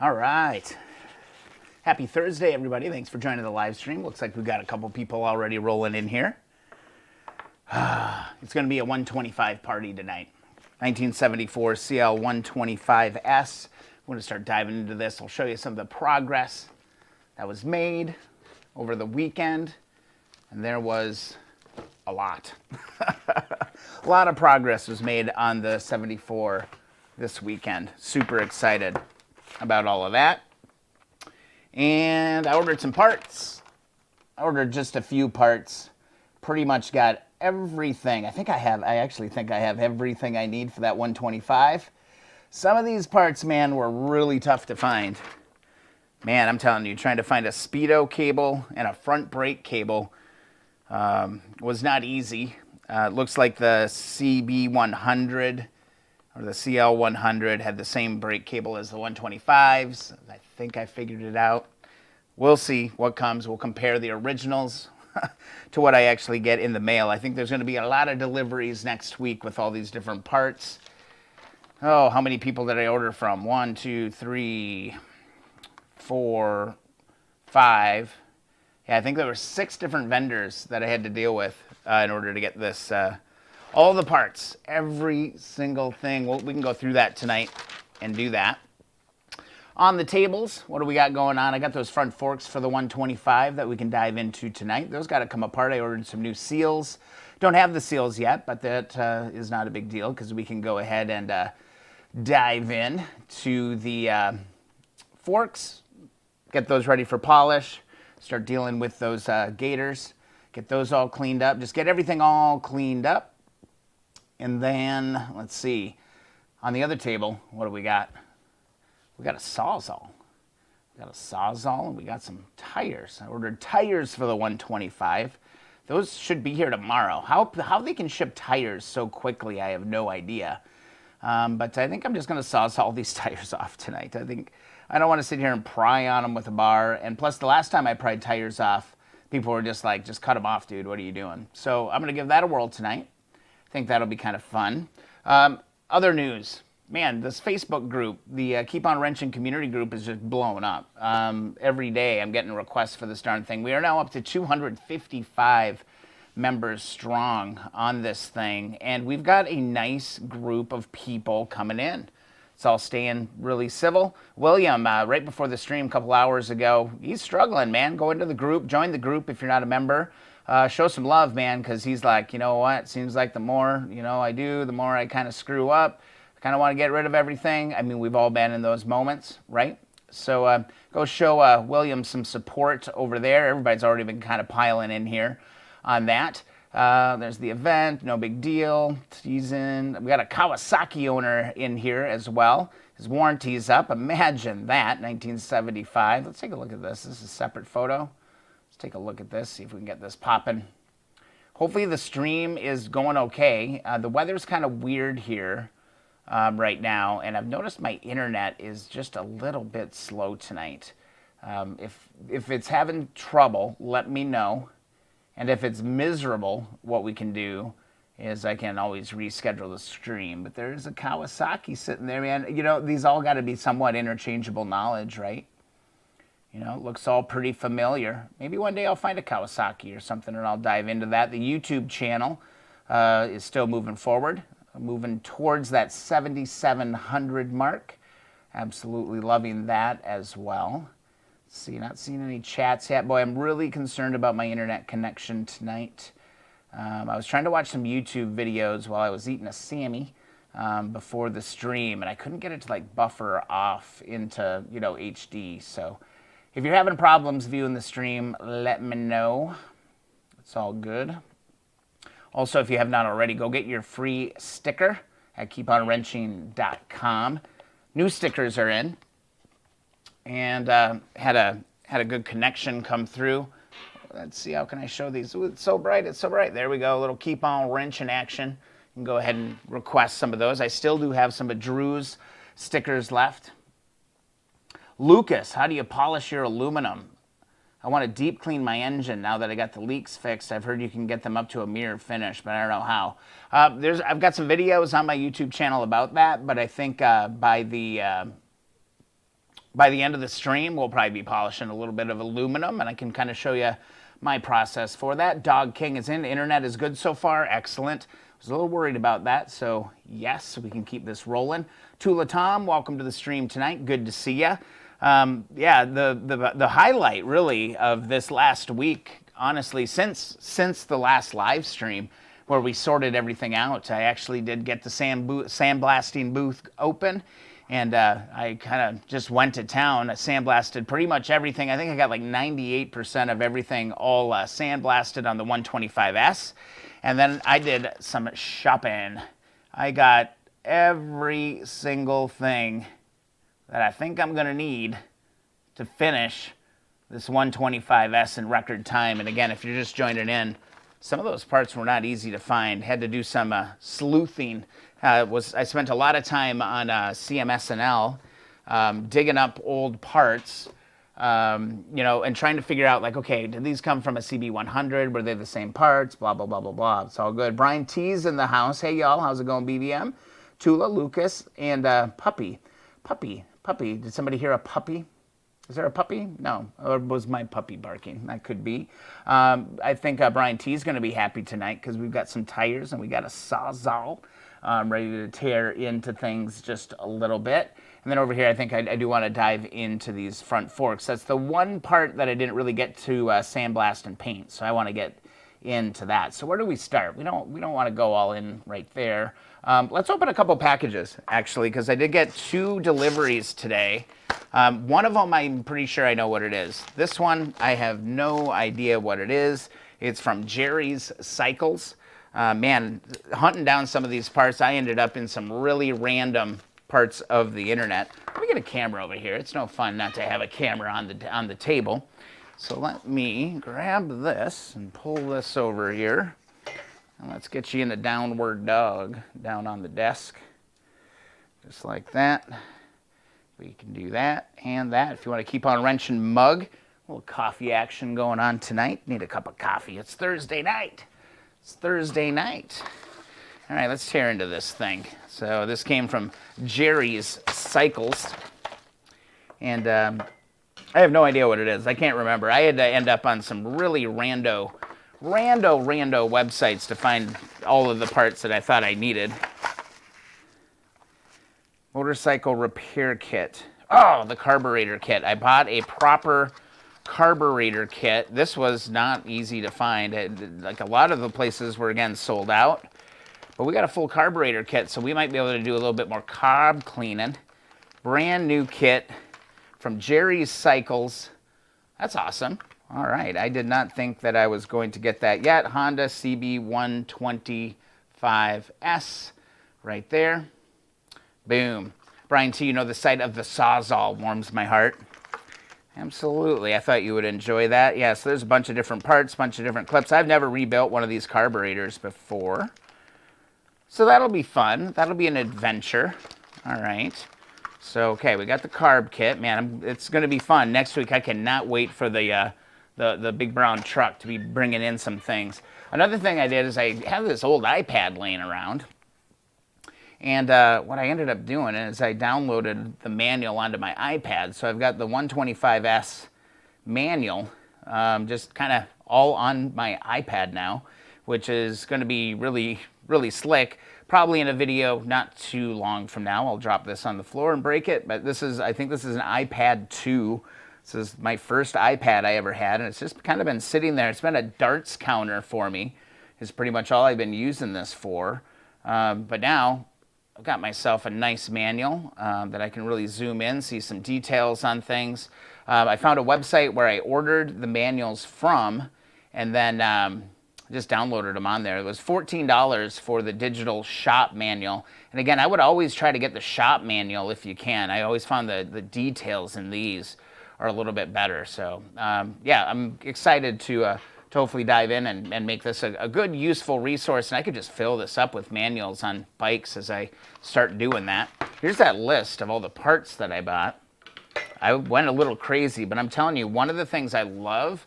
All right. Happy Thursday, everybody. Thanks for joining the live stream. Looks like we've got a couple people already rolling in here. It's going to be a 125 party tonight. 1974 CL125S. We're going to start diving into this. I'll show you some of the progress that was made over the weekend. And there was a lot. A lot of progress was made on the 74 this weekend. Super excited about all of that. And I ordered some parts. I ordered just a few parts. Pretty much got everything. I actually think I have everything I need for that 125. Some of these parts, man, were really tough to find. Man, I'm telling you, trying to find a speedo cable and a front brake cable was not easy. It looks like the CB100 or the CL100 had the same brake cable as the 125s. I think I figured it out. We'll see what comes. We'll compare the originals to what I actually get in the mail. I think there's going to be a lot of deliveries next week with all these different parts. Oh, how many people did I order from? 1, 2, 3, 4, 5. Yeah, I think there were 6 different vendors that I had to deal with in order to get this. All the parts, every single thing. We can go through that tonight and do that. On the tables, what do we got going on? I got those front forks for the 125 that we can dive into tonight. Those got to come apart. I ordered some new seals. Don't have the seals yet, but that is not a big deal because we can go ahead and dive in to the forks, get those ready for polish, start dealing with those gators, get those all cleaned up, just get everything all cleaned up. And then, let's see, on the other table, what do we got? We got a Sawzall. We got a Sawzall, and we got some tires. I ordered tires for the 125. Those should be here tomorrow. How they can ship tires so quickly, I have no idea. But I think I'm just going to Sawzall these tires off tonight. I don't want to sit here and pry on them with a bar. And plus, the last time I pried tires off, people were just like, just cut them off, dude. What are you doing? So I'm going to give that a whirl tonight. I think that'll be kind of fun. Other news. Man, this Facebook group, the Keep On Wrenching community group, is just blowing up. Every day I'm getting requests for this darn thing. We are now up to 255 members strong on this thing, and we've got a nice group of people coming in. It's all staying really civil. William, right before the stream a couple hours ago, he's struggling, man. Go into the group, join the group if you're not a member. Show some love, man, because he's like, you know what, seems like the more, I do, the more I kind of screw up. I kind of want to get rid of everything. I mean, we've all been in those moments, right? So go show William some support over there. Everybody's already been kind of piling in here on that. There's the event, no big deal. He's in. We got a Kawasaki owner in here as well. His warranty's up. Imagine that, 1975. Let's take a look at this. This is a separate photo. Let's take a look at this, see if we can get this popping. Hopefully the stream is going okay. The weather's kind of weird here right now, and I've noticed my internet is just a little bit slow tonight. If it's having trouble, let me know. And if it's miserable, what we can do is I can always reschedule the stream. But there's a Kawasaki sitting there, man. These all got to be somewhat interchangeable knowledge, right? It looks all pretty familiar. Maybe one day I'll find a Kawasaki or something and I'll dive into that. The YouTube channel is still moving forward, moving towards that 7,700 mark. Absolutely loving that as well. Let's see, not seeing any chats yet. Boy, I'm really concerned about my internet connection tonight. I was trying to watch some YouTube videos while I was eating a Sammy before the stream, and I couldn't get it to buffer off into, HD. So if you're having problems viewing the stream, let me know. It's all good. Also, if you have not already, go get your free sticker at keeponwrenching.com. New stickers are in, and had a good connection come through. Let's see, how can I show these? Ooh, it's so bright, it's so bright. There we go, a little Keep On Wrenching action. You can go ahead and request some of those. I still do have some of Drew's stickers left. Lucas, how do you polish your aluminum? I want to deep clean my engine now that I got the leaks fixed. I've heard you can get them up to a mirror finish, but I don't know how. I've got some videos on my YouTube channel about that, but I think by the By the end of the stream, we'll probably be polishing a little bit of aluminum, and I can kind of show you my process for that. Dog King is in. Internet is good so far. Excellent. I was a little worried about that, so yes, we can keep this rolling. Tula Tom, welcome to the stream tonight. Good to see you. Yeah, the highlight really of this last week, honestly, since the last live stream where we sorted everything out, I actually did get the sandblasting booth open. And I kind of just went to town. I sandblasted pretty much everything. I think I got like 98% of everything all sandblasted on the 125S. And then I did some shopping. I got every single thing that I think I'm going to need to finish this 125S in record time. And again, if you're just joining in, some of those parts were not easy to find. Had to do some sleuthing. I spent a lot of time on CMSNL digging up old parts, you know, and trying to figure out, like, okay, did these come from a CB100? Were they the same parts? Blah, blah, blah, blah, blah. It's all good. Brian T's in the house. Hey, y'all. How's it going, BBM? Tula, Lucas, and Puppy. Puppy. Did somebody hear a puppy? Is there a puppy? No. Or was my puppy barking? That could be. I think Brian T is going to be happy tonight because we've got some tires and we got a Sawzall ready to tear into things just a little bit. And then over here, I think I do want to dive into these front forks. That's the one part that I didn't really get to sandblast and paint. So I want to get into that. So where do we start? We don't want to go all in right there. Let's open a couple packages, actually, because I did get 2 deliveries today. One of them, I'm pretty sure I know what it is. This one, I have no idea what it is. It's from Jerry's Cycles. Man, hunting down some of these parts, I ended up in some really random parts of the internet. Let me get a camera over here. It's no fun not to have a camera on the table. So let me grab this and pull this over here. And let's get you in a downward dog down on the desk. Just like that. We can do that and that. If you want to keep on wrenching mug, a little coffee action going on tonight. Need a cup of coffee. It's Thursday night. It's Thursday night. All right, let's tear into this thing. So this came from Jerry's Cycles. And I have no idea what it is. I can't remember. I had to end up on some really rando websites to find all of the parts that I thought I needed. Motorcycle repair kit. Oh, the carburetor kit. I bought a proper carburetor kit. This was not easy to find. Like a lot of the places were, again, sold out. But we got a full carburetor kit, so we might be able to do a little bit more carb cleaning. Brand new kit from Jerry's Cycles. That's awesome. All right. I did not think that I was going to get that yet. Honda CB125S right there. Boom. Brian T, you know, the sight of the Sawzall warms my heart. Absolutely. I thought you would enjoy that. Yeah, so there's a bunch of different parts, bunch of different clips. I've never rebuilt one of these carburetors before. So that'll be fun. That'll be an adventure. All right. So, okay, we got the carb kit. Man, it's going to be fun. Next week, I cannot wait for the big brown truck to be bringing in some things. Another thing I did is I have this old iPad laying around. And what I ended up doing is I downloaded the manual onto my iPad. So I've got the 125S manual just kind of all on my iPad now, which is going to be really, really slick. Probably in a video not too long from now. I'll drop this on the floor and break it. But I think this is an iPad 2. This is my first iPad I ever had. And it's just kind of been sitting there. It's been a darts counter for me. It's pretty much all I've been using this for. But now I've got myself a nice manual that I can really zoom in, see some details on things. I found a website where I ordered the manuals from and then just downloaded them on there. It was $14 for the digital shop manual. And again, I would always try to get the shop manual if you can. I always found the details in these are a little bit better. So yeah, I'm excited to hopefully dive in and make this a good, useful resource. And I could just fill this up with manuals on bikes as I start doing that. Here's that list of all the parts that I bought. I went a little crazy, but I'm telling you, one of the things I love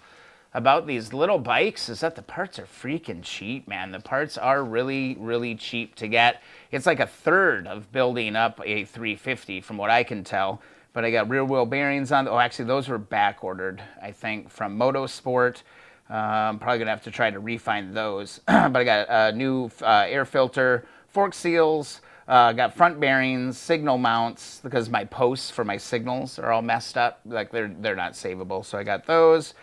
about these little bikes is that the parts are freaking cheap, man. The parts are really, really cheap to get. It's like a third of building up a 350 from what I can tell. but I got rear wheel bearings on. Oh, actually, those were back ordered, I think, from Motorsport. I'm probably going to have to try to refine those. But I got a new air filter, fork seals, got front bearings, signal mounts, because my posts for my signals are all messed up. Like they're not savable. So I got those.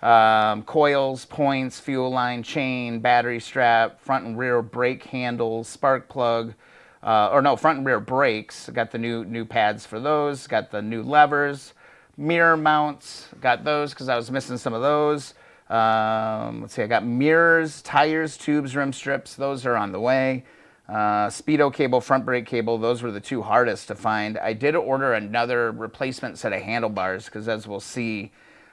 Coils, points, fuel line, chain, battery strap, front and rear brake handles, spark plug, front and rear brakes. Got the new pads for those. Got the new levers, mirror mounts. Got those because I was missing some of those. Let's see, I got mirrors, tires, tubes, rim strips. Those are on the way. Speedo cable, front brake cable. Those were the two hardest to find. I did order another replacement set of handlebars because, as we'll see,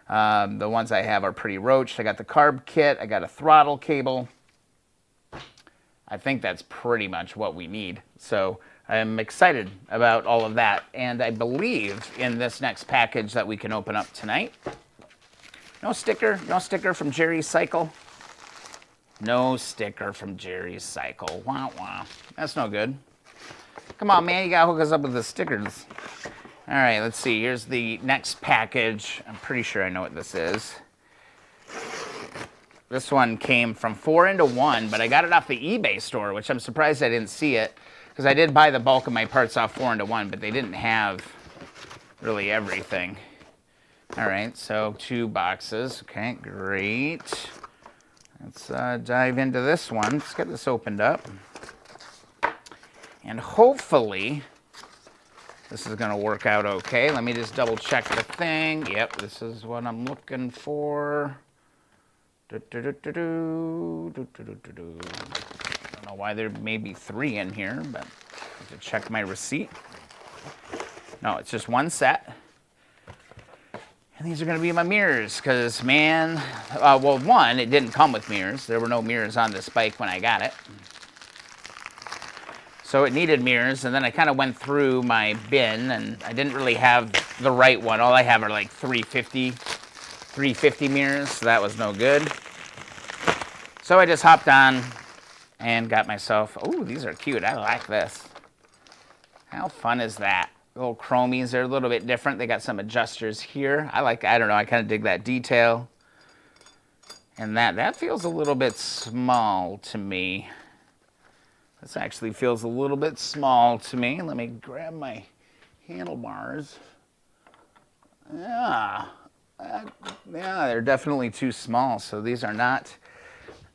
the ones I have are pretty roached. I got the carb kit. I got a throttle cable. I think that's pretty much what we need. So I'm excited about all of that. And I believe in this next package that we can open up tonight. No sticker from Jerry's Cycle. No sticker from Jerry's Cycle. Wah, wah. That's no good. Come on, man, you gotta hook us up with the stickers. All right, let's see. Here's the next package. I'm pretty sure I know what this is. This one came from 4-into-1, but I got it off the eBay store, which I'm surprised I didn't see it, because I did buy the bulk of my parts off 4-into-1, but they didn't have really everything. All right, so 2 boxes. Okay, great. Let's dive into this one. Let's get this opened up. And hopefully, this is going to work out okay. Let me just double check the thing. Yep, this is what I'm looking for. I don't know why there may be 3 in here, but I have to check my receipt. No, it's just 1 set. And these are going to be my mirrors, because, man, well, 1, it didn't come with mirrors. There were no mirrors on this bike when I got it. So it needed mirrors, and then I kind of went through my bin, and I didn't really have the right one. All I have are like 350 mirrors, so that was no good. So I just hopped on and got myself, oh, these are cute. I like this. How fun is that? Little chromies, they're a little bit different. They got some adjusters here. I don't know, I kind of dig that detail. And that feels a little bit small to me. This actually feels a little bit small to me. Let me grab my handlebars. Yeah, they're definitely too small. So these are not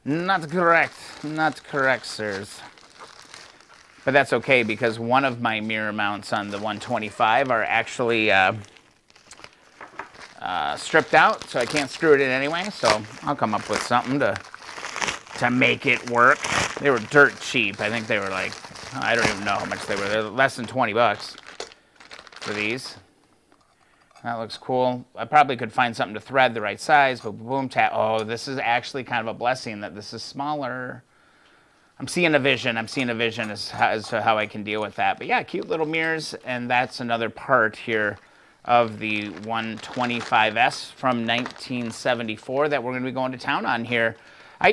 correct, sirs. But that's okay, because one of my mirror mounts on the 125 are actually stripped out, so I can't screw it in anyway. So I'll come up with something to make it work. They were dirt cheap. I think they were like, I don't even know how much they were. They're less than 20 bucks for these. That looks cool. I probably could find something to thread the right size, but boom, tap. Oh, this is actually kind of a blessing that this is smaller. I'm seeing a vision as to how I can deal with that. But yeah, cute little mirrors, and that's another part here of the 125S from 1974 that we're going to be going to town on here. I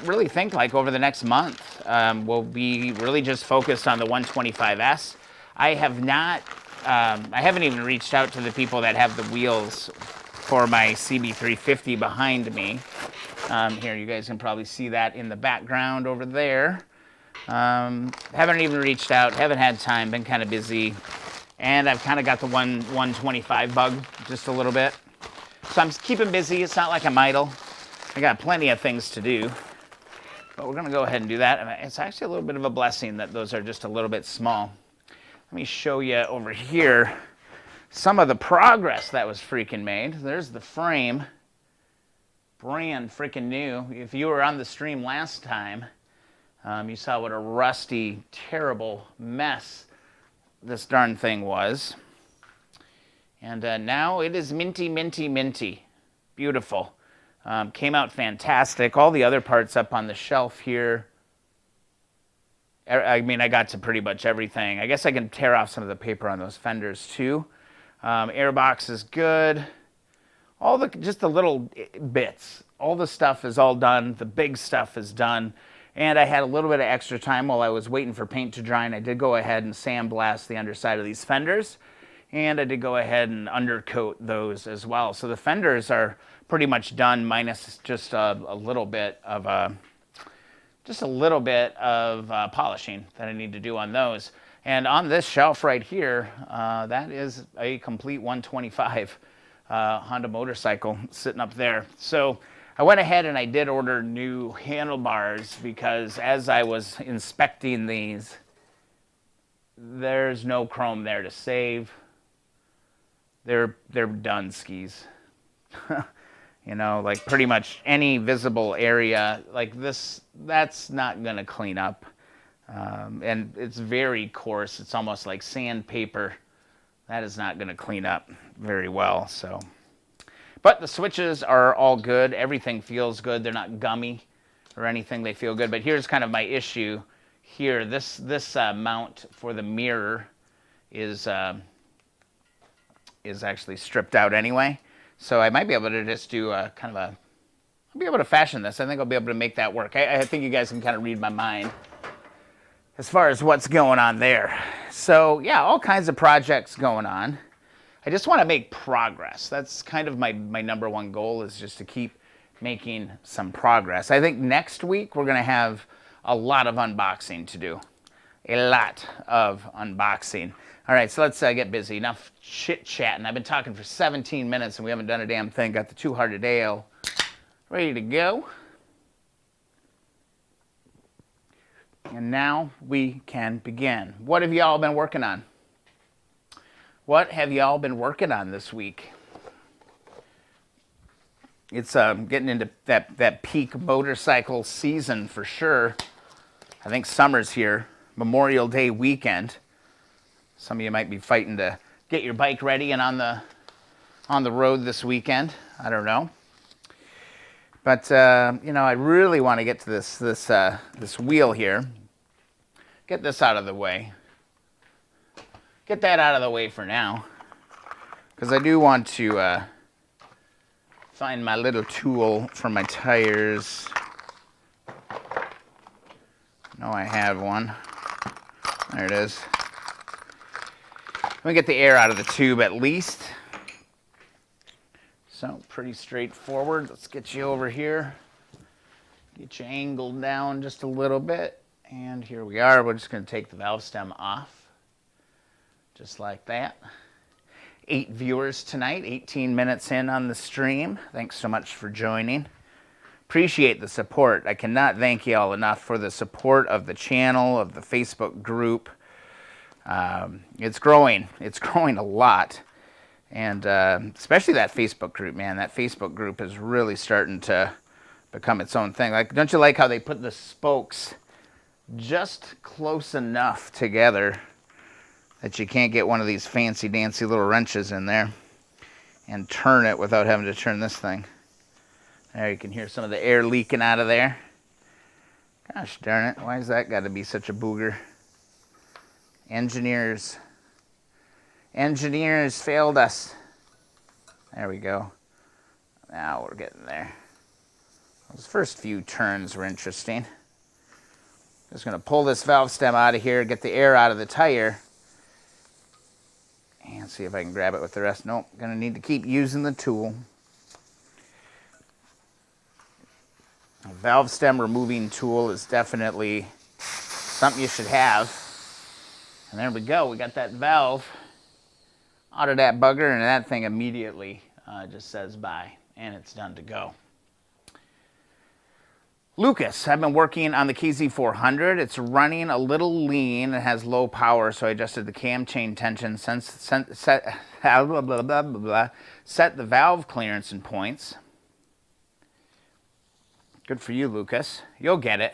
really think like over the next month, we'll be really just focused on the 125S. I haven't even reached out to the people that have the wheels for my CB350 behind me. Here, you guys can probably see that in the background over there. Haven't even reached out, haven't had time, been kind of busy. And I've kind of got the 125 bug just a little bit. So I'm keeping busy. It's not like I'm idle. I got plenty of things to do. But we're going to go ahead and do that. And it's actually a little bit of a blessing that those are just a little bit small. Let me show you over here some of the progress that was freaking made. There's the frame. Brand freaking new. If you were on the stream last time, you saw what a rusty, terrible mess this darn thing was. And now it is minty, minty, minty. Beautiful. Came out fantastic. All the other parts up on the shelf here. I mean, I got to pretty much everything. I guess I can tear off some of the paper on those fenders too. Airbox is good. Just the little bits. All the stuff is all done. The big stuff is done. And I had a little bit of extra time while I was waiting for paint to dry, and I did go ahead and sandblast the underside of these fenders. And I did go ahead and undercoat those as well. So the fenders are pretty much done, minus just a little bit of polishing that I need to do on those. And on this shelf right here, that is a complete 125 Honda motorcycle sitting up there. So I went ahead and I did order new handlebars because as I was inspecting these, there's no chrome there to save. They're done skis. You know, like pretty much any visible area like this, that's not gonna clean up. And it's very coarse. It's almost like sandpaper. That is not gonna clean up very well. So, but the switches are all good. Everything feels good. They're not gummy or anything. They feel good. But here's kind of my issue here. This mount for the mirror is actually stripped out anyway. So I might be able to just do a kind of I'll be able to fashion this. I think I'll be able to make that work. I think you guys can kind of read my mind as far as what's going on there. So yeah, all kinds of projects going on. I just want to make progress. That's kind of my number one goal, is just to keep making some progress. I think next week we're going to have a lot of unboxing to do. A lot of unboxing. All right, so let's get busy. Enough chit-chatting. I've been talking for 17 minutes and we haven't done a damn thing. Got the two-hearted ale ready to go. And now we can begin. What have y'all been working on? What have y'all been working on this week? It's getting into that peak motorcycle season for sure. I think summer's here. Memorial Day weekend. Some of you might be fighting to get your bike ready and on the road this weekend. I don't know. But you know, I really want to get to this wheel here. Get this out of the way. Get that out of the way for now, because I do want to find my little tool for my tires. No, I have one. There it is. Let me get the air out of the tube at least. So, pretty straightforward. Let's get you over here. Get you angled down just a little bit. And here we are. We're just going to take the valve stem off. Just like that. 8 viewers tonight, 18 minutes in on the stream. Thanks so much for joining. Appreciate the support. I cannot thank you all enough for the support of the channel, of the Facebook group. It's growing. It's growing a lot. And especially that Facebook group, man. That Facebook group is really starting to become its own thing. Like, don't you like how they put the spokes just close enough together that you can't get one of these fancy dancy little wrenches in there and turn it without having to turn this thing. There, you can hear some of the air leaking out of there. Gosh darn it, why has that got to be such a booger? Engineers failed us. There we go. Now we're getting there. Those first few turns were interesting. Just going to pull this valve stem out of here, get the air out of the tire, and see if I can grab it with the rest. Nope, going to need to keep using the tool. A valve stem removing tool is definitely something you should have. And there we go. We got that valve out of that bugger, and that thing immediately just says bye, and it's done to go. Lucas, I've been working on the KZ400. It's running a little lean. It has low power, so I adjusted the cam chain tension, set the valve clearance and points. Good for you, Lucas. You'll get it.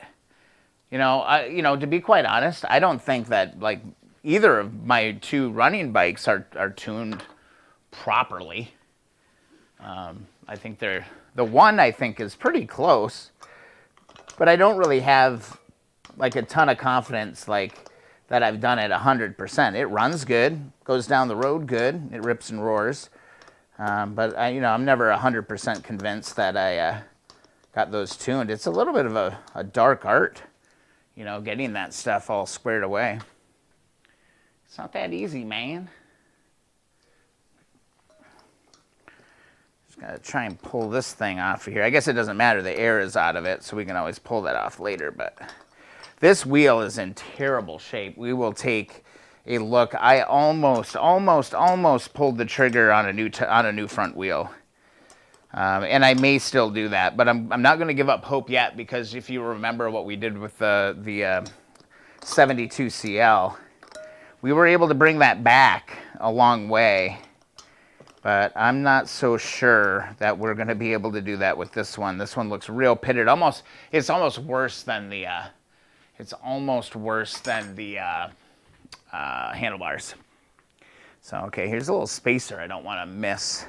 You know, to be quite honest, I don't think that like either of my two running bikes are tuned properly. I think the one I think is pretty close. But I don't really have like a ton of confidence like that I've done it 100%. It runs good, goes down the road good, it rips and roars. But I'm never 100% convinced that I got those tuned. It's a little bit of a dark art, getting that stuff all squared away. It's not that easy, man. Gotta try and pull this thing off of here. I guess it doesn't matter, the air is out of it, so we can always pull that off later, but this wheel is in terrible shape. We will take a look. I almost pulled the trigger on a new front wheel. And I may still do that, but I'm not gonna give up hope yet, because if you remember what we did with the 72 CL, we were able to bring that back a long way. But I'm not so sure that we're going to be able to do that with this one. This one looks real pitted. It's almost worse than the handlebars. So okay, here's a little spacer I don't want to miss.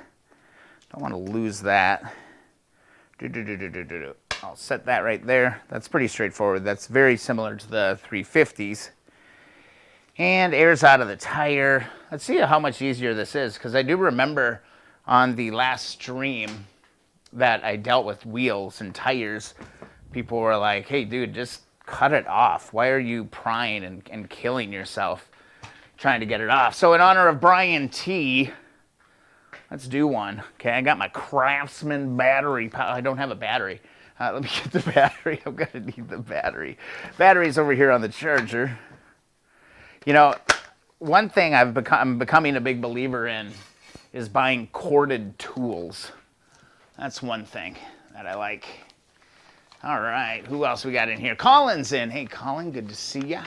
Don't want to lose that. I'll set that right there. That's pretty straightforward. That's very similar to the 350s. And air's out of the tire. Let's see how much easier this is, because I do remember on the last stream that I dealt with wheels and tires, people were like, hey dude, just cut it off. Why are you prying and killing yourself trying to get it off? So in honor of Brian T, let's do one. Okay, I got my Craftsman battery. I don't have a battery. Let me get the battery. I'm gonna need the battery. Battery's over here on the charger. You know, one thing I'm becoming a big believer in is buying corded tools. That's one thing that I like. All right, who else we got in here? Colin's in. Hey, Colin, good to see ya.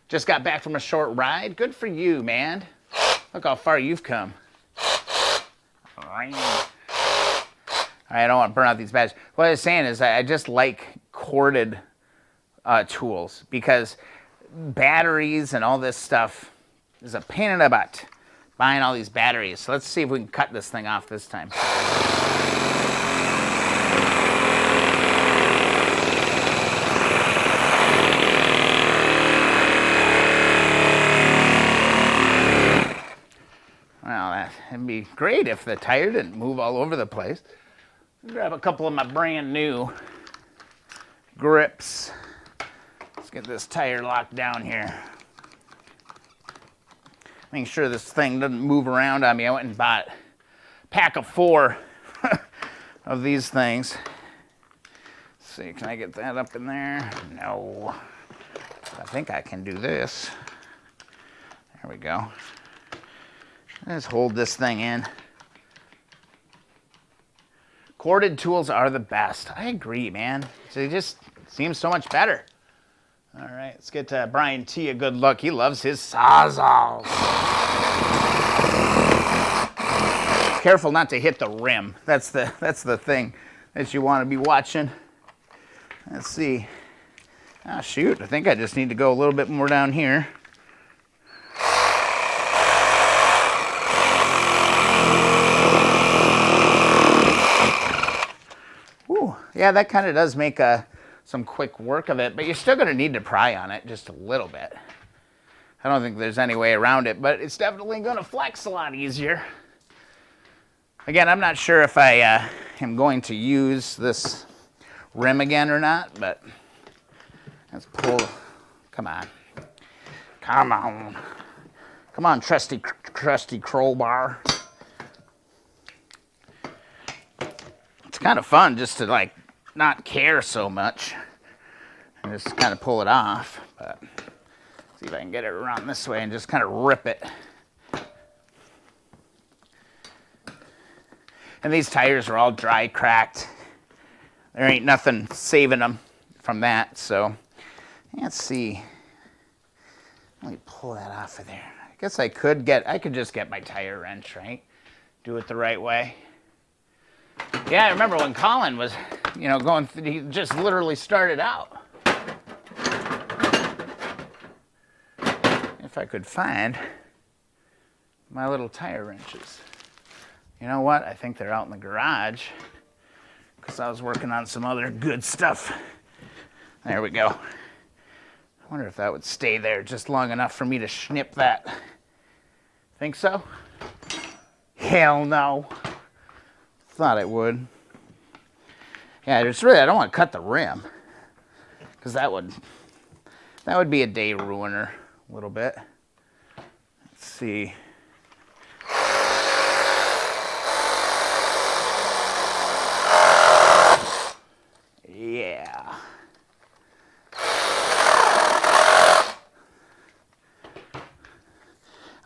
Just got back from a short ride. Good for you, man. Look how far you've come. All right, I don't want to burn out these batteries. What I was saying is I just like corded tools, because batteries and all this stuff is a pain in the butt, buying all these batteries. So let's see if we can cut this thing off this time. Well, that'd be great if the tire didn't move all over the place. Grab a couple of my brand new grips. Let's get this tire locked down here. Make sure this thing doesn't move around on me. I went and bought a pack of 4 of these things. Let's see, can I get that up in there? No. I think I can do this. There we go. Let's hold this thing in. Corded tools are the best. I agree, man. So it just seems so much better. All right, let's get Brian T a good look. He loves his Sawzalls. Careful not to hit the rim. That's the thing that you want to be watching. Let's see. Ah, shoot, I think I just need to go a little bit more down here. Ooh, yeah, that kind of does make some quick work of it, but you're still going to need to pry on it just a little bit. I don't think there's any way around it, but it's definitely going to flex a lot easier. Again, I'm not sure if I am going to use this rim again or not, but let's pull. Come on. Come on. Come on, trusty crowbar. It's kind of fun just to like not care so much and just kind of pull it off, but see if I can get it around this way and just kind of rip it. And these tires are all dry cracked. There ain't nothing saving them from that, so let's see. Let me pull that off of there. I guess I could just get my tire wrench, right? Do it the right way. Yeah, I remember when Colin was, going through, he just literally started out. If I could find my little tire wrenches. You know what? I think they're out in the garage because I was working on some other good stuff. There we go. I wonder if that would stay there just long enough for me to snip that. Think so? Hell no. Thought it would. Yeah, I don't want to cut the rim because that would be a day ruiner a little bit. Let's see.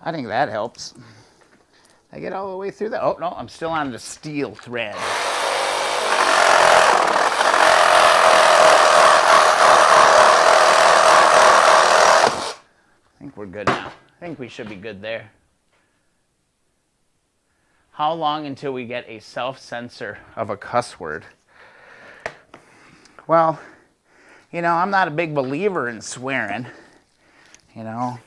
I think that helps. I get all the way through that. Oh, no, I'm still on the steel thread. I think we're good now. I think we should be good there. How long until we get a self-censor of a cuss word? Well, you know, I'm not a big believer in swearing. You know,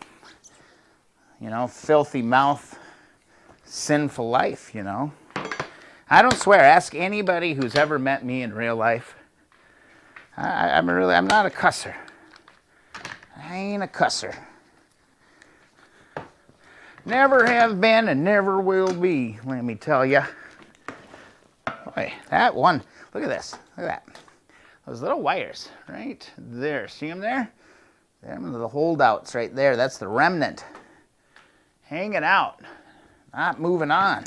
filthy mouth, sinful life, you know. I don't swear. Ask anybody who's ever met me in real life. I'm not a cusser. I ain't a cusser. Never have been and never will be, let me tell you. Boy, that one, look at this, look at that. Those little wires right there, see them there? Them are the holdouts right there, that's the remnant. Hanging out, not moving on.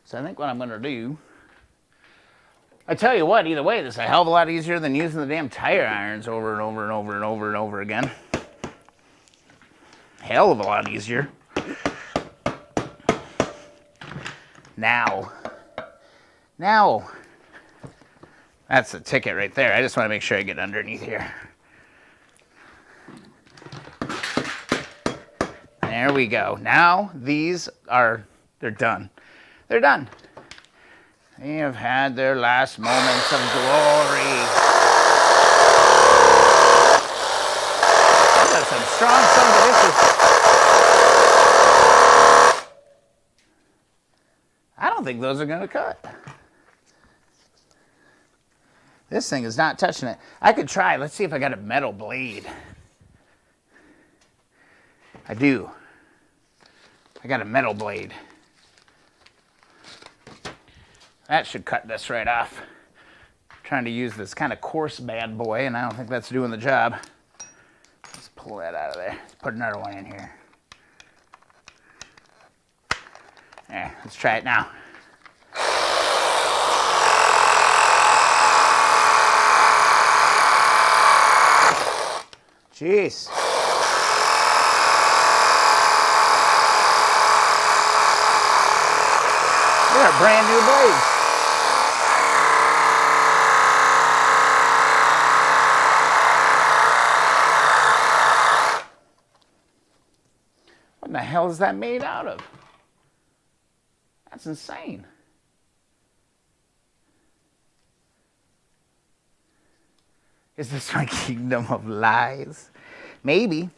So I think what I'm gonna do, I tell you what, either way, this is a hell of a lot easier than using the damn tire irons over and over and over and over and over again. Hell of a lot easier. Now, that's the ticket right there. I just want to make sure I get underneath here. There we go. Now these are, they're done. They're done. They have had their last moments of glory. That's some strong sons of bitches. I don't think those are going to cut. This thing is not touching it. I could try. Let's see if I got a metal blade. I do. I got a metal blade. That should cut this right off. I'm trying to use this kind of coarse bad boy, and I don't think that's doing the job. Let's pull that out of there. Let's put another one in here. There, let's try it now. Jeez. They're brand new blades. What the hell is that made out of? That's insane. Is this my kingdom of lies? Maybe.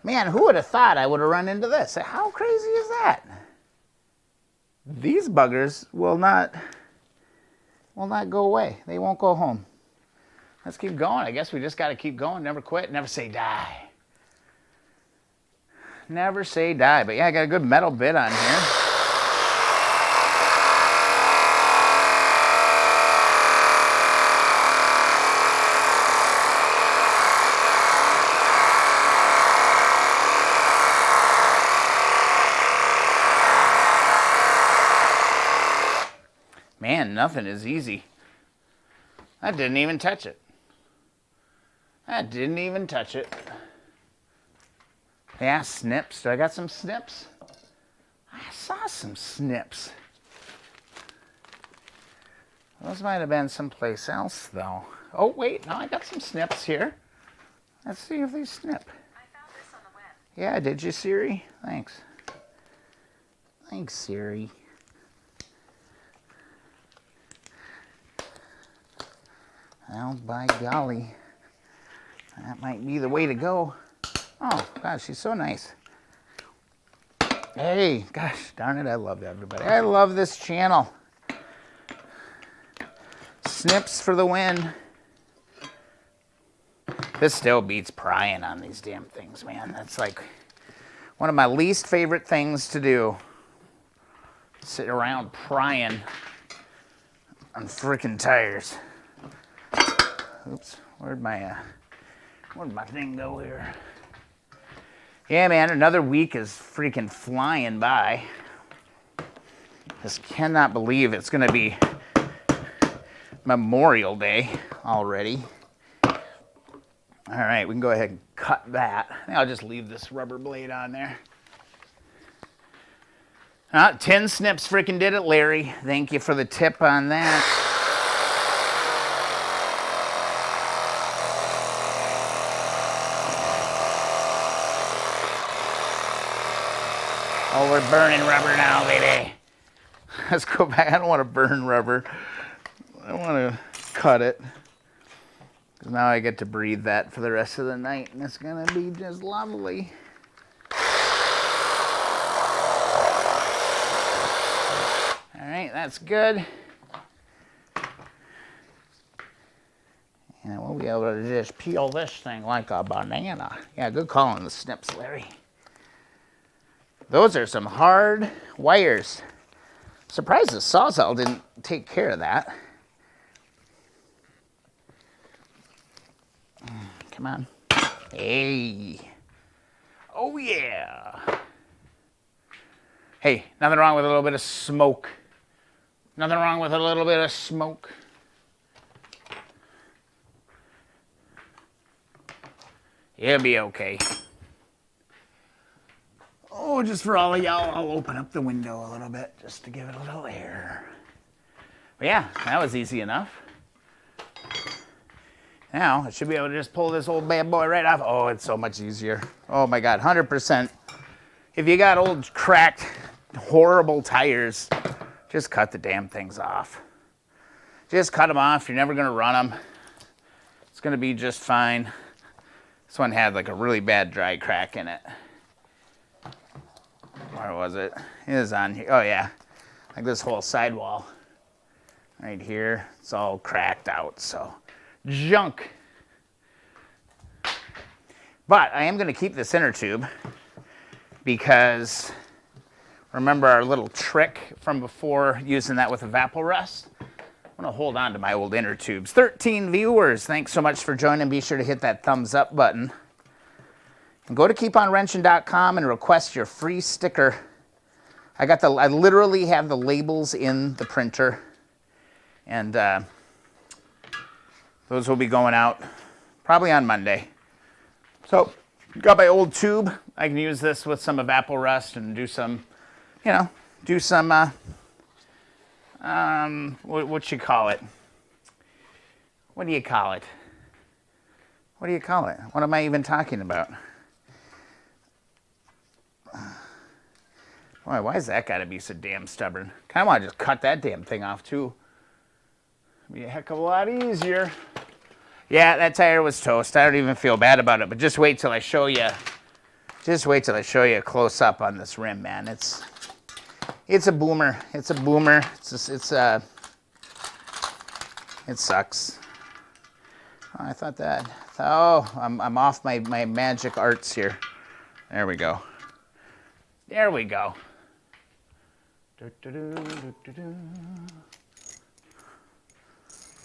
Man, who would have thought I would have run into this? How crazy is that? These buggers will not go away. They won't go home. Let's keep going. I guess we just got to keep going. Never quit. Never say die. Never say die. But yeah, I got a good metal bit on here. Man, nothing is easy. I didn't even touch it. I didn't even touch it. Yeah, snips. Do I got some snips? I saw some snips. Those might have been someplace else, though. Oh, wait. No, I got some snips here. Let's see if they snip. I found this on the web. Yeah, did you, Siri? Thanks. Thanks, Siri. Well, by golly, that might be the way to go. Oh, gosh, she's so nice. Hey, gosh, darn it, I love everybody. I love this channel. Snips for the win. This still beats prying on these damn things, man. That's like one of my least favorite things to do. Sit around prying on frickin' tires. Oops, where'd my thing go here? Yeah, man, another week is freaking flying by. Just cannot believe it's gonna be Memorial Day already. All right, we can go ahead and cut that. I'll just leave this rubber blade on there. Tin Snips freaking did it, Larry. Thank you for the tip on that. Oh, we're burning rubber now, baby. Let's go back. I don't want to burn rubber. I want to cut it. Because now I get to breathe that for the rest of the night, and it's going to be just lovely. All right, that's good. And we'll be able to just peel this thing like a banana. Yeah, good call on the snips, Larry. Those are some hard wires. Surprised the Sawzall didn't take care of that. Come on. Hey. Oh, yeah. Hey, nothing wrong with a little bit of smoke. Nothing wrong with a little bit of smoke. It'll be okay. Oh, just for all of y'all, I'll open up the window a little bit just to give it a little air. But yeah, that was easy enough. Now, I should be able to just pull this old bad boy right off. Oh, it's so much easier. Oh my God, 100%. If you got old, cracked, horrible tires, just cut the damn things off. Just cut them off. You're never going to run them. It's going to be just fine. This one had like a really bad dry crack in it. Where was it? It is on here. Oh yeah, like this whole sidewall right here. It's all cracked out, so junk. But I am going to keep this inner tube because remember our little trick from before using that with evaporust? I'm going to hold on to my old inner tubes. 13 viewers, thanks so much for joining. Be sure to hit that thumbs up button. And go to keeponwrenching.com and request your free sticker. I literally have the labels in the printer. And those will be going out probably on Monday. So, got my old tube. I can use this with some evaporust and do some, what you call it? What do you call it? What do you call it? What am I even talking about? Boy, why is that got to be so damn stubborn? Kind of want to just cut that damn thing off too. Be a heck of a lot easier. Yeah, that tire was toast. I don't even feel bad about it, but just wait till I show you. Just wait till I show you a close up on this rim, man. It's a boomer. It's a boomer. It sucks. Oh, I thought that. Oh, I'm off my magic arts here. There we go. There we go.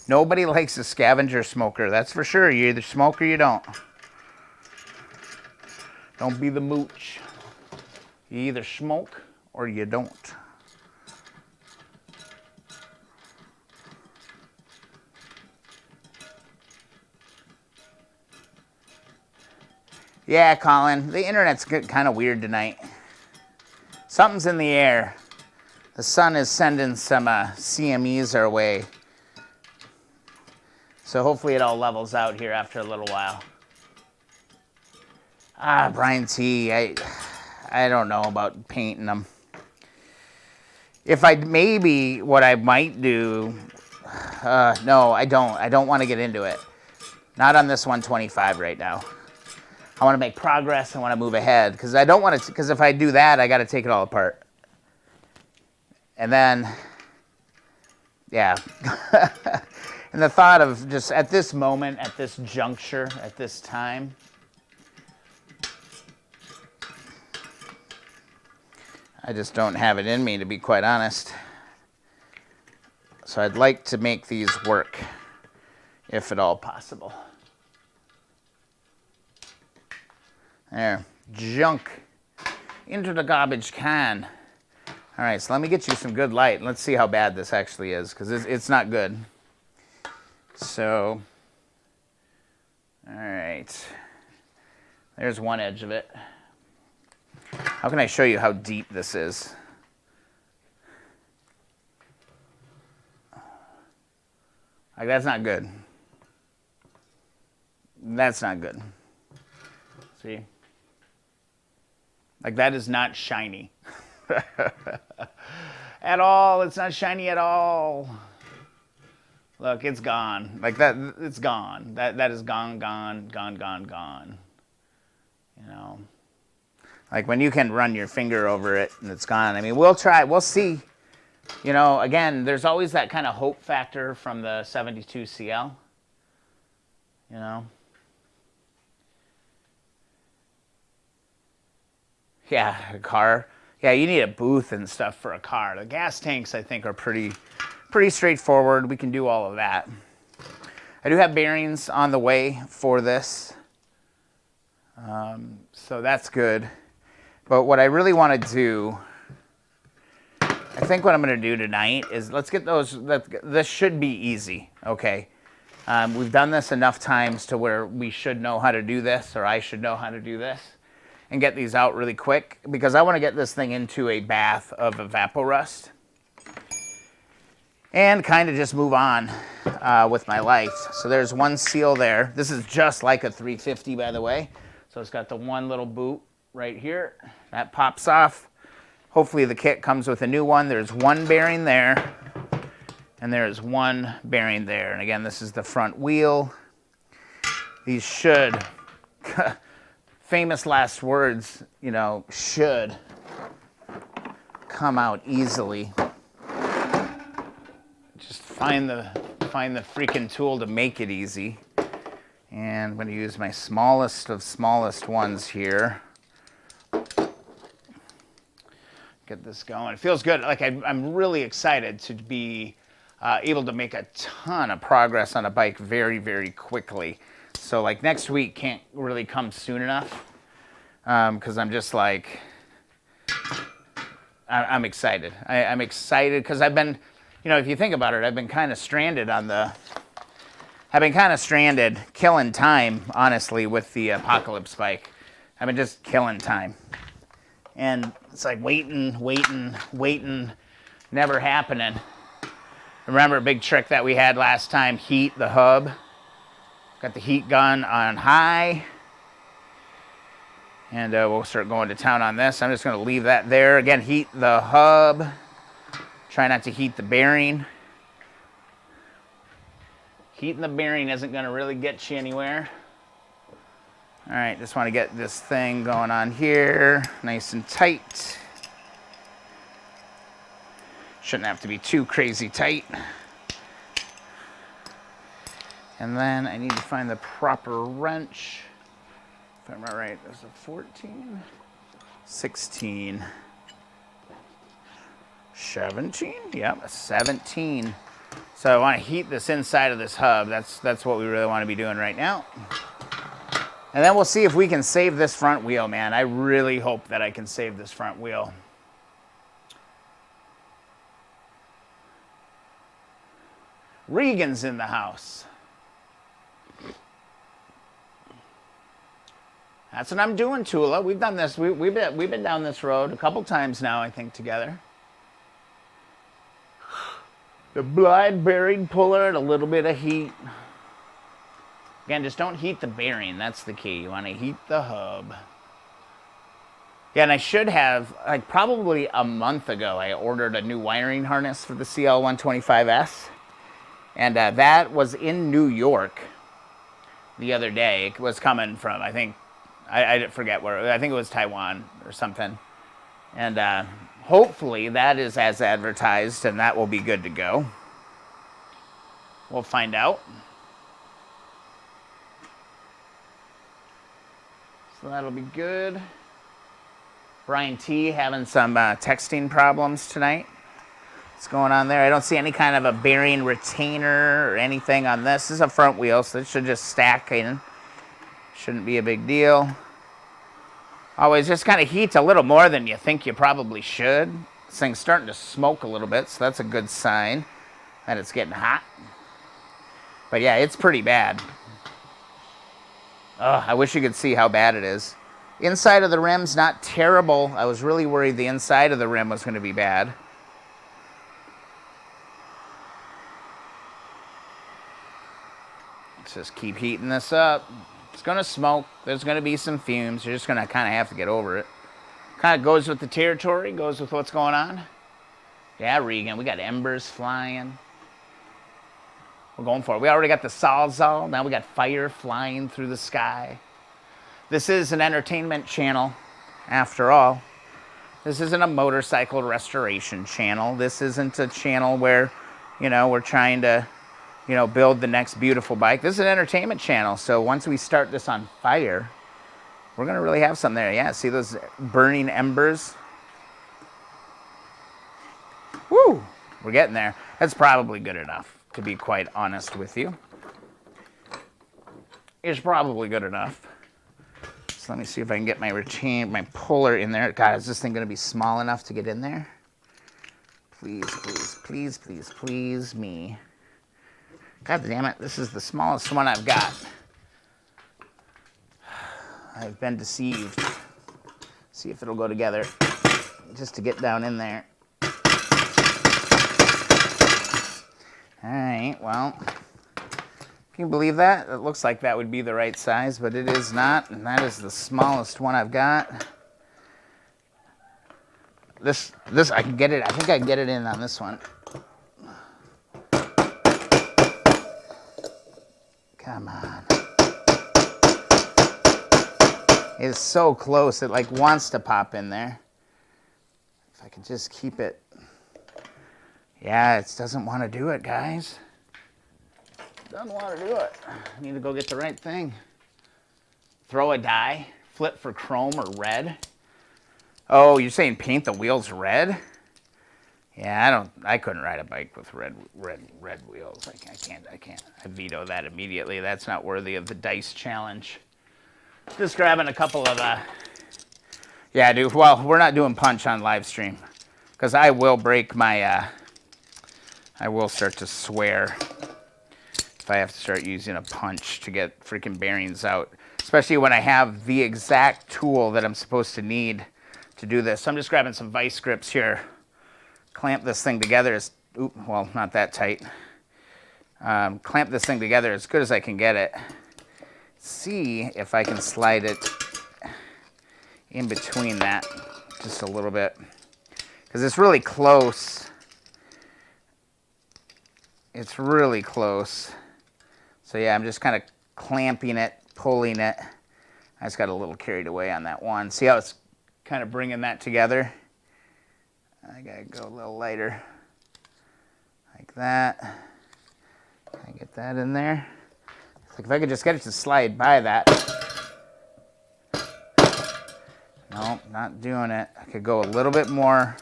Nobody likes a scavenger smoker, that's for sure. You either smoke or you don't. Don't be the mooch. You either smoke or you don't. Yeah, Colin, the internet's kind of weird tonight. Something's in the air. The sun is sending some CMEs our way. So hopefully it all levels out here after a little while. Brian T, I don't know about painting them. What I might do, no, I don't want to get into it. Not on this 125 right now. I want to make progress. I want to move ahead because I don't want to. Because if I do that, I got to take it all apart. And then, yeah. And the thought of just at this moment, at this juncture, at this time, I just don't have it in me, to be quite honest. So I'd like to make these work, if at all possible. There, junk into the garbage can. All right, so let me get you some good light. Let's see how bad this actually is, because it's not good. So, all right. right. There's one edge of it. How can I show you how deep this is? Like, that's not good. That's not good. See? Like, that is not shiny. At all. It's not shiny at all. Look, it's gone. Like that, it's gone. That is gone. You know, like when you can run your finger over it and it's gone. I mean, we'll try. We'll see. You know, again, there's always that kind of hope factor from the 72 CL. You know. Yeah, a car. Yeah, you need a booth and stuff for a car. The gas tanks, I think, are pretty straightforward. We can do all of that. I do have bearings on the way for this. So that's good. But what I really want to do, I think what I'm going to do tonight is let's get those, this should be easy, okay? We've done this enough times to where we should know how to do this, or I should know how to do this, and get these out really quick, because I want to get this thing into a bath of evaporust and kind of just move on with my life. So there's one seal there. This is just like a 350, by the way. So it's got the one little boot right here. That pops off. Hopefully the kit comes with a new one. There's one bearing there, and there's one bearing there. And again, this is the front wheel. These should, famous last words, you know, should come out easily. Just find the freaking tool to make it easy. And I'm going to use my smallest of smallest ones here. Get this going. It feels good. Like I'm really excited to be able to make a ton of progress on a bike very, very quickly. So like next week can't really come soon enough because I'm just like, I'm excited. I'm excited because I've been, you know, if you think about it, I've been kind of stranded on the, killing time, honestly, with the Apocalypse bike. I've been just killing time. And it's like waiting, never happening. Remember a big trick that we had last time, heat the hub. Got the heat gun on high. And we'll start going to town on this. I'm just going to leave that there. Again, heat the hub. Try not to heat the bearing. Heating the bearing isn't going to really get you anywhere. All right, just want to get this thing going on here, nice and tight. Shouldn't have to be too crazy tight. And then I need to find the proper wrench. If I'm not right, there's a 14, 16, 17, yep, a 17. So I want to heat this inside of this hub. That's what we really want to be doing right now. And then we'll see if we can save this front wheel, man. I really hope that I can save this front wheel. Regan's in the house. That's what I'm doing, Tula. We've done this. We've been down this road a couple times now, I think, together. The blind bearing puller and a little bit of heat. Again, just don't heat the bearing. That's the key. You want to heat the hub. Yeah, and I should have, like probably a month ago, I ordered a new wiring harness for the CL125S. And that was in New York the other day. It was coming from, I think, I forget where, I think it was Taiwan or something. And hopefully that is as advertised and that will be good to go. We'll find out. So that'll be good. Brian T having some texting problems tonight. What's going on there? I don't see any kind of a bearing retainer or anything on this. This is a front wheel, so it should just stack in. Shouldn't be a big deal. Always just kind of heats a little more than you think you probably should. This thing's starting to smoke a little bit, so that's a good sign that it's getting hot. But yeah, it's pretty bad. Oh, I wish you could see how bad it is. Inside of the rim's not terrible. I was really worried the inside of the rim was going to be bad. Let's just keep heating this up. It's going to smoke. There's going to be some fumes. You're just going to kind of have to get over it. Kind of goes with the territory, goes with what's going on. Yeah, Regan, we got embers flying. We're going for it. We already got the Sawzall. Now we got fire flying through the sky. This is an entertainment channel, after all. This isn't a motorcycle restoration channel. This isn't a channel where, you know, we're trying to, you know, build the next beautiful bike. This is an entertainment channel. So once we start this on fire, we're going to really have something there. Yeah, see those burning embers? Woo! We're getting there. That's probably good enough, to be quite honest with you. It's probably good enough. So let me see if I can get my puller in there. God, is this thing going to be small enough to get in there? Please, please, please, please, please me. God damn it, this is the smallest one I've got. I've been deceived. See if it'll go together. Just to get down in there. All right, well, can you believe that? It looks like that would be the right size, but it is not, and that is the smallest one I've got. This I can get it, I think I can get it in on this one. Come on. It's so close, it like wants to pop in there. If I can just keep it. Yeah, it doesn't want to do it, guys. Doesn't want to do it. I need to go get the right thing. Throw a die, flip for chrome or red. Oh, you're saying paint the wheels red? Yeah, I couldn't ride a bike with red wheels. I can't. I veto that immediately. That's not worthy of the dice challenge. Just grabbing a couple of, yeah, dude, well, we're not doing punch on live stream. Because I will break my, I will start to swear if I have to start using a punch to get freaking bearings out. Especially when I have the exact tool that I'm supposed to need to do this. So I'm just grabbing some vice grips here. Clamp this thing together as, well, not that tight. Clamp this thing together as good as I can get it. See if I can slide it in between that just a little bit. Because it's really close. It's really close. So yeah, I'm just kind of clamping it, pulling it. I just got a little carried away on that one. See how it's kind of bringing that together? I gotta go a little lighter. Like that. Can I get that in there? Like if I could just get it to slide by that. No, not doing it. I could go a little bit more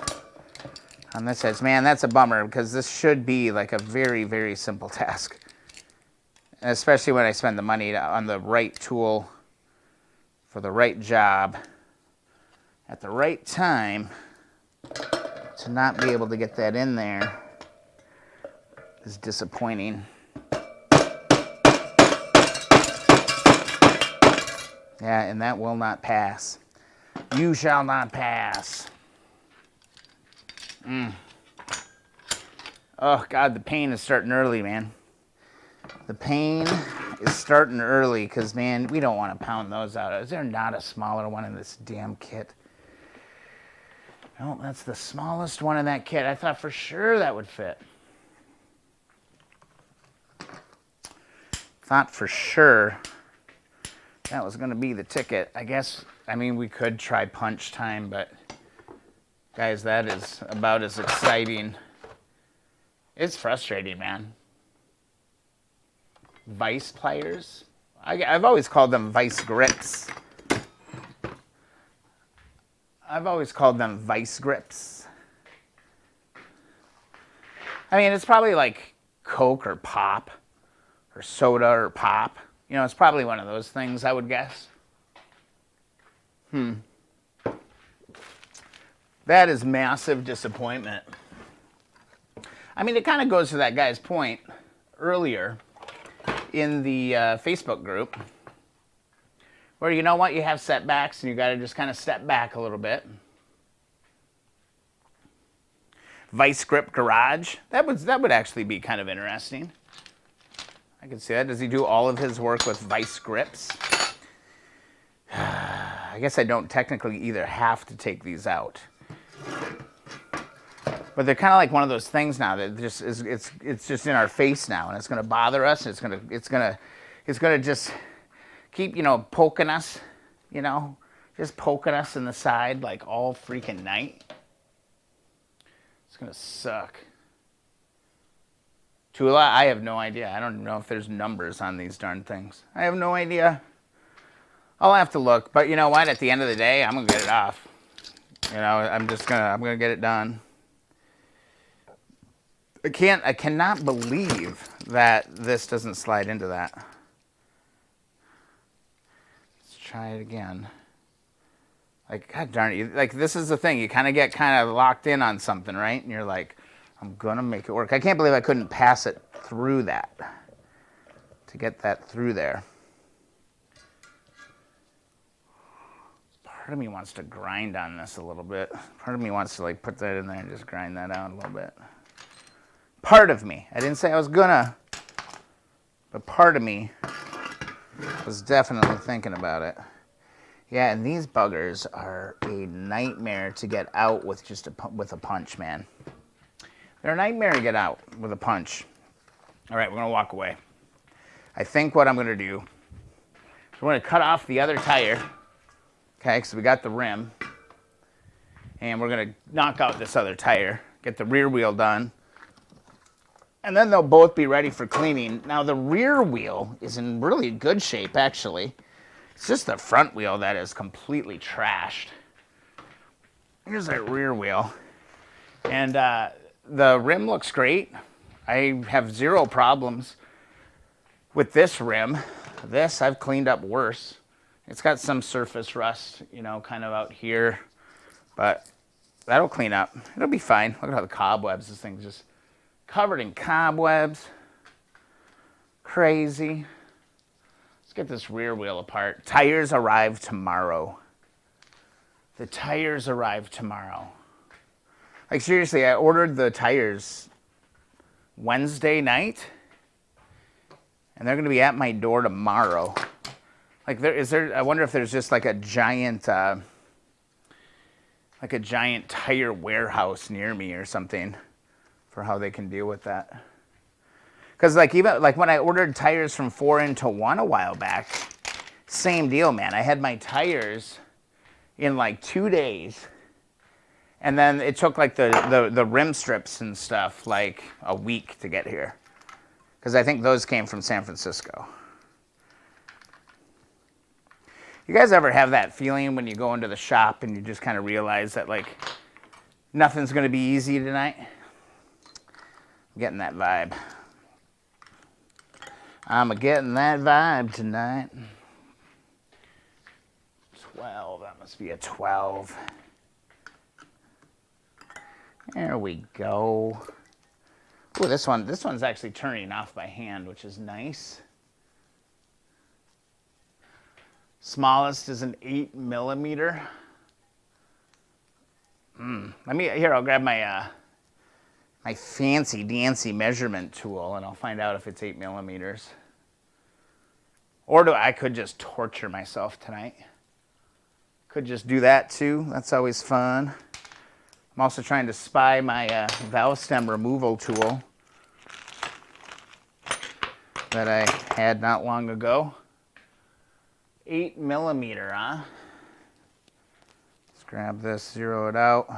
on this edge. Man, that's a bummer because this should be like a very, very simple task. And especially when I spend the money on the right tool for the right job at the right time, to not be able to get that in there is disappointing. Yeah, and that will not pass. You shall not pass. Oh, God, the pain is starting early, man. The pain is starting early because, man, we don't want to pound those out. Is there not a smaller one in this damn kit? No, that's the smallest one in that kit. I thought for sure that would fit. Thought for sure that was going to be the ticket. I guess, I mean, we could try punch time, but guys, that is about as exciting. It's frustrating, man. Vice pliers? I've always called them vice grips. I've always called them vice grips. I mean, it's probably like Coke or pop or soda or pop. You know, it's probably one of those things, I would guess. That is massive disappointment. I mean, it kind of goes to that guy's point earlier in the Facebook group where you know what, you have setbacks and you got to just kind of step back a little bit. Vice grip garage. That would actually be kind of interesting. I can see that. Does he do all of his work with vice grips? I guess I don't technically either have to take these out. But they're kind of like one of those things now that just is, it's just in our face now, and it's going to bother us. It's going to just keep, you know, poking us, you know, just poking us in the side like all freaking night. It's going to suck. Tula, I have no idea. I don't know if there's numbers on these darn things. I have no idea. I'll have to look, but you know what? At the end of the day, I'm going to get it off. You know, I'm going to get it done. I cannot believe that this doesn't slide into that. Let's try it again. Like, God darn it. Like, this is the thing. You kind of get locked in on something, right? And you're like, I'm going to make it work. I can't believe I couldn't pass it through that. To get that through there. Part of me wants to grind on this a little bit. Part of me wants to, like, put that in there and just grind that out a little bit. Part of me. I didn't say I was gonna, but part of me was definitely thinking about it. Yeah, and these buggers are a nightmare to get out with just with a punch, man. They're a nightmare to get out with a punch. All right, we're gonna walk away. I think what I'm gonna do is we're gonna cut off the other tire, okay, because we got the rim, and we're gonna knock out this other tire, get the rear wheel done, and then they'll both be ready for cleaning. Now, the rear wheel is in really good shape, actually. It's just the front wheel that is completely trashed. Here's that rear wheel. And the rim looks great. I have zero problems with this rim. This I've cleaned up worse. It's got some surface rust, you know, kind of out here. But that'll clean up. It'll be fine. Look at how the cobwebs, this thing's just covered in cobwebs. Crazy. Let's get this rear wheel apart. Tires arrive tomorrow. The tires arrive tomorrow. Like, seriously, I ordered the tires Wednesday night, and they're going to be at my door tomorrow. Like, I wonder if there's just like a giant tire warehouse near me or something, for how they can deal with that. Because even when I ordered tires from 4-into-1 a while back, same deal, man. I had my tires in like 2 days, and then it took like the rim strips and stuff like a week to get here, because I think those came from San Francisco. You guys ever have that feeling when you go into the shop and you just kind of realize that like nothing's going to be easy tonight? I'm getting that vibe. I'm getting that vibe tonight. 12, that must be a 12. There we go. Ooh, this one's actually turning off by hand, which is nice. Smallest is an 8mm. I'll grab my my fancy dancy measurement tool, and I'll find out if it's 8mm. Or I could just torture myself tonight. Could just do that too. That's always fun. I'm also trying to spy my valve stem removal tool that I had not long ago. 8mm, huh? Let's grab this, zero it out.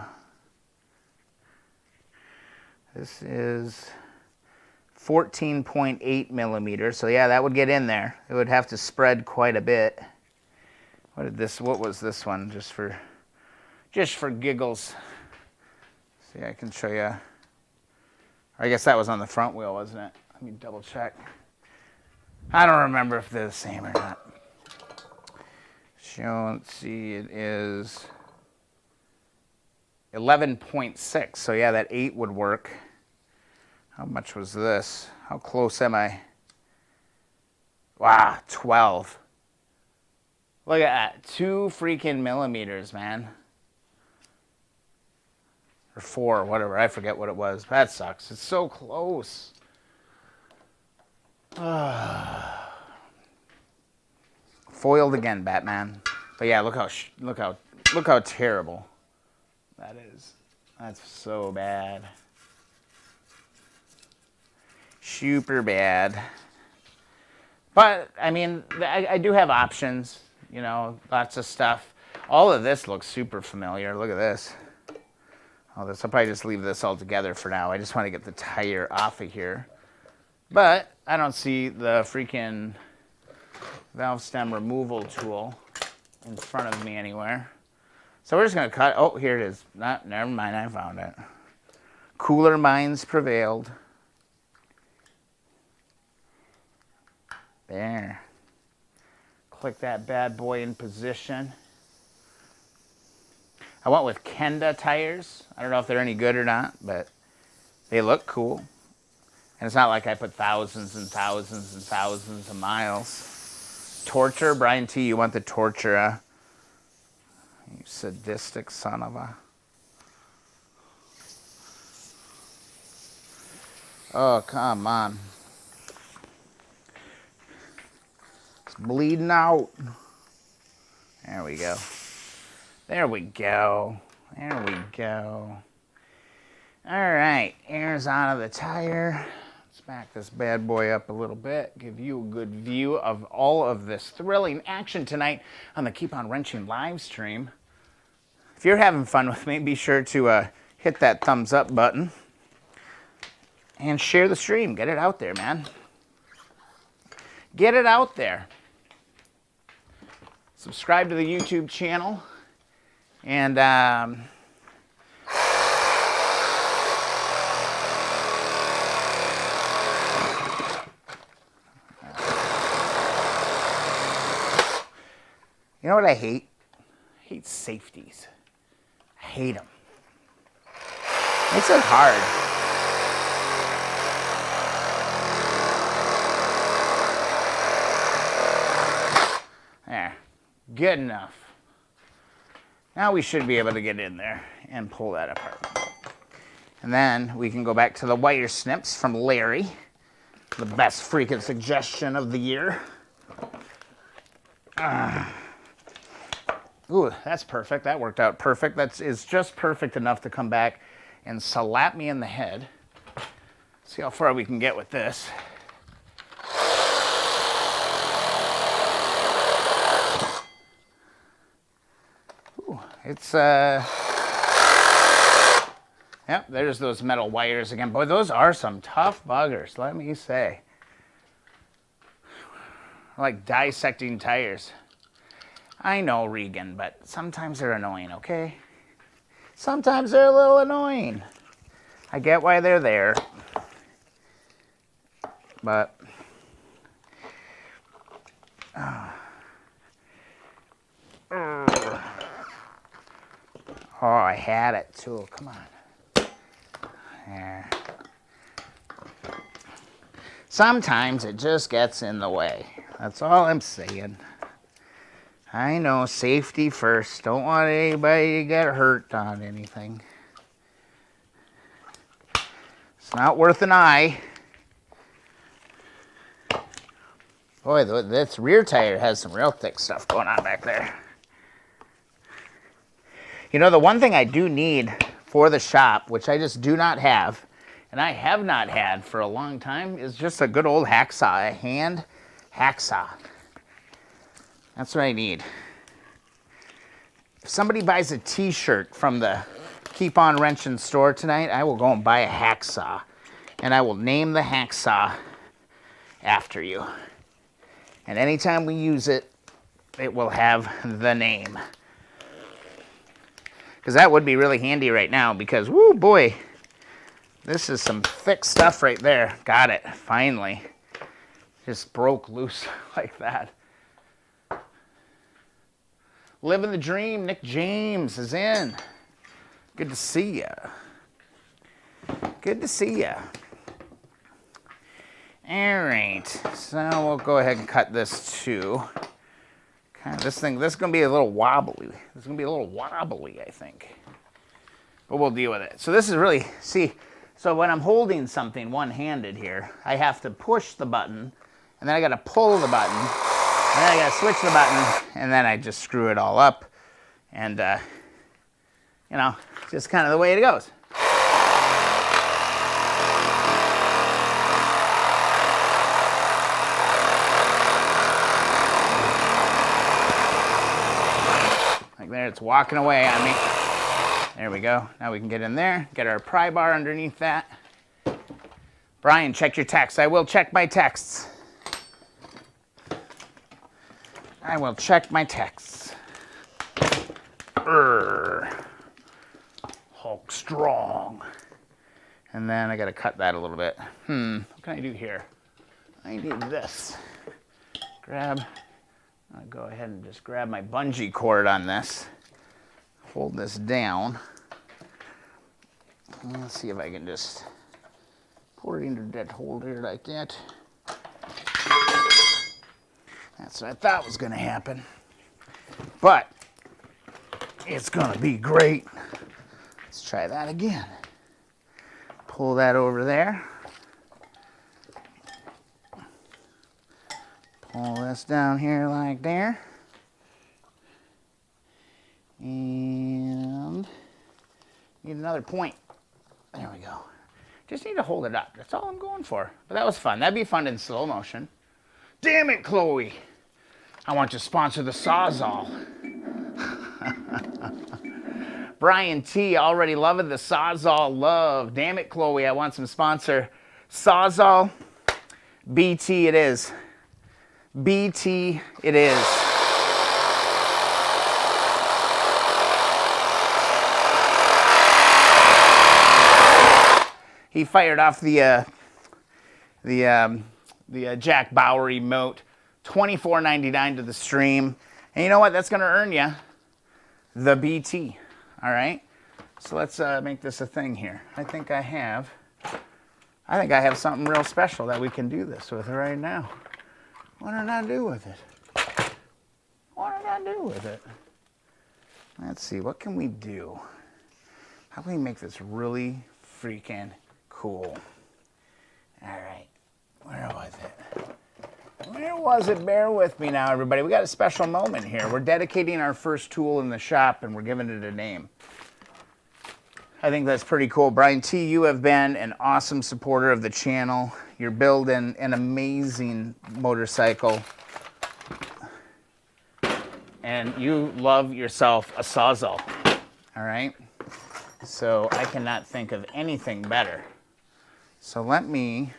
This is 14.8mm, so yeah, that would get in there. It would have to spread quite a bit. What was this one? Just for giggles. See, I can show you. I guess that was on the front wheel, wasn't it? Let me double check. I don't remember if they're the same or not. Let's see, it is 11.6, so yeah, that 8 would work. How much was this? How close am I? Wow, 12. Look at that. 2 freaking millimeters, man. Or 4, whatever. I forget what it was. That sucks. It's so close. Foiled again, Batman. But yeah, look how terrible that is. That's so bad. Super bad. But I mean, I do have options. You know, lots of stuff. All of this looks super familiar. Look at this. All this. I'll probably just leave this all together for now. I just want to get the tire off of here. But I don't see the freaking valve stem removal tool in front of me anywhere. So we're just going to cut. Oh, here it is. Never mind. I found it. Cooler minds prevailed. There. Click that bad boy in position. I went with Kenda tires. I don't know if they're any good or not, but they look cool. And it's not like I put thousands and thousands and thousands of miles. Torture, Brian T., you want the torture, huh? You sadistic son of a... Oh, come on. It's bleeding out. There we go. There we go. There we go. All right, air's out of the tire. Let's back this bad boy up a little bit, give you a good view of all of this thrilling action tonight on the Keep On Wrenching live stream. If you're having fun with me, be sure to hit that thumbs up button and share the stream. Get it out there, man. Get it out there. Subscribe to the YouTube channel. And you know what I hate? I hate safeties. I hate them. Makes it hard. There. Good enough. Now we should be able to get in there and pull that apart. And then we can go back to the wire snips from Larry. The best freaking suggestion of the year. Ooh, that's perfect. That worked out perfect. That is just perfect enough to come back and slap me in the head. See how far we can get with this. Ooh, it's, yep, there's those metal wires again. Boy, those are some tough buggers, let me say. Like dissecting tires. I know, Regan, but sometimes they're annoying, okay? Sometimes they're a little annoying. I get why they're there. But... oh, I had it too. Come on. There. Sometimes it just gets in the way. That's all I'm saying. I know, safety first. Don't want anybody to get hurt on anything. It's not worth an eye. Boy, this rear tire has some real thick stuff going on back there. You know, the one thing I do need for the shop, which I just do not have, and I have not had for a long time, is just a good old hacksaw, a hand hacksaw. That's what I need. If somebody buys a t-shirt from the Keep On Wrenching store tonight, I will go and buy a hacksaw. And I will name the hacksaw after you. And anytime we use it, it will have the name. Because that would be really handy right now because, whoo, boy, this is some thick stuff right there. Got it, finally. Just broke loose like that. Living the dream, Nick James is in. Good to see ya. Good to see ya. All right, so we'll go ahead and cut this too. This is going to be a little wobbly. This is going to be a little wobbly, I think. But we'll deal with it. So this is really, see, so when I'm holding something one-handed here, I have to push the button, and then I got to pull the button, and then I got to switch the button, and then I just screw it all up. And, you know, just kind of the way it goes. Like there, it's walking away on me. There we go. Now we can get in there, get our pry bar underneath that. Brian, check your text. I will check my texts. I will check my texts. Hulk strong. And then I got to cut that a little bit. What can I do here? I need this. I'll go ahead and just grab my bungee cord on this. Hold this down. Let's see if I can just put it into that holder like that. That's what I thought was going to happen. But it's going to be great. Let's try that again. Pull that over there. Pull this down here like there. And need another point. There we go. Just need to hold it up. That's all I'm going for. But that was fun. That'd be fun in slow motion. Damn it, Chloe. I want to sponsor the Sawzall. Brian T. already loving the Sawzall love. Damn it, Chloe. I want some sponsor. Sawzall. BT it is. BT it is. He fired off the Jack Bowery moat, $24.99 to the stream. And you know what? That's going to earn you the BT. All right? So let's make this a thing here. I think I have something real special that we can do this with right now. What did I do with it? What did I do with it? Let's see. What can we do? How can we make this really freaking cool? All right. Where was it? Where was it? Bear with me now, everybody. We got a special moment here. We're dedicating our first tool in the shop, and we're giving it a name. I think that's pretty cool. Brian T., you have been an awesome supporter of the channel. You're building an amazing motorcycle. And you love yourself a Sawzall. All right? So I cannot think of anything better. So let me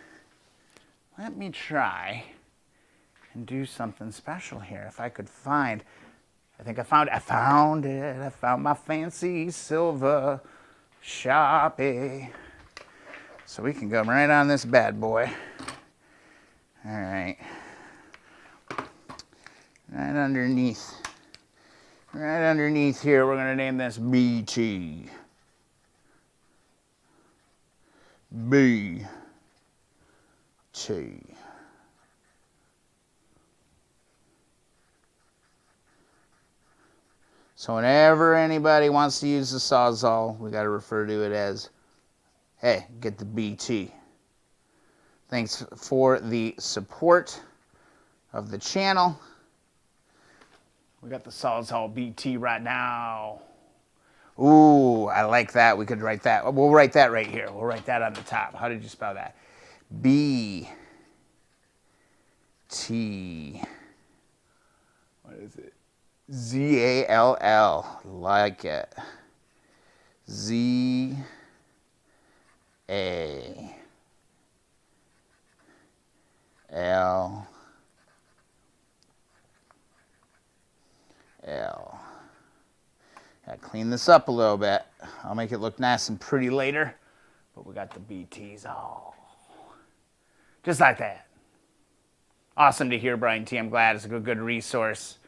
try and do something special here. If I could find, I found it. I found my fancy silver Sharpie. So we can go right on this bad boy. All right. Right underneath. Right underneath here, we're going to name this BT. BT. So whenever anybody wants to use the Sawzall, we got to refer to it as, hey, get the BT. Thanks for the support of the channel. We got the Sawzall BT right now. Ooh, I like that. We could write that. We'll write that right here. We'll write that on the top. How did you spell that? B T. What is it? Z-A-L-L. Like it. Z-A. L. L. Gotta clean this up a little bit. I'll make it look nice and pretty later. But we got the BTs all. Just like that. Awesome to hear, Brian T. I'm glad. It's a good resource.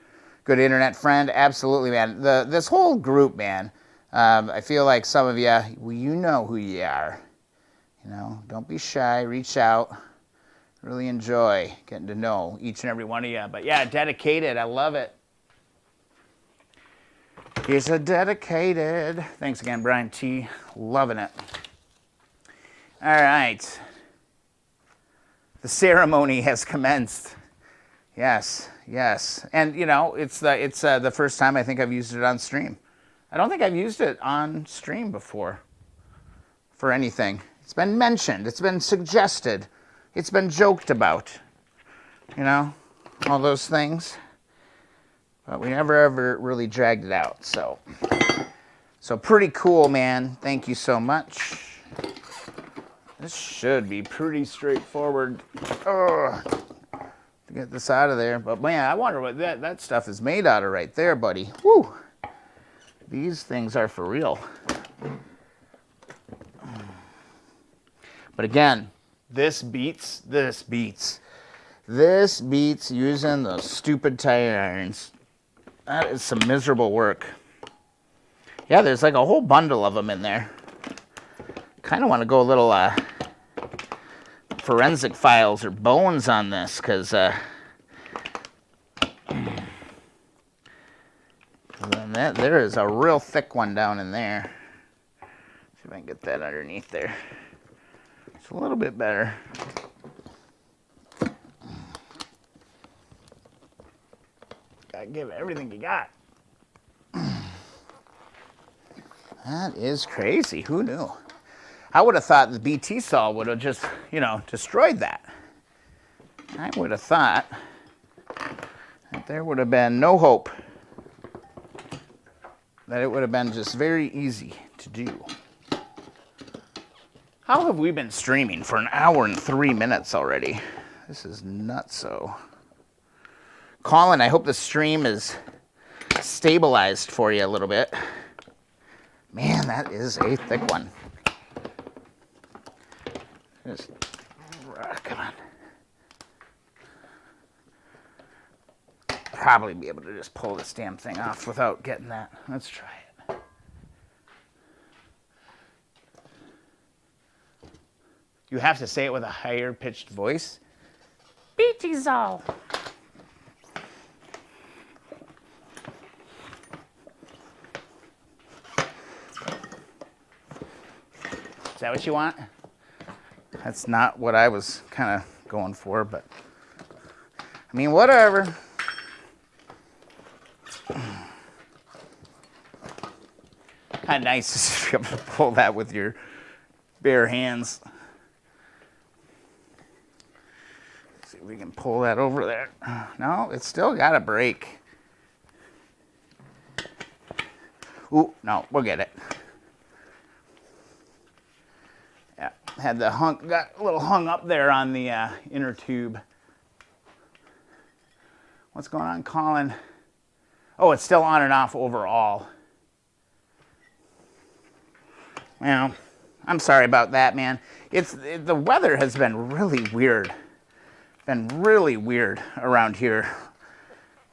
Good internet friend. Absolutely, man. This whole group, man. I feel like some of you, well, you know who you are. You know, don't be shy. Reach out. Really enjoy getting to know each and every one of you. But yeah, dedicated. I love it. He's a dedicated. Thanks again, Brian T. Loving it. All right. The ceremony has commenced. Yes, yes. And, you know, it's the first time I think I've used it on stream. I don't think I've used it on stream before for anything. It's been mentioned. It's been suggested. It's been joked about. You know, all those things. But we never ever really dragged it out. So pretty cool, man. Thank you so much. This should be pretty straightforward to get this out of there. But man, I wonder what that stuff is made out of right there, buddy. Woo! These things are for real. But again, this beats using the stupid tire irons. That is some miserable work. Yeah, there's like a whole bundle of them in there. Kind of want to go a little forensic files or bones on this, because there is a real thick one down in there. See if I can get that underneath there. It's a little bit better. Gotta give it everything you got. That is crazy. Who knew? I would have thought the BT saw would have just, you know, destroyed that. I would have thought that there would have been no hope. That it would have been just very easy to do. How have we been streaming for an hour and 3 minutes already? This is nutso. Colin, I hope the stream is stabilized for you a little bit. Man, that is a thick one. Just, come on. Probably be able to just pull this damn thing off without getting that. Let's try it. You have to say it with a higher pitched voice. BT's all. Is that what you want? That's not what I was kind of going for, but I mean, whatever. Kind of nice to be able to pull that with your bare hands. Let's see if we can pull that over there. No, it's still got to break. Ooh, no, we'll get it. Yeah, had the got a little hung up there on the inner tube. What's going on, Colin? Oh, it's still on and off overall. Well, I'm sorry about that, man. The weather has been really weird. Been really weird around here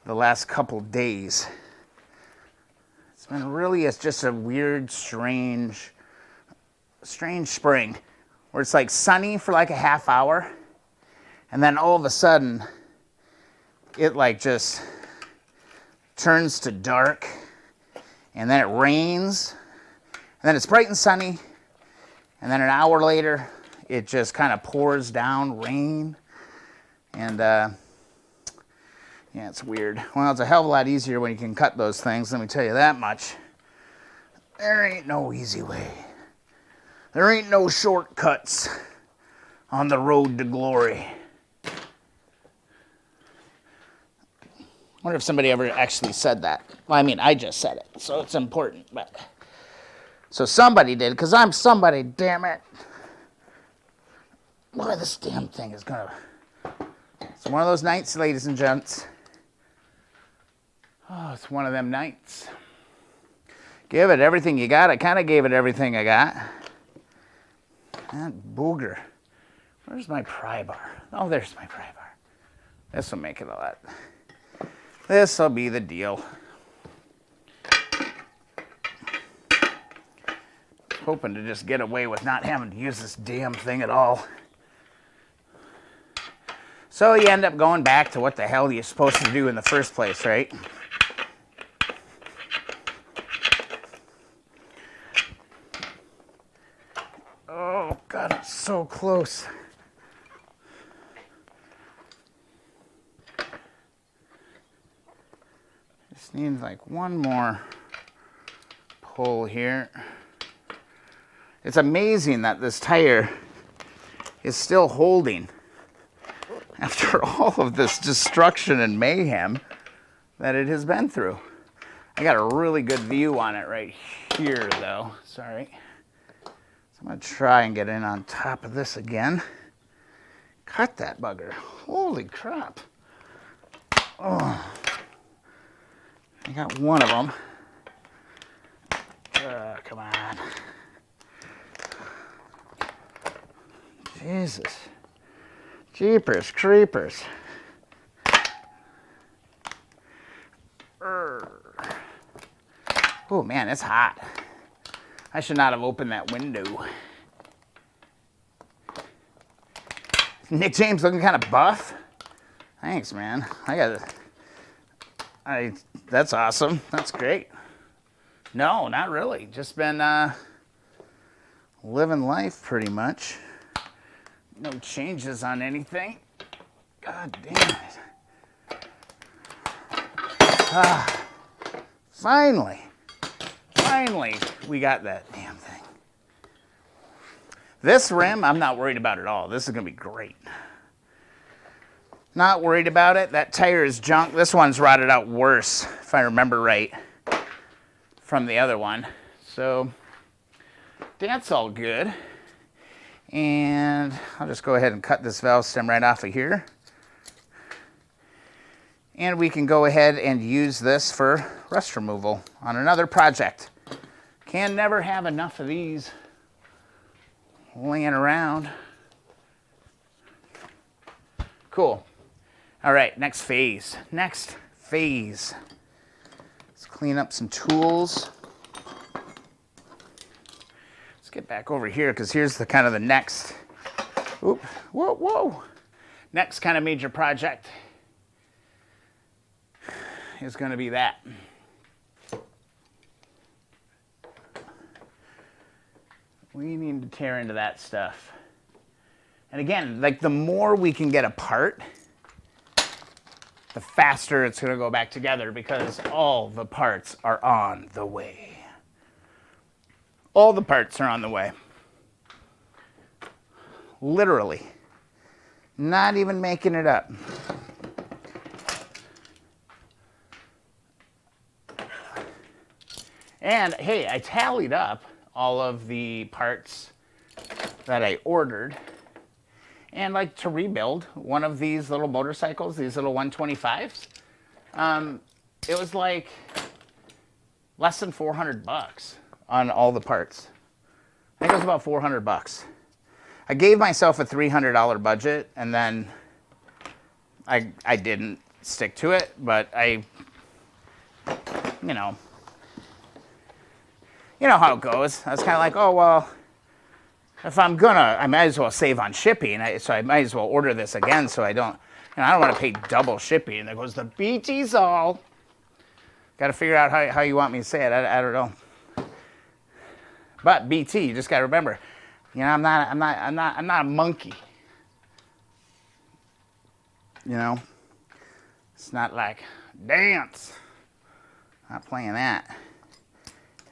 the last couple days. It's been really, it's just a weird, strange spring where it's like sunny for like a half hour, and then all of a sudden it like just turns to dark, and then it rains, and then it's bright and sunny, and then an hour later it just kind of pours down rain, and yeah, it's weird. Well, it's a hell of a lot easier when you can cut those things, let me tell you that much. There ain't no easy way. There ain't no shortcuts on the road to glory. I wonder if somebody ever actually said that. Well, I mean, I just said it, so it's important. But so somebody did, because I'm somebody, damn it. Boy, this damn thing is gonna... It's one of those nights, ladies and gents. Oh, it's one of them nights. Give it everything you got. I kind of gave it everything I got. That booger. Where's my pry bar? Oh, there's my pry bar. This will make it a lot. This will be the deal. Hoping to just get away with not having to use this damn thing at all. So you end up going back to what the hell you're supposed to do in the first place, right? so close. Just need like one more pull here. It's amazing that this tire is still holding after all of this destruction and mayhem that it has been through. I got a really good view on it right here though, sorry. So I'm gonna try and get in on top of this again. Cut that bugger, holy crap. Oh, I got one of them. Come on. Jesus. Jeepers creepers. Oh man, it's hot. I should not have opened that window. Nick James looking kind of buff. Thanks, man. That's awesome. That's great. No, not really. Just been living life pretty much. No changes on anything. God damn it. Finally, we got that damn thing. This rim, I'm not worried about at all. This is gonna be great. Not worried about it. That tire is junk. This one's rotted out worse, if I remember right, from the other one. So that's all good. And I'll just go ahead and cut this valve stem right off of here. And we can go ahead and use this for rust removal on another project. Can never have enough of these laying around. Cool. All right, next phase. Let's clean up some tools. Let's get back over here because here's the kind of the next, next kind of major project is going to be that. We need to tear into that stuff. And again, like the more we can get apart, the faster it's going to go back together because all the parts are on the way. All the parts are on the way. Literally. Not even making it up. And hey, I tallied up all of the parts that I ordered. And like to rebuild one of these little motorcycles, these little 125s, it was like less than $400 on all the parts. I think it was about $400. I gave myself a $300 budget, and then I didn't stick to it, but you know how it goes. I was kind of like, oh, well, if I'm gonna, I might as well save on shipping. So I might as well order this again so I don't want to pay double shipping. And there goes the BT's all. Got to figure out how you want me to say it. I don't know. But BT, you just got to remember, I'm not a monkey. It's not like dance. Not playing that.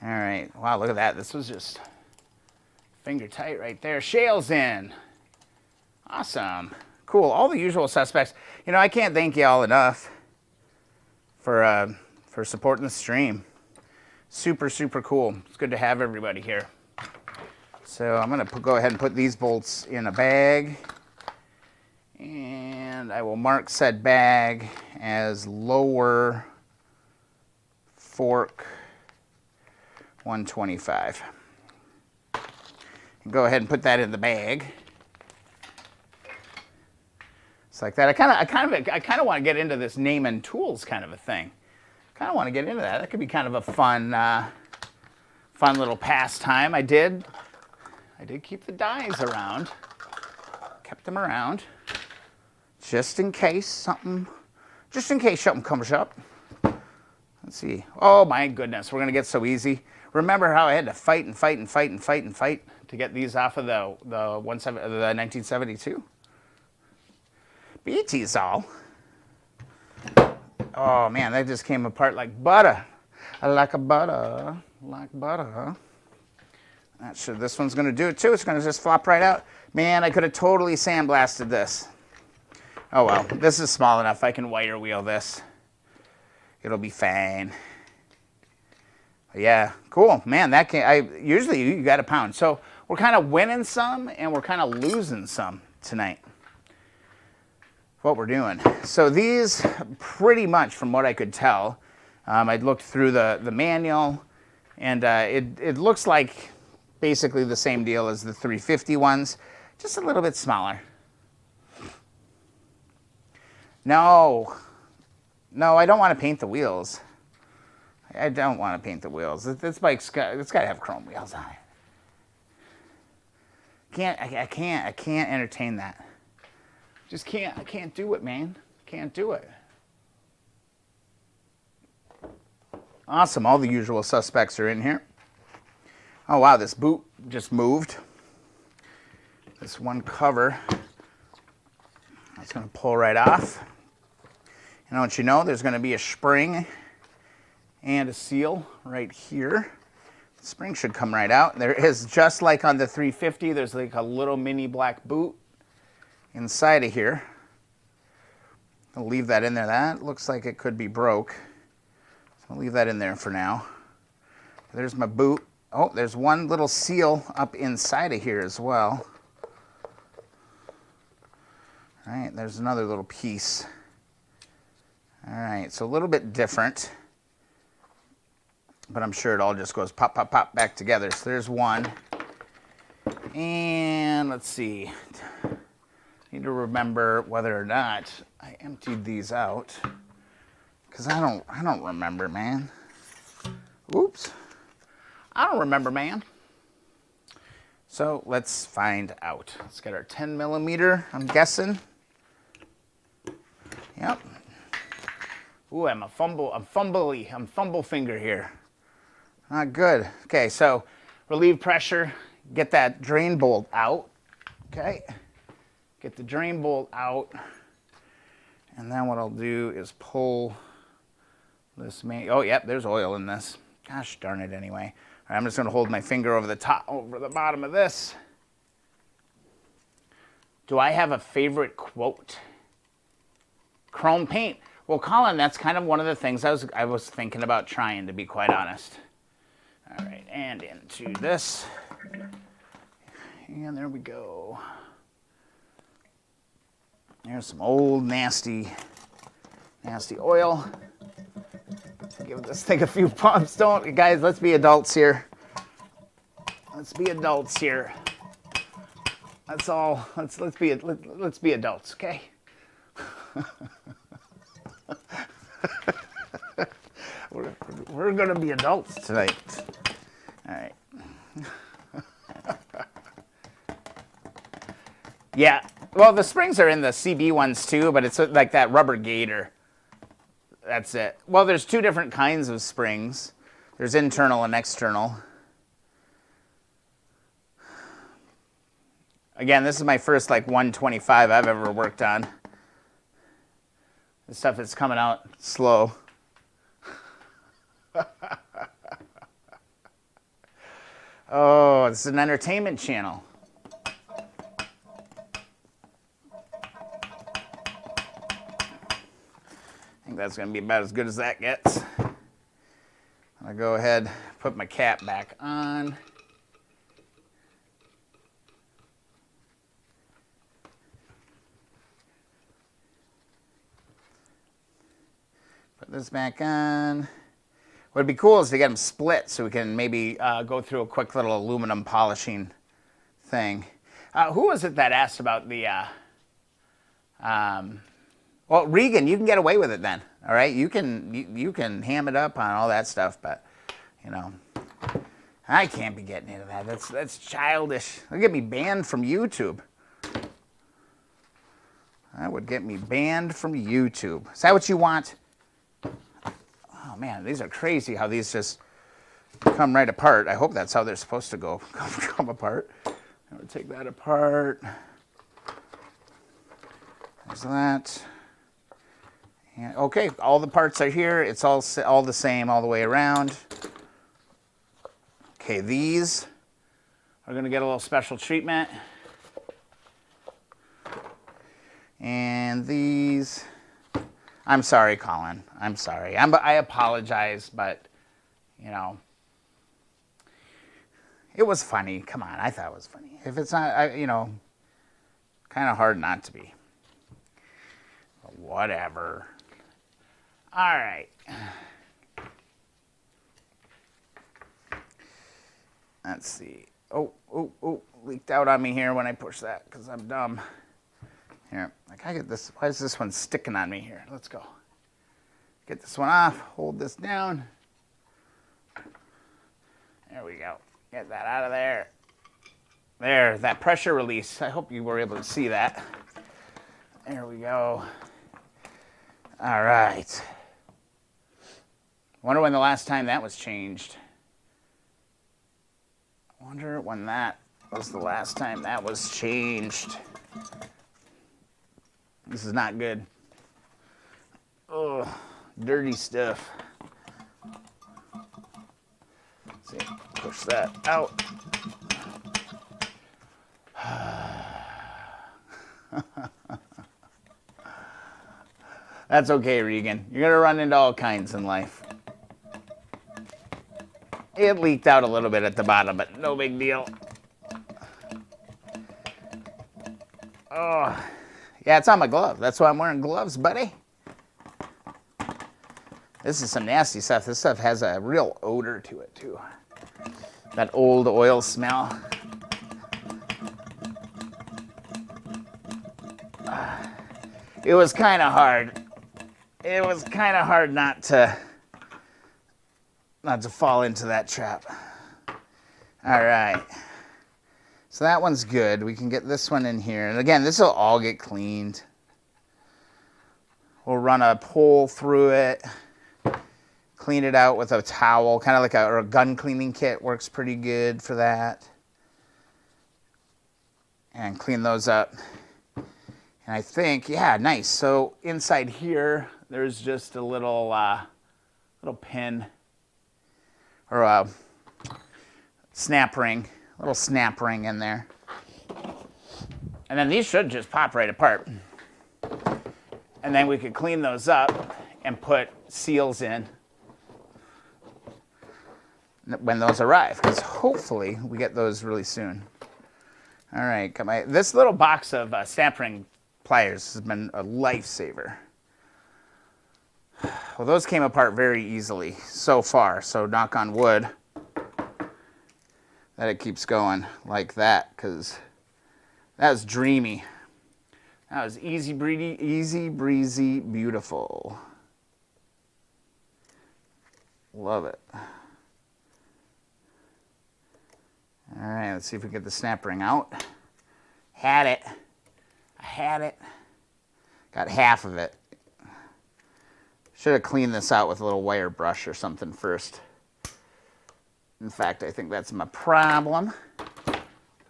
All right. Wow, look at that. This was just finger tight right there. Shale's in. Awesome. Cool. All the usual suspects. I can't thank y'all enough for supporting the stream. Super, super cool. It's good to have everybody here. So I'm going to go ahead and put these bolts in a bag. And I will mark said bag as lower fork 125. Go ahead and put that in the bag. It's like that. I kind of want to get into this naming tools kind of a thing. Kind of want to get into that. That could be kind of a fun little pastime. I did keep the dies around. Kept them around, just in case something comes up. Let's see. Oh my goodness, we're gonna get so easy. Remember how I had to fight to get these off of the 1972. BT's all. Oh man, that just came apart like butter. Like butter. Not sure this one's gonna do it too. It's gonna just flop right out. Man, I could have totally sandblasted this. Oh well, this is small enough. I can wire wheel this. It'll be fine. Yeah, cool. Man, that can usually you got a pound. So we're kind of winning some and we're kind of losing some tonight. What we're doing. So these, pretty much from what I could tell, I looked through the manual, and it looks like basically the same deal as the 350 ones, just a little bit smaller. No, I don't want to paint the wheels. I don't want to paint the wheels. This bike's got to have chrome wheels on it. I can't entertain that. Just can't. I can't do it, man. Can't do it. Awesome. All the usual suspects are in here. Oh, wow. This boot just moved. This one cover. It's going to pull right off. And I want you to know there's going to be a spring and a seal right here. The spring should come right out. There is, just like on the 350, there's like a little mini black boot inside of here. I'll leave that in there. That looks like it could be broke. So I'll leave that in there for now. There's my boot. Oh, there's one little seal up inside of here as well. All right, there's another little piece. All right, so a little bit different, but I'm sure it all just goes pop, pop, pop back together. So there's one. And let's see. Need to remember whether or not I emptied these out, because I don't remember, man. Oops. I don't remember, man. So let's find out. Let's get our 10 millimeter, I'm guessing. Yep. Ooh, I'm fumble finger here. Not good. Okay, so relieve pressure, get that drain bolt out. Okay. Get the drain bolt out, and then what I'll do is pull this oh, yep, there's oil in this. Gosh darn it, anyway. All right, I'm just going to hold my finger over the bottom of this. Do I have a favorite quote? Chrome paint. Well, Colin, that's kind of one of the things I was thinking about trying, to be quite honest. All right, and into this. And there we go. There's some old nasty oil. Give this thing a few pumps. Guys, let's be adults here. Let's be adults here. That's all. Let's be adults, okay? We're gonna be adults tonight. All right. Yeah. Well, the springs are in the CB ones too, but it's like that rubber gator. That's it. Well, there's two different kinds of springs. There's internal and external. Again, this is my first like 125 I've ever worked on. The stuff is coming out slow. Oh, this is an entertainment channel. I think that's going to be about as good as that gets. I'll go ahead, put my cap back on. Put this back on. What'd be cool is to get them split so we can maybe go through a quick little aluminum polishing thing. Who was it that asked about the... well, Regan, you can get away with it then, all right? You can ham it up on all that stuff, but, you know, I can't be getting into that. That's childish. It'll get me banned from YouTube. That would get me banned from YouTube. Is that what you want? Oh, man, these are crazy how these just come right apart. I hope that's how they're supposed to go, come apart. I'm gonna take that apart. There's that. And, okay, all the parts are here. It's all the same all the way around. Okay, these are gonna get a little special treatment. And these, I'm sorry, Colin. I'm sorry. I apologize, but, you know, it was funny. Come on, I thought it was funny. If it's not, you know, kind of hard not to be. But whatever. All right. Let's see. Oh, leaked out on me here when I push that because I'm dumb. Here, like I get this. Why is this one sticking on me here? Let's go. Get this one off. Hold this down. There we go. Get that out of there. There, that pressure release. I hope you were able to see that. There we go. All right. Wonder when the last time that was changed. Wonder when that was the last time that was changed. This is not good. Oh, dirty stuff. Let's see, push that out. That's okay, Regan. You're gonna run into all kinds in life. It leaked out a little bit at the bottom, but no big deal. Oh. Yeah, it's on my glove. That's why I'm wearing gloves, buddy. This is some nasty stuff. This stuff has a real odor to it, too. That old oil smell. It was kind of hard. It was kind of hard not to fall into that trap. All right. So that one's good. We can get this one in here. And again, this will all get cleaned. We'll run a pole through it, clean it out with a towel, kind of like a gun cleaning kit works pretty good for that. And clean those up. And I think, yeah, nice. So inside here, there's just a little pin or a snap ring. Little snap ring in there. And then these should just pop right apart. And then we could clean those up and put seals in when those arrive, because hopefully we get those really soon. All right, this little box of snap ring pliers has been a lifesaver. Well, those came apart very easily so far, so knock on wood that it keeps going like that, because that was dreamy. That was easy breezy, beautiful. Love it. All right, let's see if we get the snap ring out. Had it. I had it. Got half of it. Should have cleaned this out with a little wire brush or something first. In fact, I think that's my problem.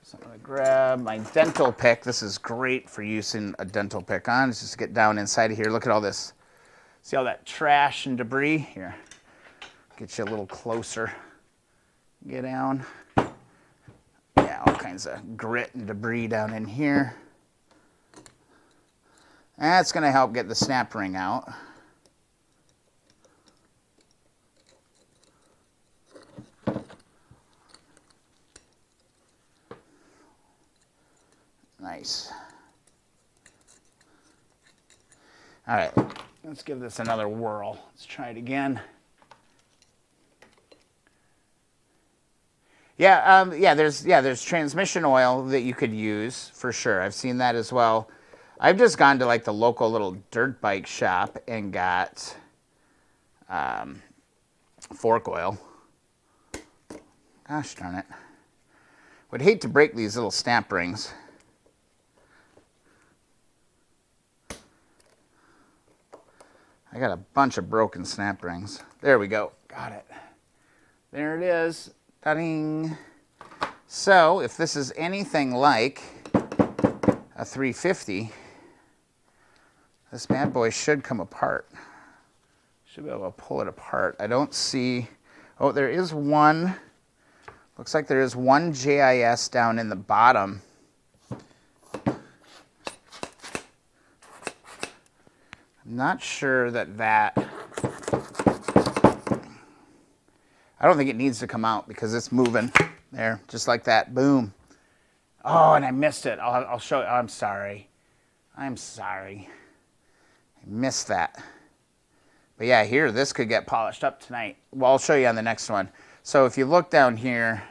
So I'm going to grab my dental pick. This is great for using a dental pick on. Let's just get down inside of here. Look at all this. See all that trash and debris? Here, get you a little closer. Get down. Yeah, all kinds of grit and debris down in here. That's going to help get the snap ring out. Nice. All right, let's give this another whirl. Let's try it again. Yeah, there's transmission oil that you could use for sure. I've seen that as well. I've just gone to like the local little dirt bike shop and got fork oil. Gosh darn it. Would hate to break these little snap rings. I got a bunch of broken snap rings. There we go. Got it. There it is. Da-ding. So if this is anything like a 350, this bad boy should come apart. Should be able to pull it apart. I don't see, oh, there is one, looks like there is one JIS down in the bottom. I'm not sure that, I don't think it needs to come out because it's moving. There, just like that, boom. Oh, and I missed it. I'll show you, I'm sorry. I'm sorry. I missed that. But yeah, here, this could get polished up tonight. Well, I'll show you on the next one. So if you look down here,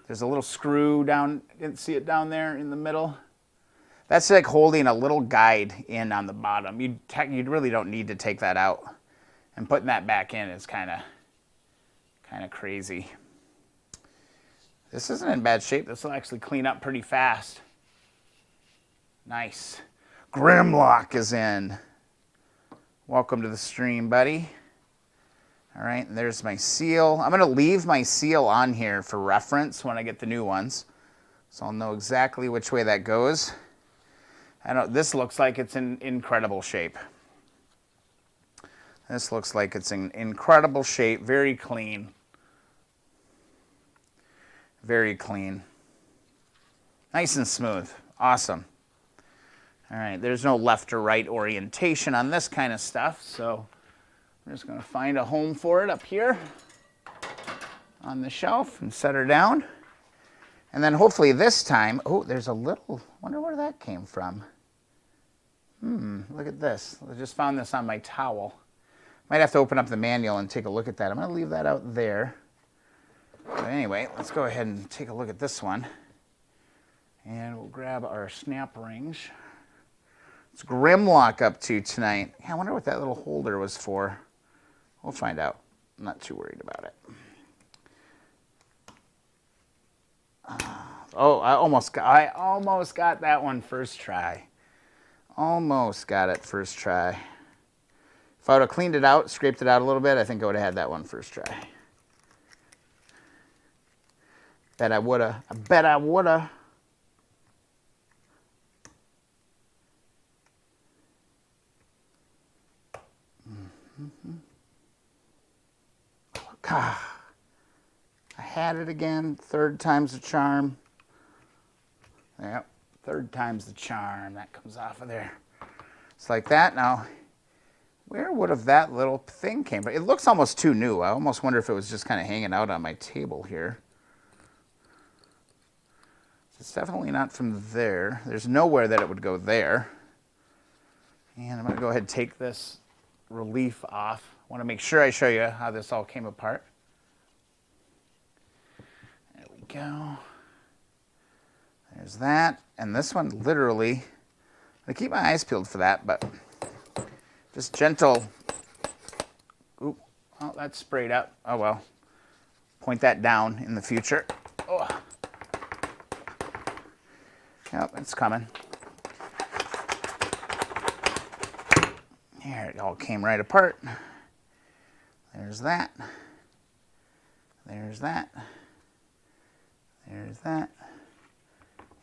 there's a little screw down, didn't see it down there in the middle? That's like holding a little guide in on the bottom. You really don't need to take that out. And putting that back in is kind of crazy. This isn't in bad shape. This will actually clean up pretty fast. Nice. Grimlock is in. Welcome to the stream, buddy. All right, and there's my seal. I'm going to leave my seal on here for reference when I get the new ones, so I'll know exactly which way that goes. This looks like it's in incredible shape. This looks like it's in incredible shape, very clean. Very clean. Nice and smooth. Awesome. All right, there's no left or right orientation on this kind of stuff, so I'm just going to find a home for it up here on the shelf and set her down. And then hopefully this time, oh, there's a little, wonder where that came from. Look at this. I just found this on my towel. Might have to open up the manual and take a look at that. I'm going to leave that out there. But anyway, let's go ahead and take a look at this one. And we'll grab our snap rings. What's Grimlock up to tonight? Yeah, I wonder what that little holder was for. We'll find out. I'm not too worried about it. Oh, I almost got that one first try. Almost got it first try. If I would have cleaned it out, scraped it out a little bit, I think I would have had that one first try. Bet I woulda. I bet I woulda. God, I had it again. Third time's the charm. Yep, third time's the charm. That comes off of there. It's like that. Now, where would have that little thing came from? It looks almost too new. I almost wonder if it was just kind of hanging out on my table here. It's definitely not from there. There's nowhere that it would go there. And I'm going to go ahead and take this relief off. I want to make sure I show you how this all came apart. There we go. There's that. And this one literally, I keep my eyes peeled for that, but just gentle. Oop, oh, that's sprayed up. Oh well. Point that down in the future. Oh. Yep, it's coming. There, it all came right apart. There's that. There's that. There's that.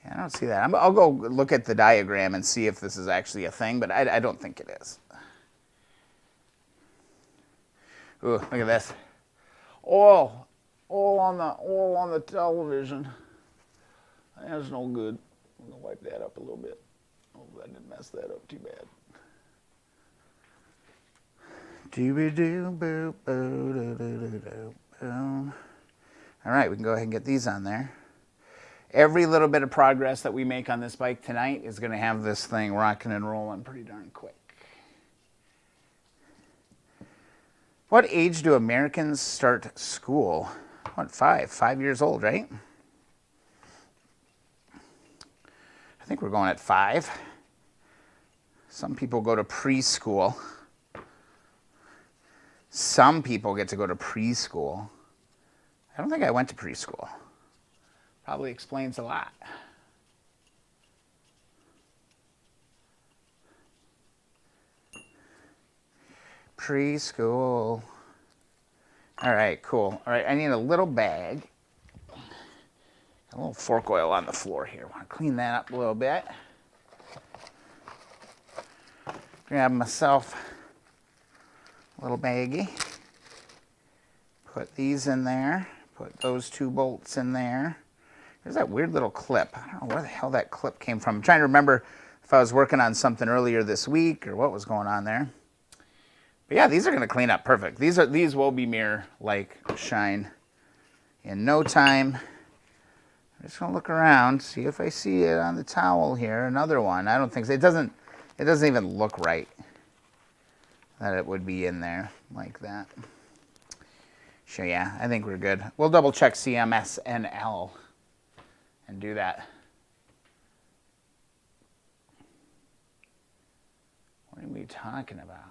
Yeah, I don't see that. I'll go look at the diagram and see if this is actually a thing, but I don't think it is. Ooh, look at this. Oil on the television. That's no good. I'm gonna wipe that up a little bit. Oh, I didn't mess that up too bad. All right, we can go ahead and get these on there. Every little bit of progress that we make on this bike tonight is going to have this thing rocking and rolling pretty darn quick. What age do Americans start school? What, 5 years old, right? I think we're going at 5. Some people go to preschool. Some people get to go to preschool. I don't think I went to preschool. Probably explains a lot. Preschool. All right, cool. All right, I need a little bag. A little fork oil on the floor here. I want to clean that up a little bit. Grab myself a little baggie. Put these in there. Put those 2 bolts in there. There's that weird little clip. I don't know where the hell that clip came from. I'm trying to remember if I was working on something earlier this week or what was going on there. But yeah, these are going to clean up perfect. These will be mirror like shine in no time. I'm just gonna look around, see if I see it on the towel here. Another one. I don't think so. It doesn't even look right that it would be in there like that. So yeah, I think we're good. We'll double check CMS and L and do that. What are we talking about?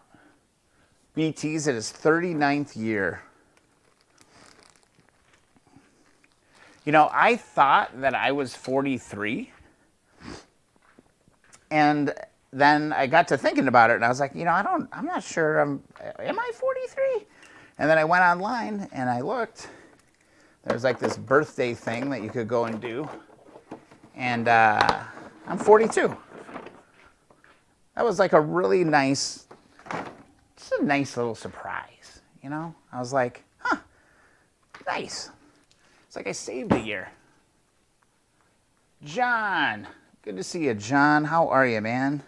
BT's at his 39th year. You know, I thought that I was 43, and then I got to thinking about it, and I was like, you know, I'm not sure, am I 43? And then I went online, and I looked. There's like this birthday thing that you could go and do, and I'm 42. That was like a really nice, just a nice little surprise, you know? I was like, huh, nice. It's like I saved a year. John, good to see you, John. How are you, man?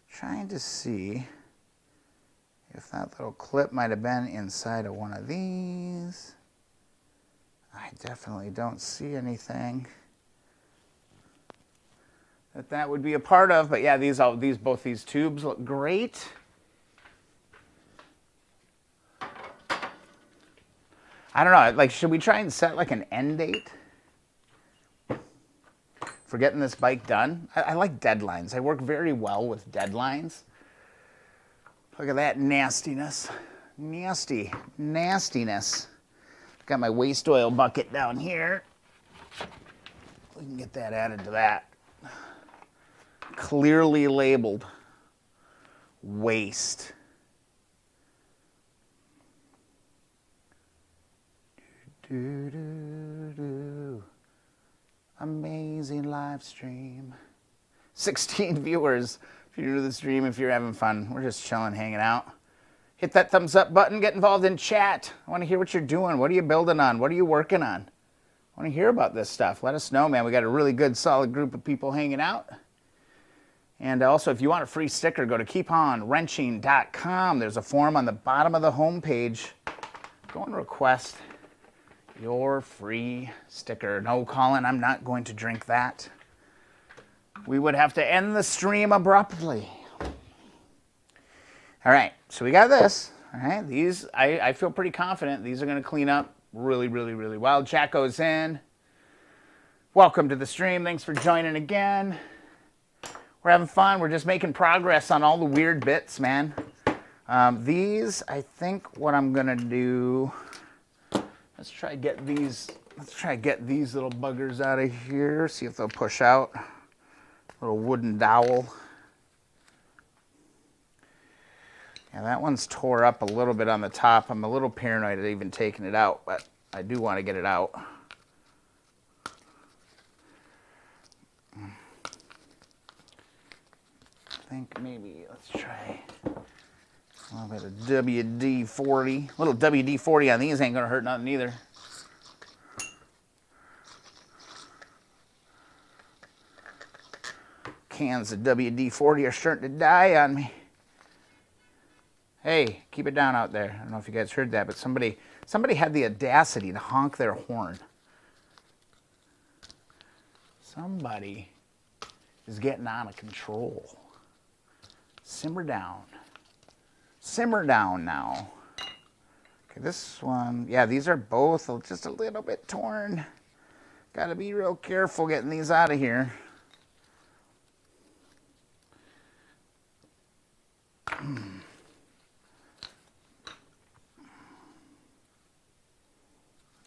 Trying to see if that little clip might have been inside of one of these. I definitely don't see anything that would be a part of, but yeah, both these tubes look great. I don't know, like, should we try and set like an end date for getting this bike done? I like deadlines. I work very well with deadlines. Look at that nastiness. Nastiness. Got my waste oil bucket down here. We can get that added to that. Clearly labeled waste. Amazing live stream. 16 viewers. If you're new to the stream, if you're having fun, we're just chilling, hanging out. Hit that thumbs up button, get involved in chat. I want to hear what you're doing. What are you building on? What are you working on? I want to hear about this stuff. Let us know, man. We got a really good, solid group of people hanging out. And also, if you want a free sticker, go to keeponwrenching.com. There's a form on the bottom of the homepage. Go and request your free sticker. No, Colin, I'm not going to drink that. We would have to end the stream abruptly. All right, so we got this. All right, these, I feel pretty confident these are going to clean up really, really, really well. Chat goes in. Welcome to the stream. Thanks for joining again. We're having fun. We're just making progress on all the weird bits, man. These, I think what I'm going to do, let's try get these little buggers out of here, see if they'll push out. Little wooden dowel. Yeah, that one's tore up a little bit on the top. I'm a little paranoid at even taking it out, but I do want to get it out. I think maybe, let's try a little bit of WD-40. A little WD-40 on these ain't gonna hurt nothing either. Cans of WD-40 are starting to die on me. Hey, keep it down out there. I don't know if you guys heard that, but somebody had the audacity to honk their horn. Somebody is getting out of control. Simmer down. Simmer down now. Okay, this one, yeah, these are both just a little bit torn. Gotta be real careful getting these out of here.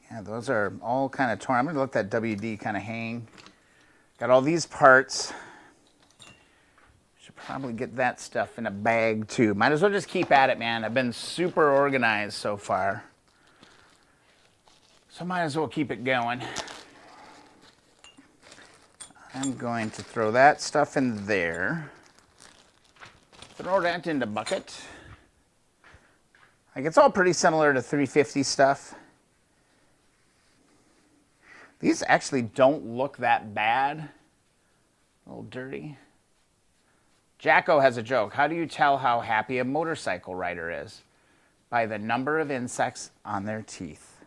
Yeah, those are all kind of torn. I'm going to let that WD kind of hang. Got all these parts. Should probably get that stuff in a bag too. Might as well just keep at it, man. I've been super organized so far. So might as well keep it going. I'm going to throw that stuff in there. Throw that in the bucket. Like, it's all pretty similar to 350 stuff. These actually don't look that bad. A little dirty. Jacko has a joke. How do you tell how happy a motorcycle rider is? By the number of insects on their teeth.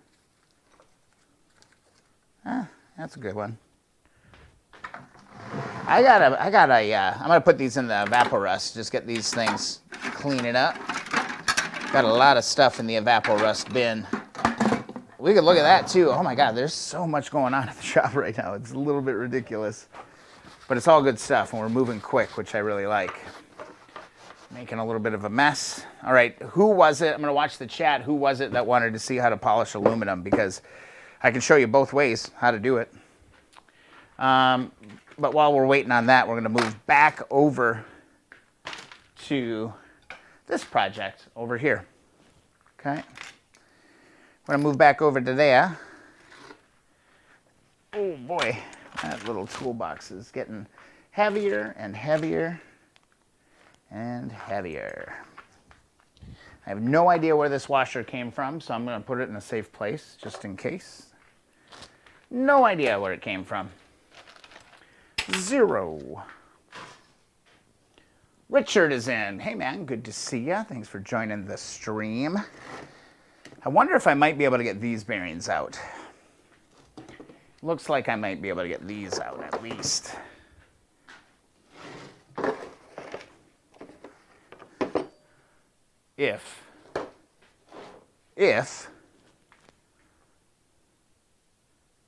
That's a good one. I'm gonna put these in the Evaporust. Just get these things, clean it up. Got a lot of stuff in the Evaporust bin. We could look at that too. Oh my God, there's so much going on at the shop right now. It's a little bit ridiculous. But it's all good stuff, and we're moving quick, which I really like. Making a little bit of a mess. All right, who was it? I'm gonna watch the chat. Who was it that wanted to see how to polish aluminum? Because I can show you both ways how to do it. But while we're waiting on that, we're gonna move back over to this project over here. Okay. We're gonna move back over to there. Oh boy, that little toolbox is getting heavier and heavier and heavier. I have no idea where this washer came from, so I'm gonna put it in a safe place just in case. No idea where it came from. Zero. Richard is in. Hey man, good to see ya. Thanks for joining the stream. I wonder if I might be able to get these bearings out. Looks like I might be able to get these out at least. If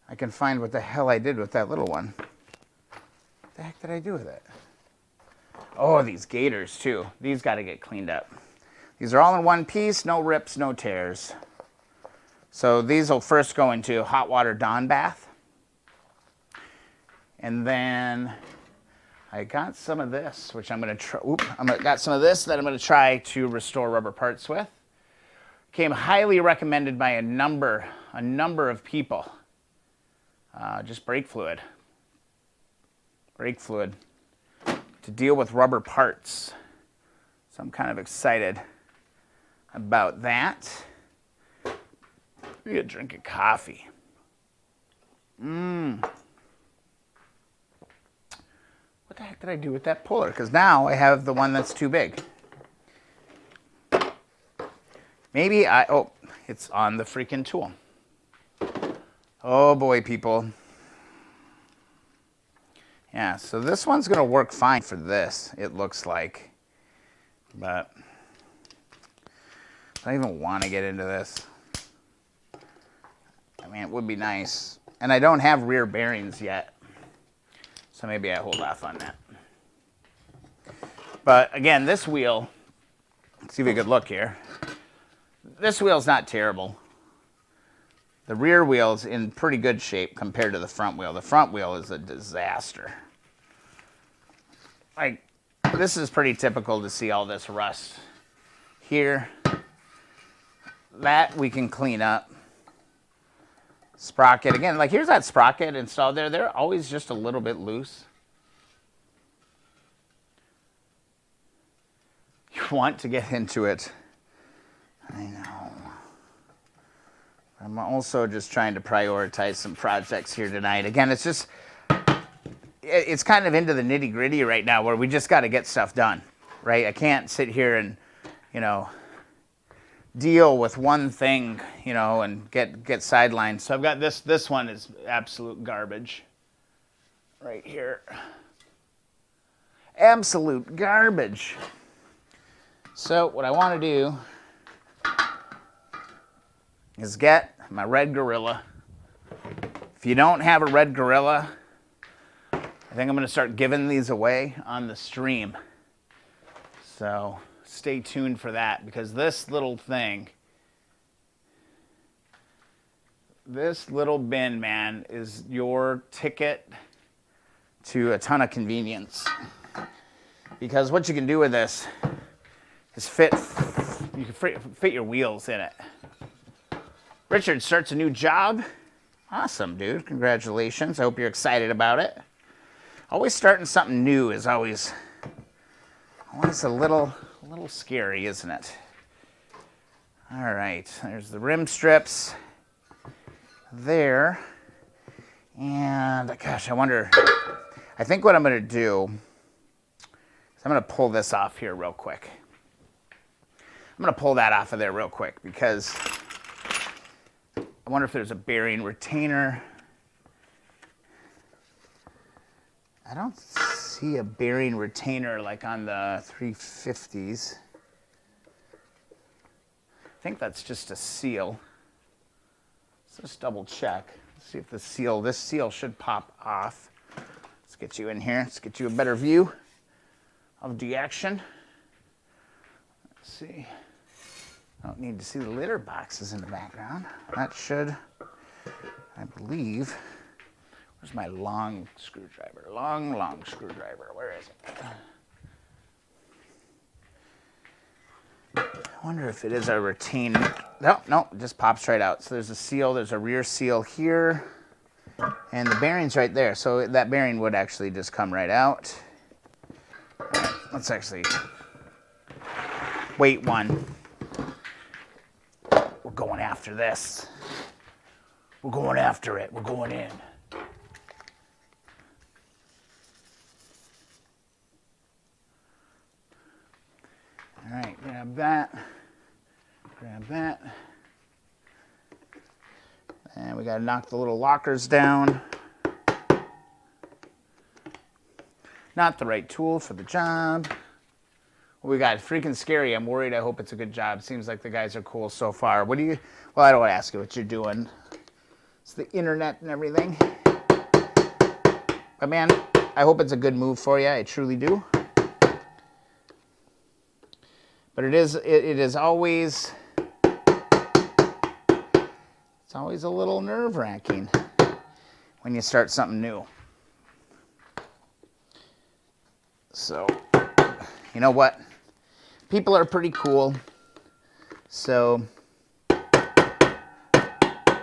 I can find what the hell I did with that little one. What the heck did I do with it? Oh, these gaiters too. These got to get cleaned up. These are all in one piece, no rips, no tears. So these will first go into hot water Dawn bath. And then I got some of this, which I'm going to try. Got some of this that I'm going to try to restore rubber parts with. Came highly recommended by a number of people. Just brake fluid. Brake fluid to deal with rubber parts. So I'm kind of excited about that. Maybe a drink of coffee. What the heck did I do with that puller? Because now I have the one that's too big. Maybe oh, it's on the freaking tool. Oh boy, people. Yeah, so this one's gonna work fine for this, it looks like. But I don't even want to get into this. I mean, it would be nice. And I don't have rear bearings yet. So maybe I hold off on that. But again, this wheel, let's see if we could look here. This wheel's not terrible. The rear wheel's in pretty good shape compared to the front wheel. The front wheel is a disaster. Like, this is pretty typical to see all this rust here. That we can clean up. Sprocket, again, like here's that sprocket installed there. They're always just a little bit loose. You want to get into it. I know. I'm also just trying to prioritize some projects here tonight. Again, it's just, it's kind of into the nitty gritty right now where we just got to get stuff done, right? I can't sit here and, you know, deal with one thing, you know, and get sidelined. So I've got this one is absolute garbage right here. Absolute garbage. So what I want to do is get my red Gorilla. If you don't have a red Gorilla, I think I'm going to start giving these away on the stream. So stay tuned for that, because this little thing, this little bin, man, is your ticket to a ton of convenience. Because what you can do with this is you can fit your wheels in it. Richard starts a new job. Awesome, dude. Congratulations. I hope you're excited about it. Always starting something new is always a little scary, isn't it? All right, there's the rim strips there. And gosh, I think what I'm going to do is I'm going to pull this off here real quick. I'm going to pull that off of there real quick because I wonder if there's a bearing retainer. I don't see a bearing retainer like on the 350s. I think that's just a seal. Let's just double check. See if this seal should pop off. Let's get you in here. Let's get you a better view of the action. Let's see. I don't need to see the litter boxes in the background. That should, I believe, where's my long screwdriver? Long screwdriver. Where is it? I wonder if it is a retainer. No, it just pops right out. So there's a seal, there's a rear seal here, and the bearing's right there. So that bearing would actually just come right out. All right, let's actually wait one. We're going after this. We're going after it. We're going in. All right, grab that. And we got to knock the little lockers down. Not the right tool for the job. We got freaking scary. I'm worried. I hope it's a good job. Seems like the guys are cool so far. Well, I don't want to ask you what you're doing. It's the internet and everything. But man, I hope it's a good move for you. I truly do. But it is always, it's always a little nerve-wracking when you start something new. So, you know what? People are pretty cool. So,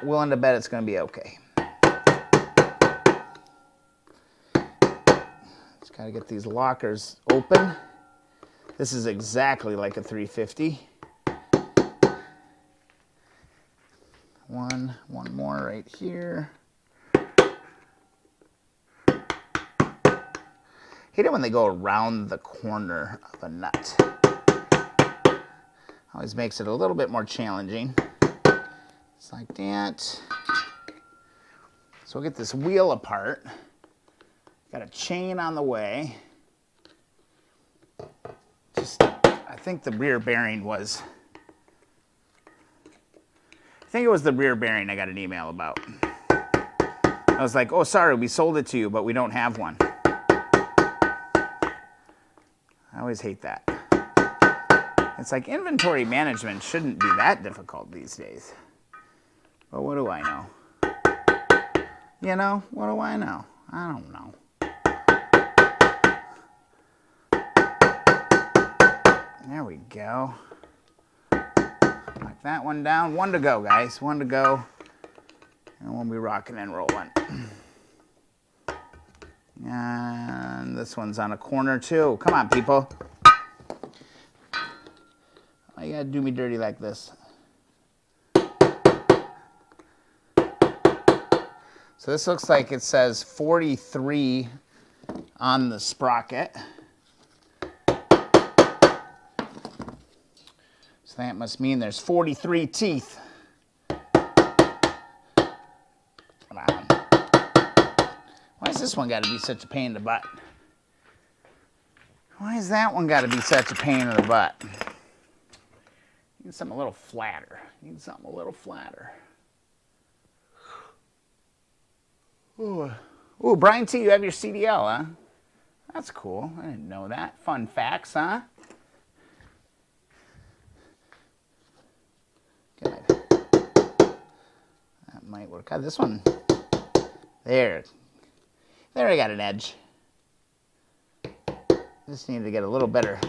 willing to bet it's going to be okay. Just got to get these lockers open. This is exactly like a 350. One more right here. Hate it when they go around the corner of a nut. Always makes it a little bit more challenging. It's like that. So we'll get this wheel apart. Got a chain on the way. I think the rear bearing was, I think it was the rear bearing I got an email about. I was like, oh, sorry, we sold it to you, but we don't have one. I always hate that. It's like inventory management shouldn't be that difficult these days. But what do I know? You know, what do I know? I don't know. There we go. Knock that one down. One to go, guys. One to go. And we'll be rocking and rolling. And this one's on a corner too. Come on, people. Why you gotta do me dirty like this? So this looks like it says 43 on the sprocket. So that must mean there's 43 teeth. Come on. Why has this one got to be such a pain in the butt? Why has that one got to be such a pain in the butt? Need something a little flatter. Need something a little flatter. Ooh, Brian T., you have your CDL, huh? That's cool. I didn't know that. Fun facts, huh? Good. That might work out. This one, there I got an edge. Just needed to get a little better.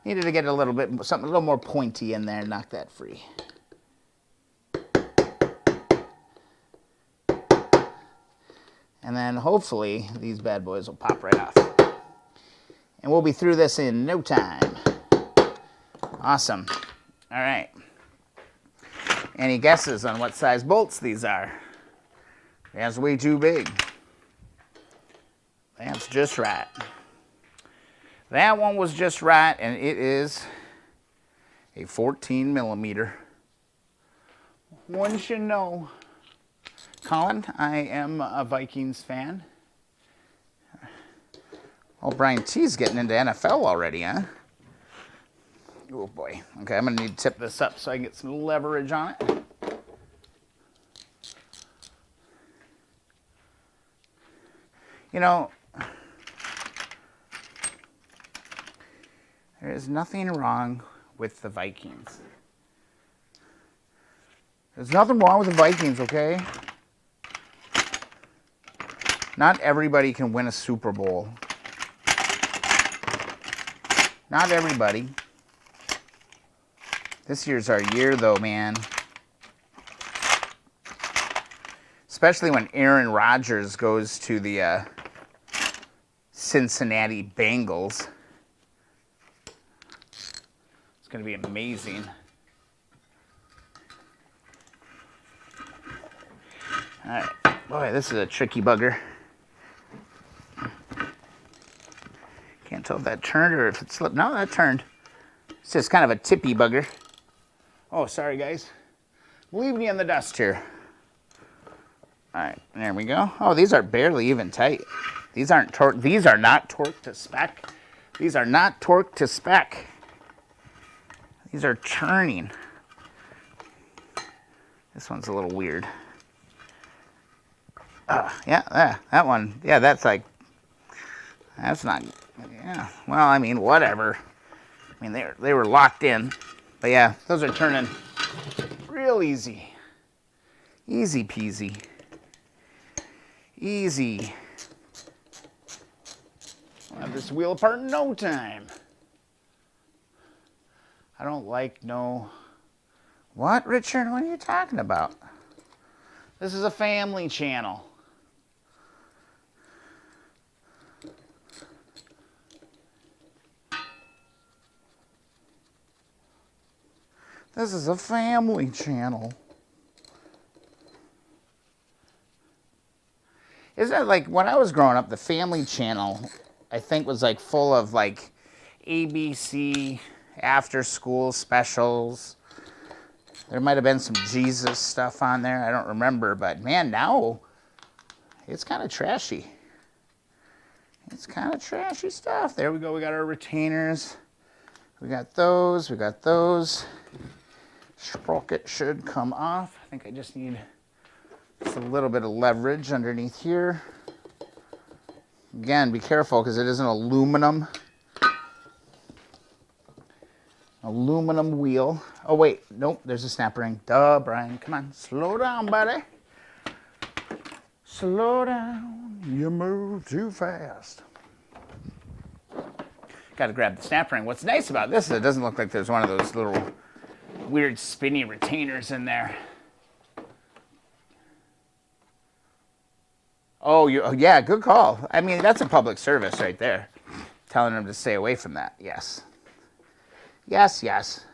Needed to get a little bit, something a little more pointy in there, knock that free. And then hopefully these bad boys will pop right off. And we'll be through this in no time. Awesome. All right. Any guesses on what size bolts these are? That's way too big. That's just right. That one was just right, and it is a 14 millimeter. One should know. Colin, I am a Vikings fan. Oh, Brian T's getting into NFL already, huh? Oh boy. Okay, I'm gonna need to tip this up so I can get some leverage on it. You know, there is nothing wrong with the Vikings. There's nothing wrong with the Vikings, okay? Not everybody can win a Super Bowl. Not everybody. This year's our year, though, man. Especially when Aaron Rodgers goes to the Cincinnati Bengals. It's going to be amazing. All right. Boy, this is a tricky bugger. Can't tell if that turned or if it slipped. No, that turned. It's just kind of a tippy bugger. Oh, sorry, guys. Leave me in the dust here. All right, there we go. Oh, these are barely even tight. These aren't torque. These are not torque to spec. These are not torque to spec. These are churning. This one's a little weird. Yeah, that one. Yeah, that's like. That's not. Yeah. Well, I mean, whatever. I mean, they were locked in. But yeah, those are turning real easy. Easy peasy. Easy. I'll have this wheel apart in no time. I don't like no... What, Richard? What are you talking about? This is a family channel. This is a family channel. Isn't it like when I was growing up, the family channel, I think, was like full of like ABC after school specials. There might have been some Jesus stuff on there. I don't remember, but man, now it's kind of trashy. It's kind of trashy stuff. There we go. We got our retainers. We got those. We got those. Sprocket should come off. I think I just need just a little bit of leverage underneath here. Again, be careful because it is an aluminum wheel. Oh wait, nope, there's a snap ring. Duh, Brian, come on, slow down, buddy. Slow down, you move too fast. Got to grab the snap ring. What's nice about this is it doesn't look like there's one of those little weird spinny retainers in there. Oh, yeah, good call. I mean, that's a public service right there. Telling them to stay away from that. Yes. Yes, yes.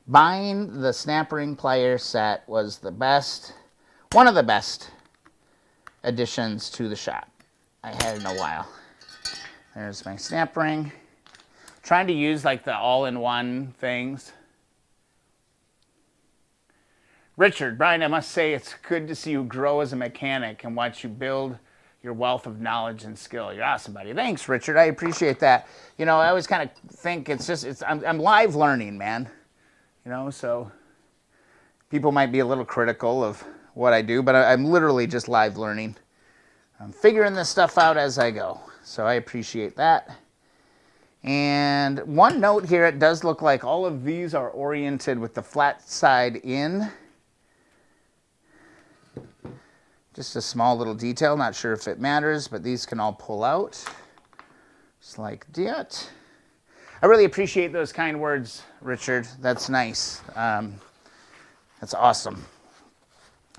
Buying the snap ring plier set was the best, one of the best additions to the shop. I had it in a while. There's my snap ring. Trying to use like the all-in-one things. Richard, Brian, I must say it's good to see you grow as a mechanic and watch you build your wealth of knowledge and skill. You're awesome, buddy. Thanks, Richard. I appreciate that. You know, I always kind of think I'm live learning, man. You know, so people might be a little critical of what I do, but I'm literally just live learning. I'm figuring this stuff out as I go. So I appreciate that. And one note here, it does look like all of these are oriented with the flat side in. Just a small little detail, not sure if it matters, but these can all pull out. Just like that. I really appreciate those kind words, Richard. That's nice. That's awesome.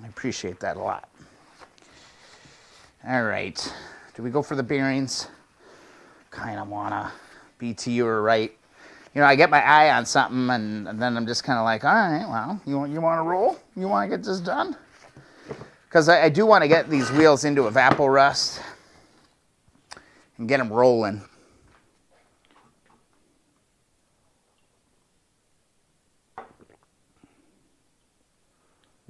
I appreciate that a lot. All right. Do we go for the bearings? Kind of want to be to you or right. You know, I get my eye on something, and then I'm just kind of like, all right, well, you want to roll? You want to get this done? Because I do want to get these wheels into evapor rust and get them rolling.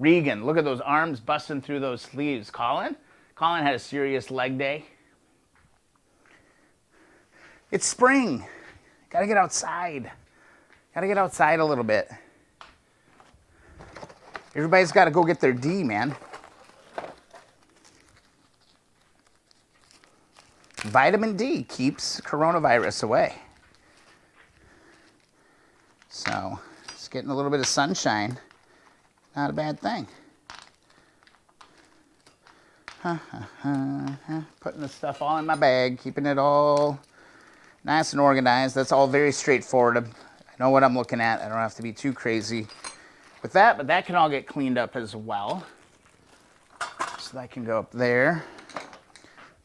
Regan, look at those arms busting through those sleeves. Colin had a serious leg day. It's spring. Gotta get outside. Gotta get outside a little bit. Everybody's gotta go get their D, man. Vitamin D keeps coronavirus away. So, it's getting a little bit of sunshine. Not a bad thing. Putting the stuff all in my bag, keeping it all nice and organized. That's all very straightforward. I know what I'm looking at. I don't have to be too crazy with that, but that can all get cleaned up as well. So that can go up there.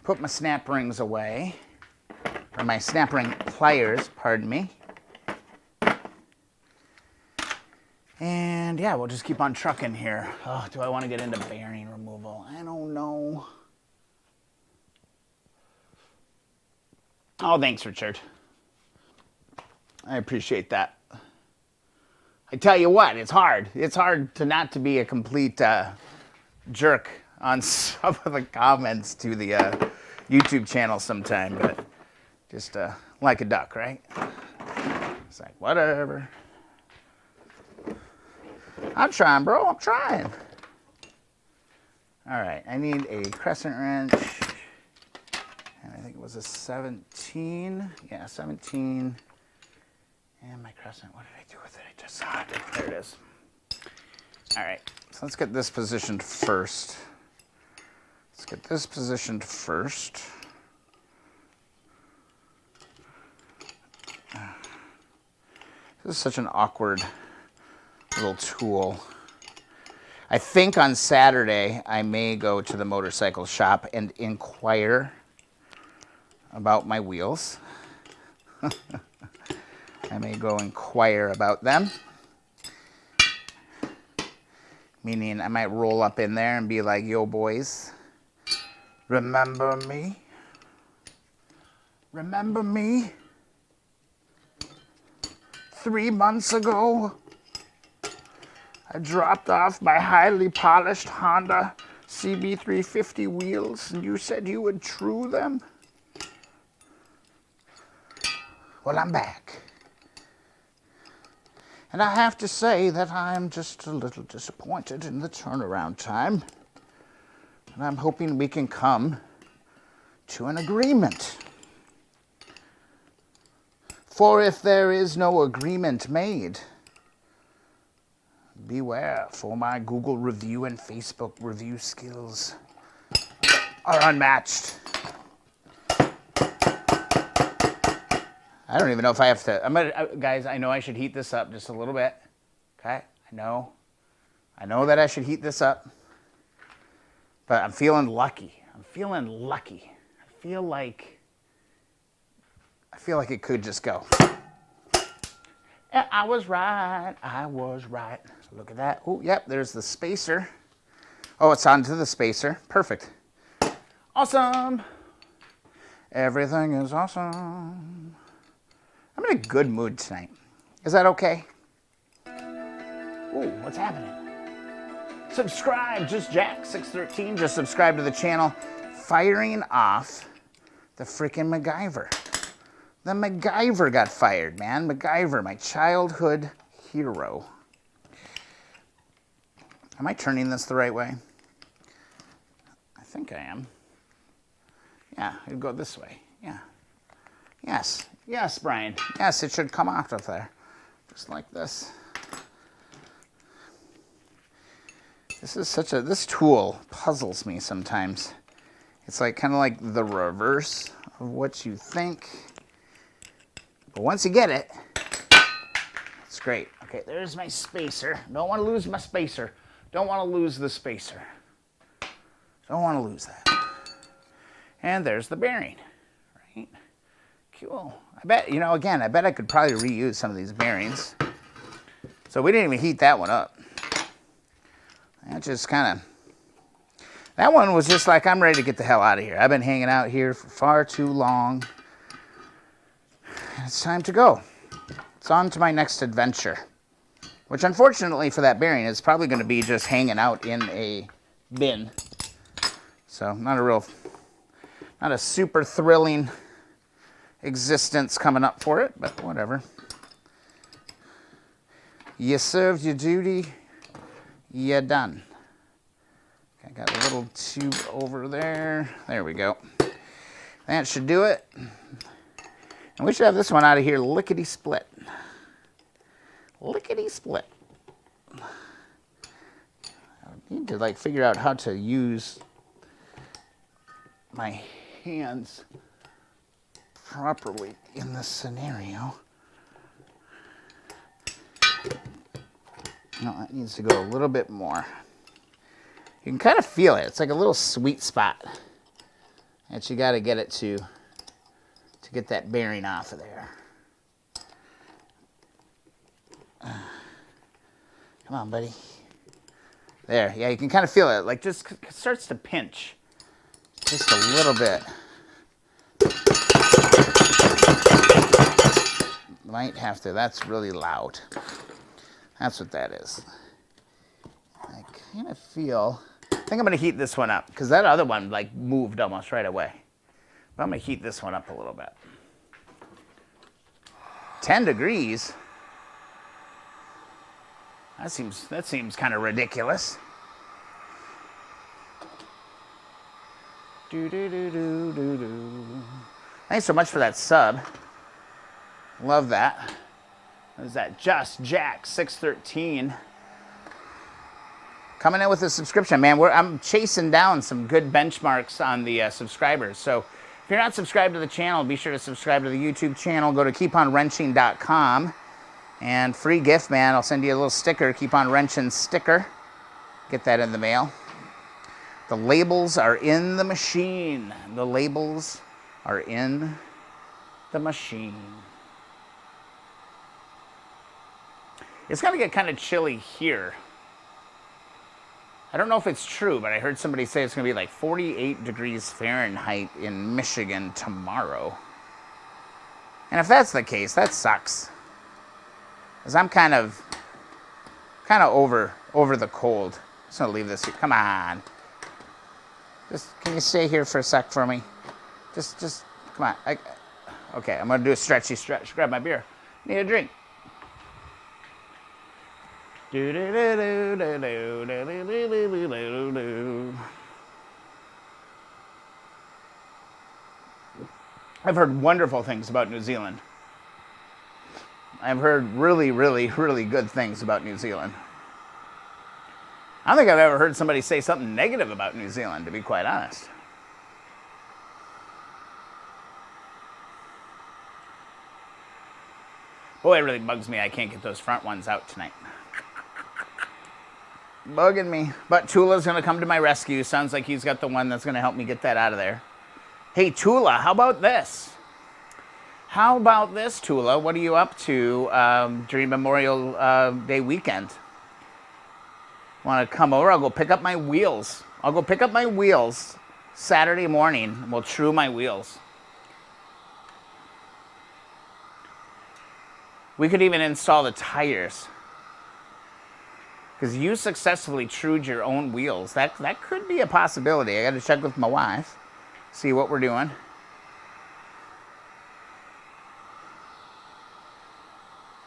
Put my snap rings away, or my snap ring pliers, pardon me. And yeah, we'll just keep on trucking here. Oh, do I want to get into bearing removal? I don't know. Oh, thanks, Richard. I appreciate that. I tell you what, it's hard. It's hard to not to be a complete jerk on some of the comments to the YouTube channel sometime, but just like a duck, right? It's like, whatever. I'm trying, bro. I'm trying. All right, I need a crescent wrench. And I think it was a 17. Yeah, 17. And my crescent, what did I do with it? I just saw it. There it is. All right, so let's get this positioned first. Let's get this positioned first. This is such an awkward little tool. I think on Saturday I may go to the motorcycle shop and inquire about my wheels. I may go inquire about them. Meaning I might roll up in there and be like, yo boys, remember me? Remember me? 3 months ago, I dropped off my highly polished Honda CB350 wheels and you said you would true them? Well, I'm back. And I have to say that I'm just a little disappointed in the turnaround time. And I'm hoping we can come to an agreement. For if there is no agreement made, beware, for my Google review and Facebook review skills are unmatched. I don't even know if I have to. Guys, I know I should heat this up just a little bit. Okay? I know that I should heat this up. But I'm feeling lucky. I'm feeling lucky. I feel like it could just go. Yeah, I was right. I was right. Look at that. Oh, yep, there's the spacer. Oh, it's onto the spacer. Perfect. Awesome. Everything is awesome. I'm in a good mood tonight. Is that okay? Ooh, what's happening? Subscribe, just Jack613. Just subscribe to the channel. Firing off the freaking MacGyver. The MacGyver got fired, man. MacGyver, my childhood hero. Am I turning this the right way? I think I am. Yeah, it'd go this way. Yeah. Yes. Yes, Brian. Yes, it should come out of there. Just like this. This tool puzzles me sometimes. It's like kind of like the reverse of what you think. But once you get it, it's great. Okay, there's my spacer. Don't want to lose my spacer. Don't want to lose the spacer. Don't want to lose that. And there's the bearing, right? Cool. I bet, you know, again, I bet I could probably reuse some of these bearings. So we didn't even heat that one up. That just kind of, that one was just like, I'm ready to get the hell out of here. I've been hanging out here for far too long. It's time to go. It's on to my next adventure. Which unfortunately for that bearing is probably going to be just hanging out in a bin. So not a super thrilling existence coming up for it, but whatever. You served your duty, you're done. I got a little tube over there. There we go. That should do it. And we should have this one out of here lickety-split. Lickety-split. I need to like figure out how to use my hands properly in this scenario. No, that needs to go a little bit more. You can kind of feel it. It's like a little sweet spot that you got to get it to get that bearing off of there. Come on, buddy. There, yeah, you can kind of feel it. Like just starts to pinch just a little bit. Might have to. That's really loud. That's what that is. I kind of feel. I think I'm going to heat this one up because that other one like moved almost right away. But I'm going to heat this one up a little bit. 10 degrees. That seems kind of ridiculous. Thanks so much for that sub. Love that. What is that? Just Jack 613. Coming in with a subscription, man. I'm chasing down some good benchmarks on the subscribers. So if you're not subscribed to the channel, be sure to subscribe to the YouTube channel. Go to keeponwrenching.com. And free gift, man. I'll send you a little sticker, Keep On Wrenching sticker. Get that in the mail. The labels are in the machine. The labels are in the machine. It's going to get kind of chilly here. I don't know if it's true, but I heard somebody say it's going to be like 48 degrees Fahrenheit in Michigan tomorrow. And if that's the case, that sucks. Because I'm kind of over the cold. I'm just going to leave this here. Come on. Can you stay here for a sec for me? Just come on. Okay, I'm going to do a stretchy stretch. Grab my beer. Need a drink. I've heard wonderful things about New Zealand. I've heard really, really, really good things about New Zealand. I don't think I've ever heard somebody say something negative about New Zealand, to be quite honest. Boy, it really bugs me I can't get those front ones out tonight. Bugging me. But Tula's going to come to my rescue. Sounds like he's got the one that's going to help me get that out of there. Hey, Tula, how about this? How about this, Tula? What are you up to during Memorial Day weekend? Want to come over? I'll go pick up my wheels. I'll go pick up my wheels Saturday morning, and we'll true my wheels. We could even install the tires. Because you successfully trued your own wheels. That could be a possibility. I got to check with my wife, see what we're doing.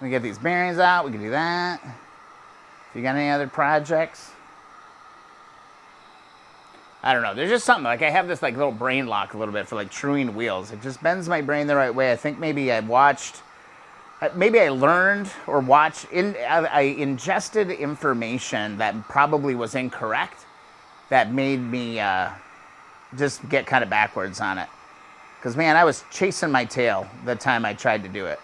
We get these bearings out. We can do that. If you got any other projects, I don't know. There's just something like I have this like little brain lock a little bit for like truing wheels. It just bends my brain the right way. I think maybe I watched. Maybe I learned or watched, I ingested information that probably was incorrect that made me just get kind of backwards on it. Because, man, I was chasing my tail the time I tried to do it.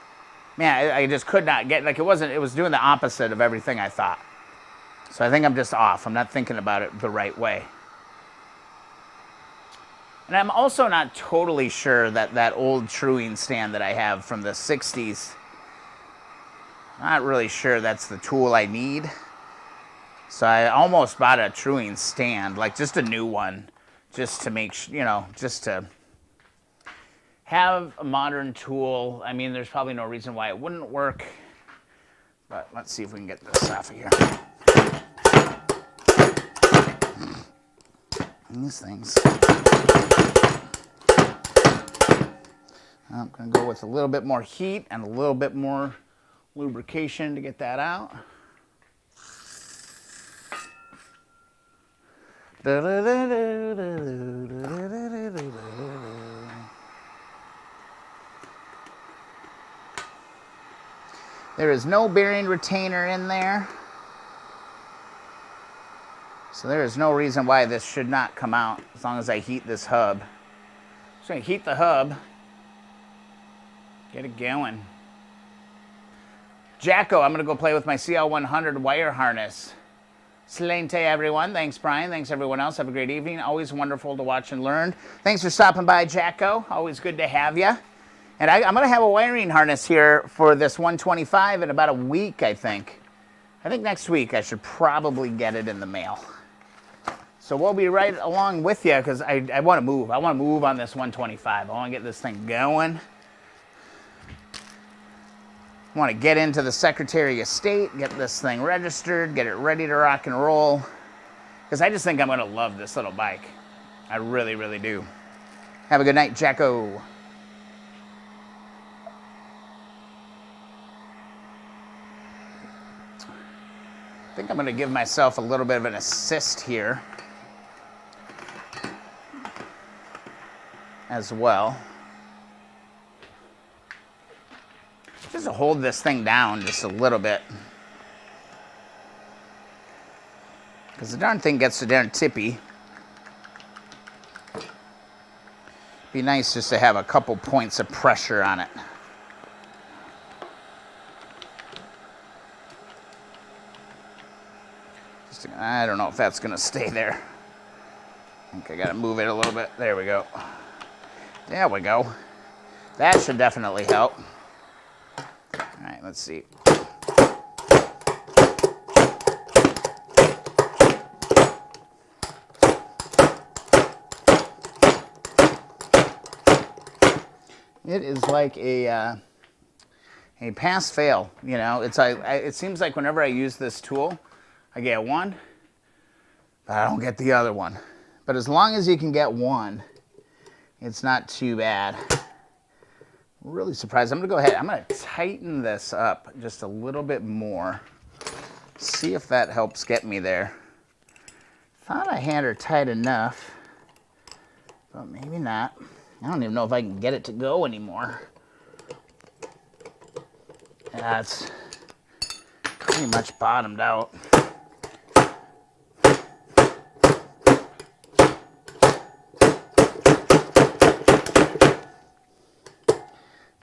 Man, I just could not get, like, it was doing the opposite of everything I thought. So I think I'm just off. I'm not thinking about it the right way. And I'm also not totally sure that that old truing stand that I have from the 60s, not really sure that's the tool I need. So I almost bought a truing stand, like just a new one, just to make, just to have a modern tool. I mean, there's probably no reason why it wouldn't work, but let's see if we can get this off of here. These things. I'm going to go with a little bit more heat and a little bit more lubrication to get that out. There is no bearing retainer in there, so there is no reason why this should not come out as long as I heat this hub. Just going to heat the hub, get it going. Jacko, I'm going to go play with my CL100 wire harness. Slente, everyone. Thanks, Brian. Thanks, everyone else. Have a great evening. Always wonderful to watch and learn. Thanks for stopping by, Jacko. Always good to have you. And I'm going to have a wiring harness here for this 125 in about a week, I think. I think next week I should probably get it in the mail. So we'll be right along with you because I want to move. I want to move on this 125. I want to get this thing going. I want to get into the Secretary of State, get this thing registered, get it ready to rock and roll. Because I just think I'm going to love this little bike. I really, really do. Have a good night, Jacko. I think I'm going to give myself a little bit of an assist here as well. Just to hold this thing down just a little bit. Because the darn thing gets so darn tippy. Be nice just to have a couple points of pressure on it. I don't know if that's going to stay there. I think I got to move it a little bit. There we go. There we go. That should definitely help. All right, let's see. It is like a pass-fail, you know. It seems like whenever I use this tool, I get one, but I don't get the other one. But as long as you can get one, it's not too bad. I'm really surprised. I'm going to go ahead. I'm going to tighten this up just a little bit more. See if that helps get me there. Thought I had her tight enough, but maybe not. I don't even know if I can get it to go anymore. That's pretty much bottomed out.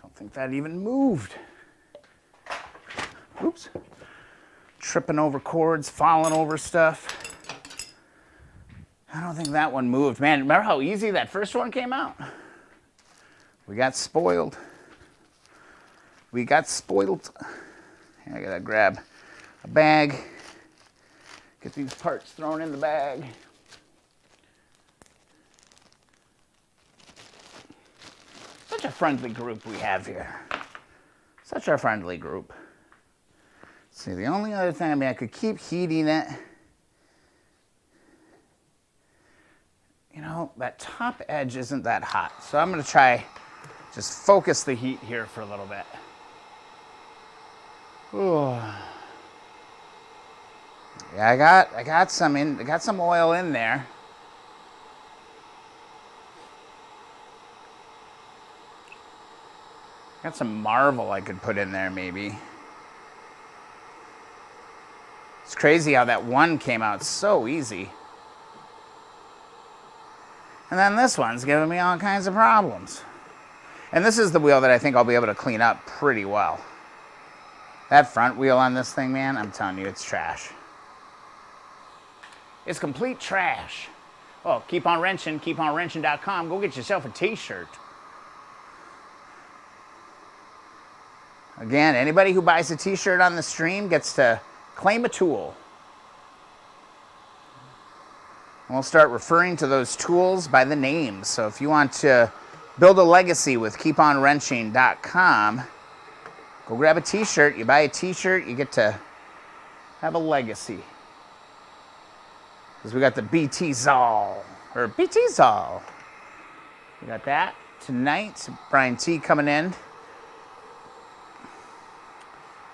Don't think that even moved. Oops. Tripping over cords, falling over stuff. I don't think that one moved. Man, remember how easy that first one came out? We got spoiled. We got spoiled. I gotta grab a bag. Get these parts thrown in the bag. Such a friendly group we have here. Such a friendly group. Let's see, the only other thing, I mean, I could keep heating it. You know, that top edge isn't that hot. So I'm going to try just focus the heat here for a little bit. Ooh. Yeah, I got some oil in there. Got some Marvel I could put in there maybe. It's crazy how that one came out so easy. And then this one's giving me all kinds of problems. And this is the wheel that I think I'll be able to clean up pretty well. That front wheel on this thing, man, I'm telling you, it's trash. It's complete trash. Oh, keep on wrenching, keeponwrenching.com. Go get yourself a t-shirt. Again, anybody who buys a t-shirt on the stream gets to claim a tool. And we'll start referring to those tools by the names. So if you want to build a legacy with keeponwrenching.com, go grab a t-shirt. You buy a t-shirt, you get to have a legacy. Because we got the BT Zal, or BT Zal. We got that tonight. Brian T coming in.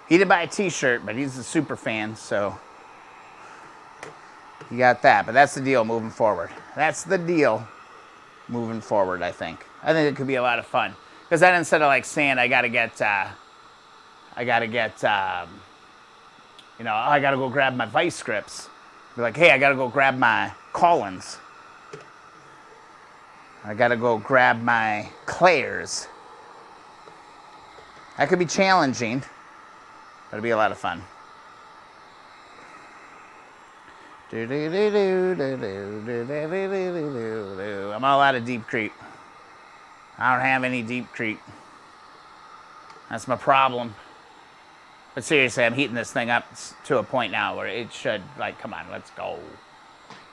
He didn't buy a t-shirt, but he's a super fan, so you got that. But that's the deal moving forward. That's the deal moving forward, I think. I think it could be a lot of fun. Because then instead of like saying I gotta get, you know, oh, I gotta go grab my vice grips. Be like, hey, I gotta go grab my Collins. I gotta go grab my Claire's. That could be challenging, but it'll be a lot of fun. I'm all out of Deep Creek. I don't have any Deep Creek. That's my problem. But seriously, I'm heating this thing up to a point now where it should, like, come on, let's go.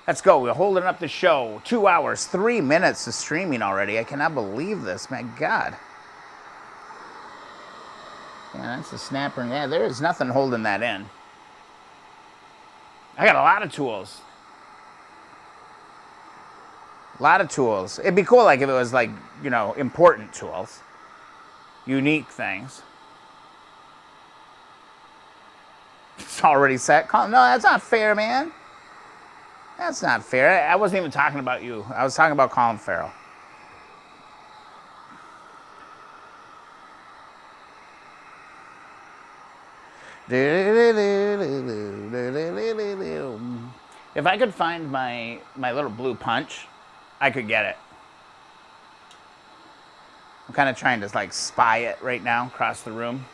Let's go. We're holding up the show. 2 hours, 3 minutes of streaming already. I cannot believe this. My God. Yeah, that's a snapper. Yeah, there is nothing holding that in. I got a lot of tools. A lot of tools. It'd be cool, like, if it was, like, you know, important tools. Unique things. It's already set. No, that's not fair, man. That's not fair. I wasn't even talking about you. I was talking about Colin Farrell. If I could find my little blue punch, I could get it. I'm kind of trying to, like, spy it right now across the room.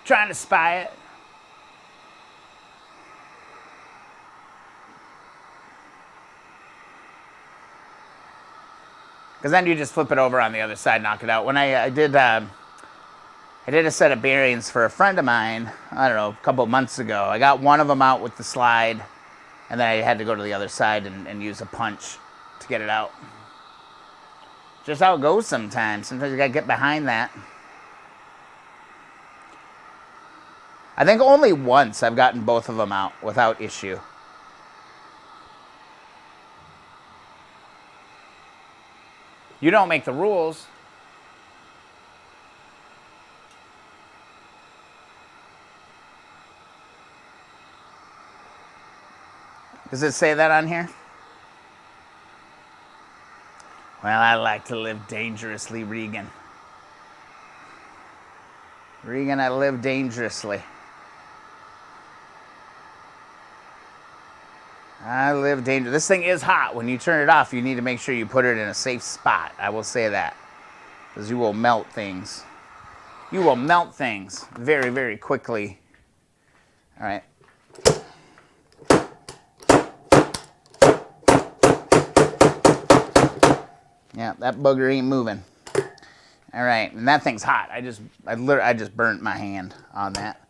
Trying to spy it. Because then you just flip it over on the other side, knock it out. When I did a set of bearings for a friend of mine, I don't know, a couple of months ago. I got one of them out with the slide, and then I had to go to the other side and use a punch to get it out. Just how it goes sometimes. Sometimes you got to get behind that. I think only once I've gotten both of them out without issue. You don't make the rules. Does it say that on here? Well, I like to live dangerously, Regan. Regan, I live dangerously. I live dangerous. This thing is hot. When you turn it off, you need to make sure you put it in a safe spot. I will say that. Because you will melt things. You will melt things very, very quickly. All right. Yeah, that bugger ain't moving. All right, and that thing's hot. I just burnt my hand on that.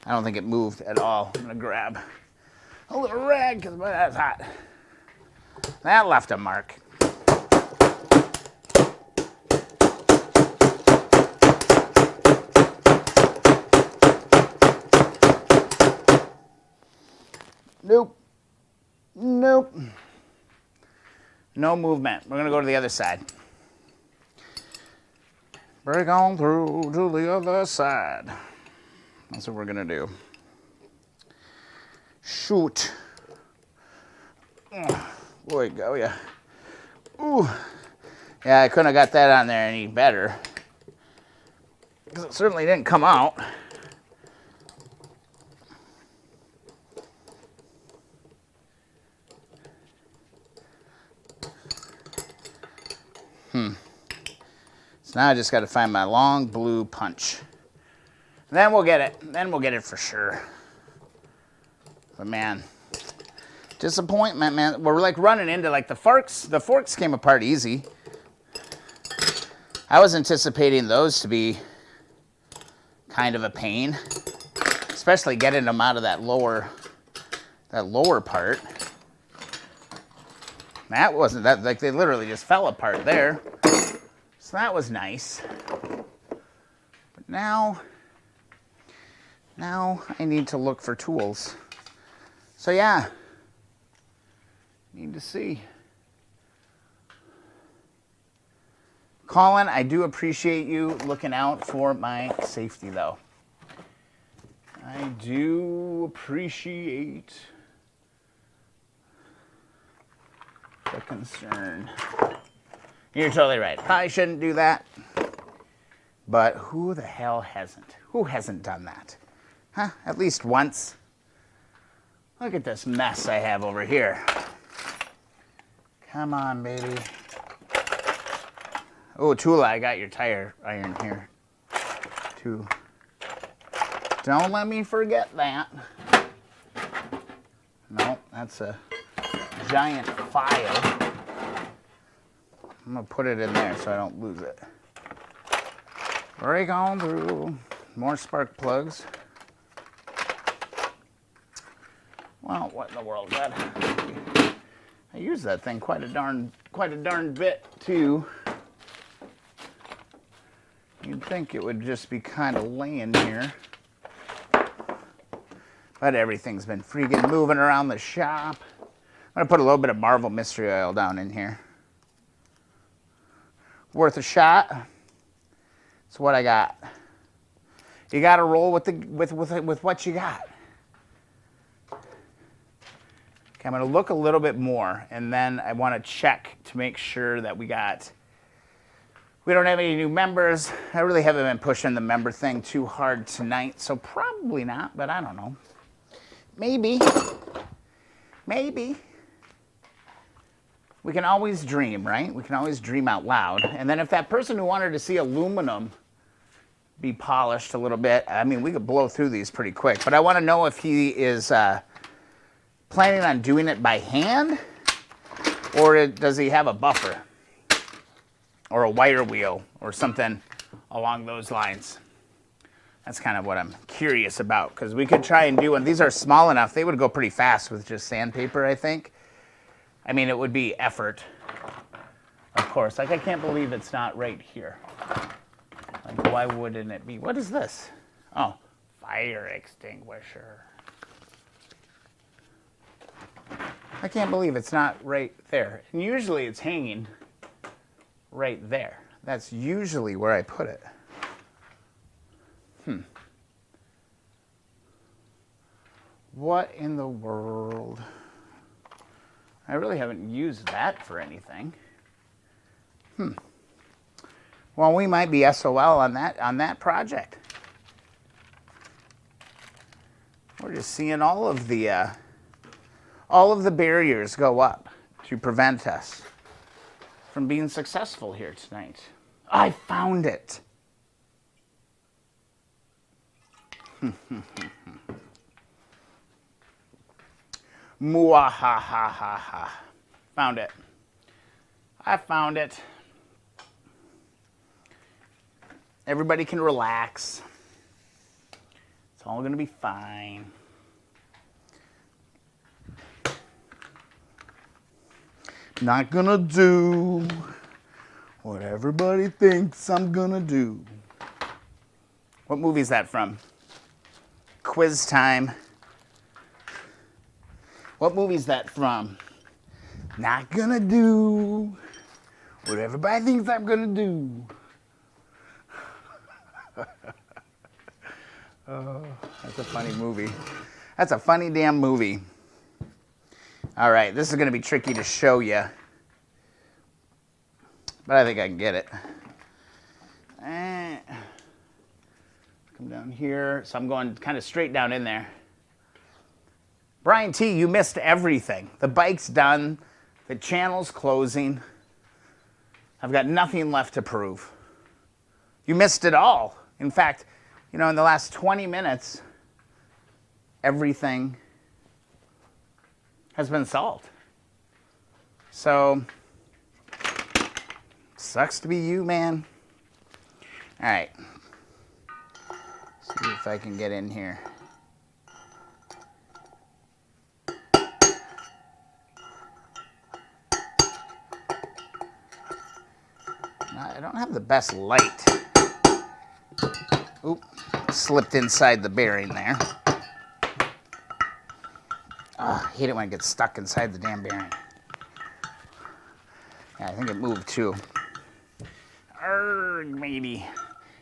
I don't think it moved at all. I'm gonna grab a little rag because that's hot. That left a mark. Nope. Nope. No movement. We're gonna go to the other side. Break on through to the other side. That's what we're gonna do. Shoot. Boy, go ya. Ooh. Yeah, I couldn't have got that on there any better. Because it certainly didn't come out. So now I just got to find my long blue punch. Then we'll get it. Then we'll get it for sure. But man, disappointment, man. We're like running into like the forks. The forks came apart easy. I was anticipating those to be kind of a pain, especially getting them out of that lower part. That wasn't that, like they literally just fell apart there. So that was nice. But now I need to look for tools. So yeah, need to see. Colin, I do appreciate you looking out for my safety though. I do appreciate the concern. You're totally right. Probably shouldn't do that. But who the hell hasn't? Who hasn't done that? Huh? At least once. Look at this mess I have over here. Come on, baby. Oh, Tula, I got your tire iron here, too. Don't let me forget that. No, that's a giant file. I'm going to put it in there so I don't lose it. Break on through. More spark plugs. Well, what in the world, God? I use that thing quite a darn bit, too. You'd think it would just be kind of laying here. But everything's been freaking moving around the shop. I'm going to put a little bit of Marvel Mystery Oil down in here. Worth a shot. That's what I got. You got to roll with what you got. Okay, I'm going to look a little bit more, and then I want to check to make sure that we don't have any new members. I really haven't been pushing the member thing too hard tonight, so probably not, but I don't know. Maybe. Maybe. We can always dream, right? We can always dream out loud. And then if that person who wanted to see aluminum be polished a little bit, I mean, we could blow through these pretty quick. But I want to know if he is planning on doing it by hand, or does he have a buffer? Or a wire wheel, or something along those lines. That's kind of what I'm curious about, because we could try and do one. These are small enough, they would go pretty fast with just sandpaper, I think. I mean, it would be effort, of course. Like, I can't believe it's not right here. Like, why wouldn't it be? What is this? Oh, fire extinguisher. I can't believe it's not right there. And usually it's hanging right there. That's usually where I put it. What in the world? I really haven't used that for anything. Well, we might be SOL on that project. We're just seeing all of the barriers go up to prevent us from being successful here tonight. I found it. Muahahaha. Found it. I found it. Everybody can relax. It's all going to be fine. Not gonna do what everybody thinks I'm gonna do. What movie is that from? Quiz time. What movie is that from? Not gonna do what everybody thinks I'm gonna do. Oh, that's a funny movie. That's a funny damn movie. All right, this is going to be tricky to show you, but I think I can get it. Come down here. So I'm going kind of straight down in there. Brian T., you missed everything. The bike's done. The channel's closing. I've got nothing left to prove. You missed it all. In fact, you know, in the last 20 minutes, everything has been solved. So, sucks to be you, man. All right. See if I can get in here. I don't have the best light. Oop, slipped inside the bearing there. Oh, I hate it when it gets stuck inside the damn bearing. Yeah, I think it moved too. Arrgh, maybe.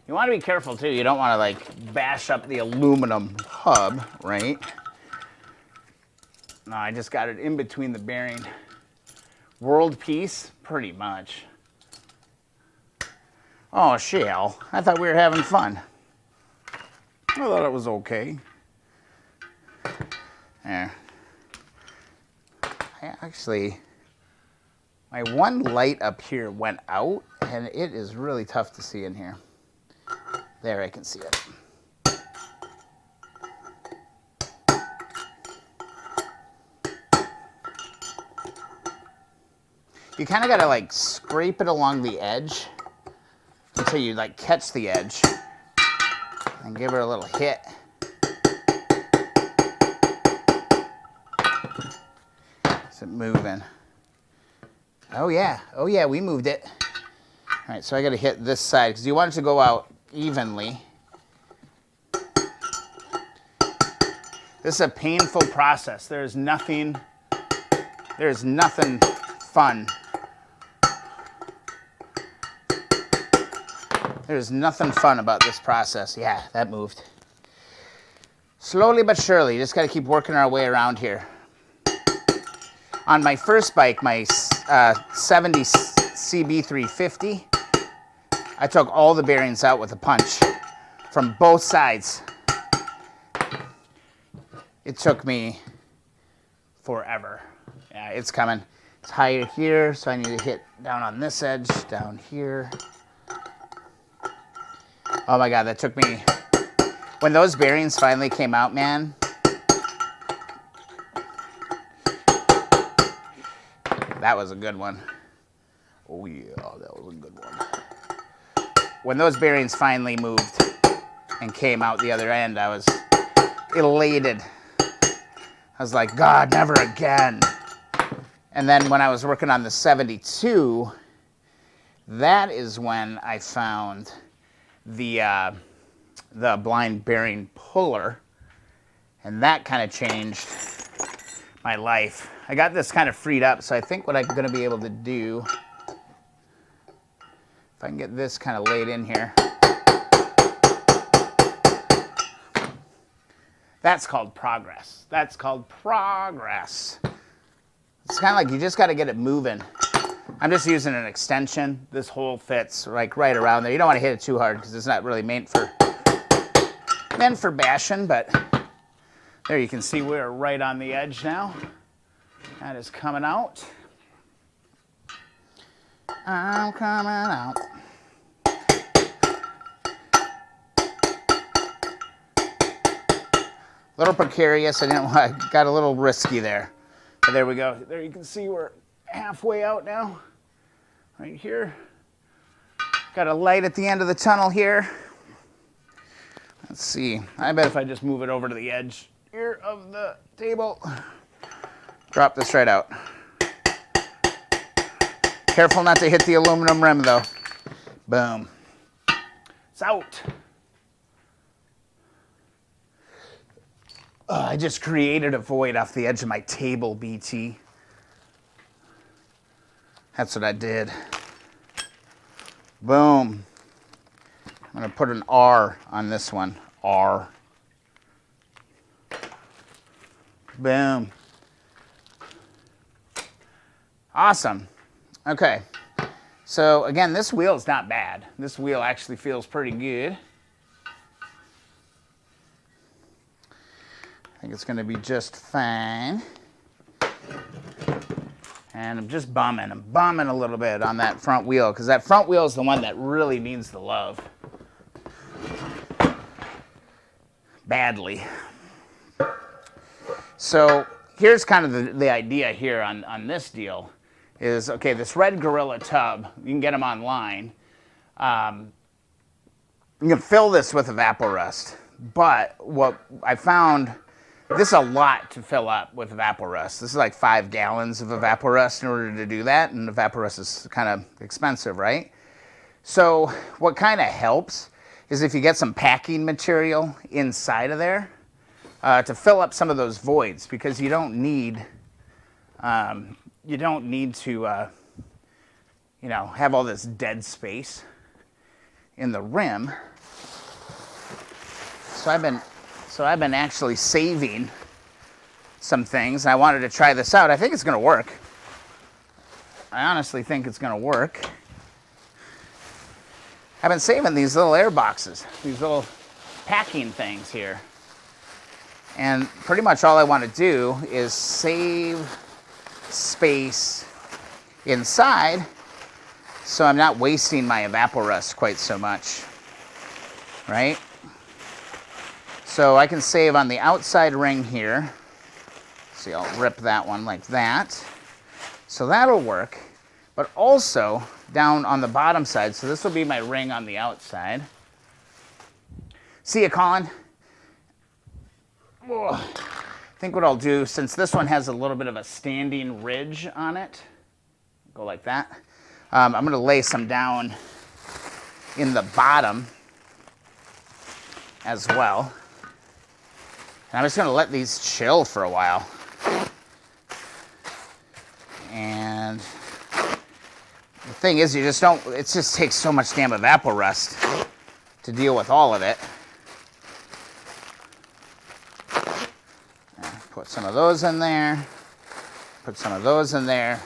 You want to be careful too. You don't want to like bash up the aluminum hub, right? No, I just got it in between the bearing. World peace, pretty much. Oh, shell. I thought we were having fun. I thought it was okay. There. Actually, my one light up here went out, and it is really tough to see in here. There, I can see it. You kind of got to like scrape it along the edge until you like catch the edge and give her a little hit. Is it moving? Oh yeah, we moved it. All right, so I got to hit this side because you want it to go out evenly. This is a painful process. There's nothing fun. There's nothing fun about this process. Yeah, that moved. Slowly but surely, just got to keep working our way around here. On my first bike, my 70 CB350, I took all the bearings out with a punch from both sides. It took me forever. Yeah, it's coming. It's higher here, so I need to hit down on this edge, down here. Oh my God, that took me... When those bearings finally came out, man, that was a good one. Oh yeah, that was a good one. When those bearings finally moved and came out the other end, I was elated. I was like, God, never again. And then when I was working on the 72, that is when I found the blind bearing puller, and that kind of changed my life. I got this kind of freed up, so I think what I'm going to be able to do, if I can get this kind of laid in here, that's called progress. That's called progress. It's kind of like you just got to get it moving. I'm just using an extension. This hole fits like right around there. You don't want to hit it too hard because it's not really meant for bashing, but there you can see we're right on the edge now. That is coming out. I'm coming out. A little precarious. I got a little risky there. But there we go. There you can see we're halfway out now. Right here. Got a light at the end of the tunnel here. Let's see. I bet if I just move it over to the edge here of the table, drop this right out. Careful not to hit the aluminum rim though. Boom. It's out. I just created a void off the edge of my table, BT. That's what I did. Boom. I'm going to put an R on this one. R. Boom. Awesome. Okay. So again, this wheel is not bad. This wheel actually feels pretty good. I think it's going to be just fine. And I'm just bumming. I'm bumming a little bit on that front wheel because that front wheel is the one that really needs the love. badly. So here's kind of the idea here on this deal is, okay, this red Gorilla tub, you can get them online. You can fill this with evaporust, but what I found, this is a lot to fill up with evaporust. This is like 5 gallons of evaporust in order to do that, and evaporust is kind of expensive, right? So what kind of helps is if you get some packing material inside of there to fill up some of those voids, because you don't need to you know, have all this dead space in the rim. So I've been actually saving some things. I wanted to try this out. I think it's going to work. I honestly think it's going to work. I've been saving these little air boxes, these little packing things here. And pretty much all I want to do is save space inside so I'm not wasting my evaporust quite so much, right? So I can save on the outside ring here. See, I'll rip that one like that. So that'll work. But also down on the bottom side, so this will be my ring on the outside. See ya, Colin? Whoa. I think what I'll do, since this one has a little bit of a standing ridge on it, go like that. I'm going to lay some down in the bottom as well. And I'm just going to let these chill for a while. And the thing is, you just don't, it just takes so much damn evaporust to deal with all of it. Put some of those in there. Put some of those in there.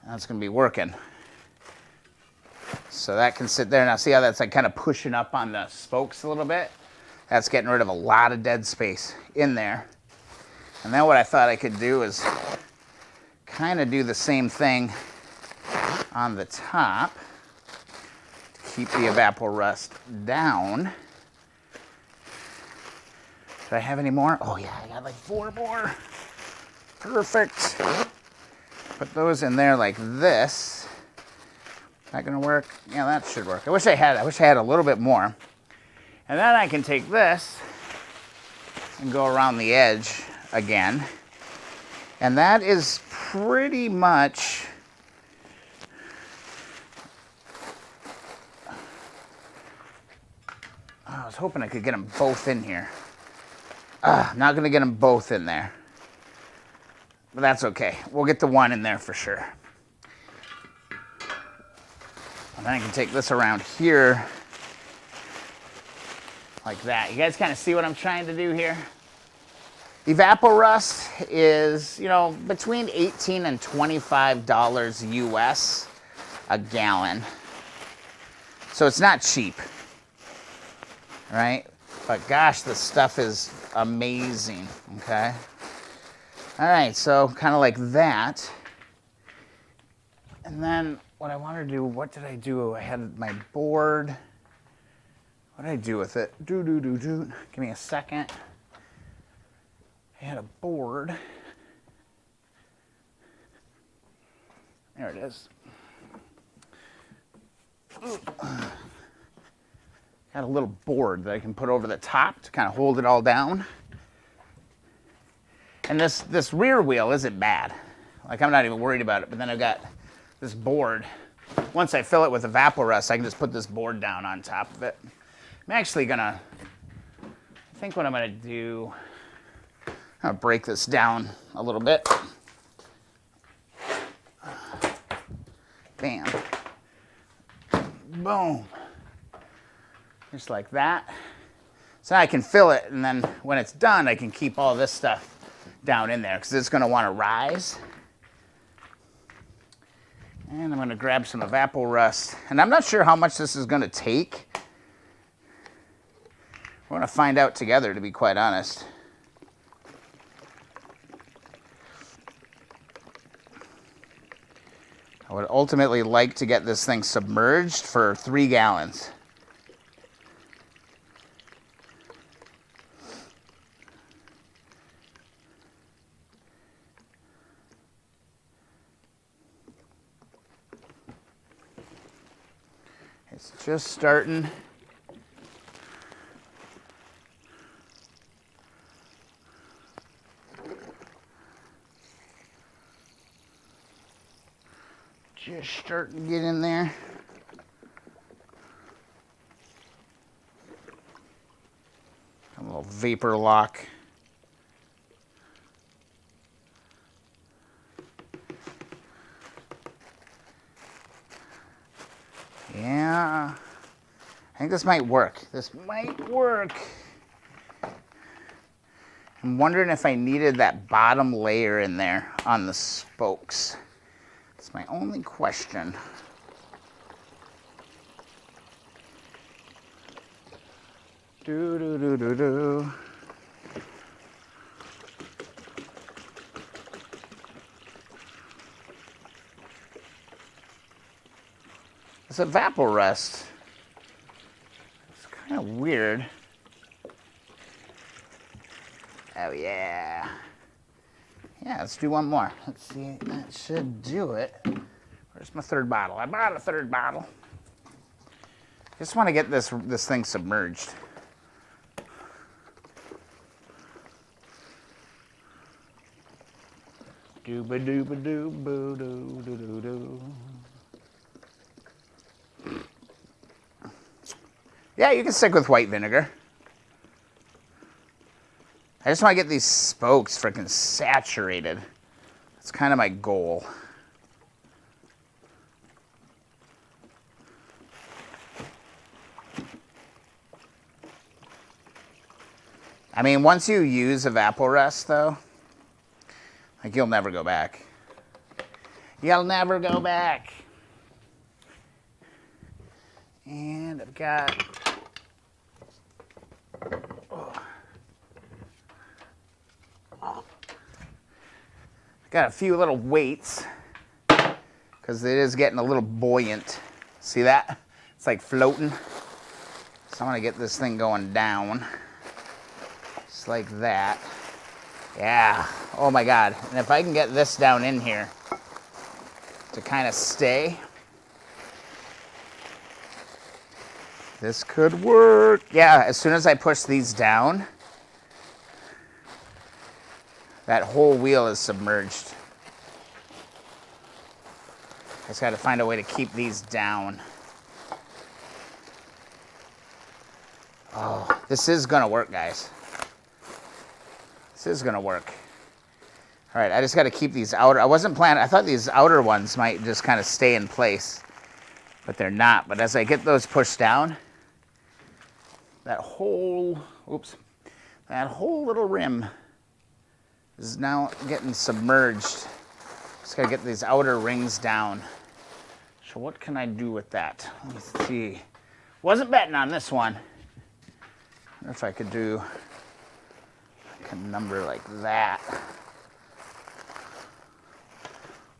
That's going to be working. So that can sit there. Now see how that's like kind of pushing up on the spokes a little bit? That's getting rid of a lot of dead space in there. And then what I thought I could do is kind of do the same thing on the top to keep the evaporust down. Do I have any more? Oh yeah, I got like 4 more. Perfect. Put those in there like this. Is that gonna work? Yeah, that should work. I wish I had a little bit more. And then I can take this and go around the edge again. And that is pretty much I was hoping I could get them both in here. I'm not gonna get them both in there. But that's okay. We'll get the one in there for sure. And then I can take this around here like that. You guys kind of see what I'm trying to do here? Evaporust is, you know, between $18 and $25 US a gallon. So it's not cheap, right? But gosh, this stuff is amazing, okay? All right, so kind of like that. And then what I wanted to do, what did I do? I had my board. What did I do with it? Give me a second. I had a board. There it is. Got a little board that I can put over the top to kind of hold it all down. And this rear wheel isn't bad. Like, I'm not even worried about it, but then I've got this board. Once I fill it with evaporust, I can just put this board down on top of it. I'm actually gonna, I think what I'm gonna do, I'm gonna break this down a little bit. Bam. Boom. Just like that. So now I can fill it, and then when it's done, I can keep all this stuff down in there because it's gonna wanna rise. And I'm gonna grab some evaporust. And I'm not sure how much this is gonna take. We're gonna find out together, to be quite honest. I would ultimately like to get this thing submerged for 3 gallons. It's just starting. Just starting to get in there. A little vapor lock. Yeah, I think this might work. This might work. I'm wondering if I needed that bottom layer in there on the spokes. That's my only question. Do. It's evaporest. It's kind of weird. Oh yeah. Yeah, let's do one more. Let's see, that should do it. Where's my third bottle? I bought a third bottle. Just want to get this thing submerged. Dooba dooba doo boo doo doo doo doo. Yeah, you can stick with white vinegar. I just want to get these spokes freaking saturated. That's kind of my goal. I mean, once you use evaporest, though, like, you'll never go back. You'll never go back. And I've got... Got a few little weights because it is getting a little buoyant. See that? It's like floating. So I want to get this thing going down. Just like that. Yeah. Oh my God. And if I can get this down in here to kind of stay, this could work. Yeah, as soon as I push these down, that whole wheel is submerged. I just got to find a way to keep these down. Oh, this is gonna work, guys. This is gonna work. All right, I just got to keep these outer. I wasn't planning. I thought these outer ones might just kind of stay in place, but they're not. But as I get those pushed down, that whole, that whole little rim is now getting submerged. Just gotta get these outer rings down. So what can I do with that? Let me see. Wasn't betting on this one. I wonder if I could do like a number like that.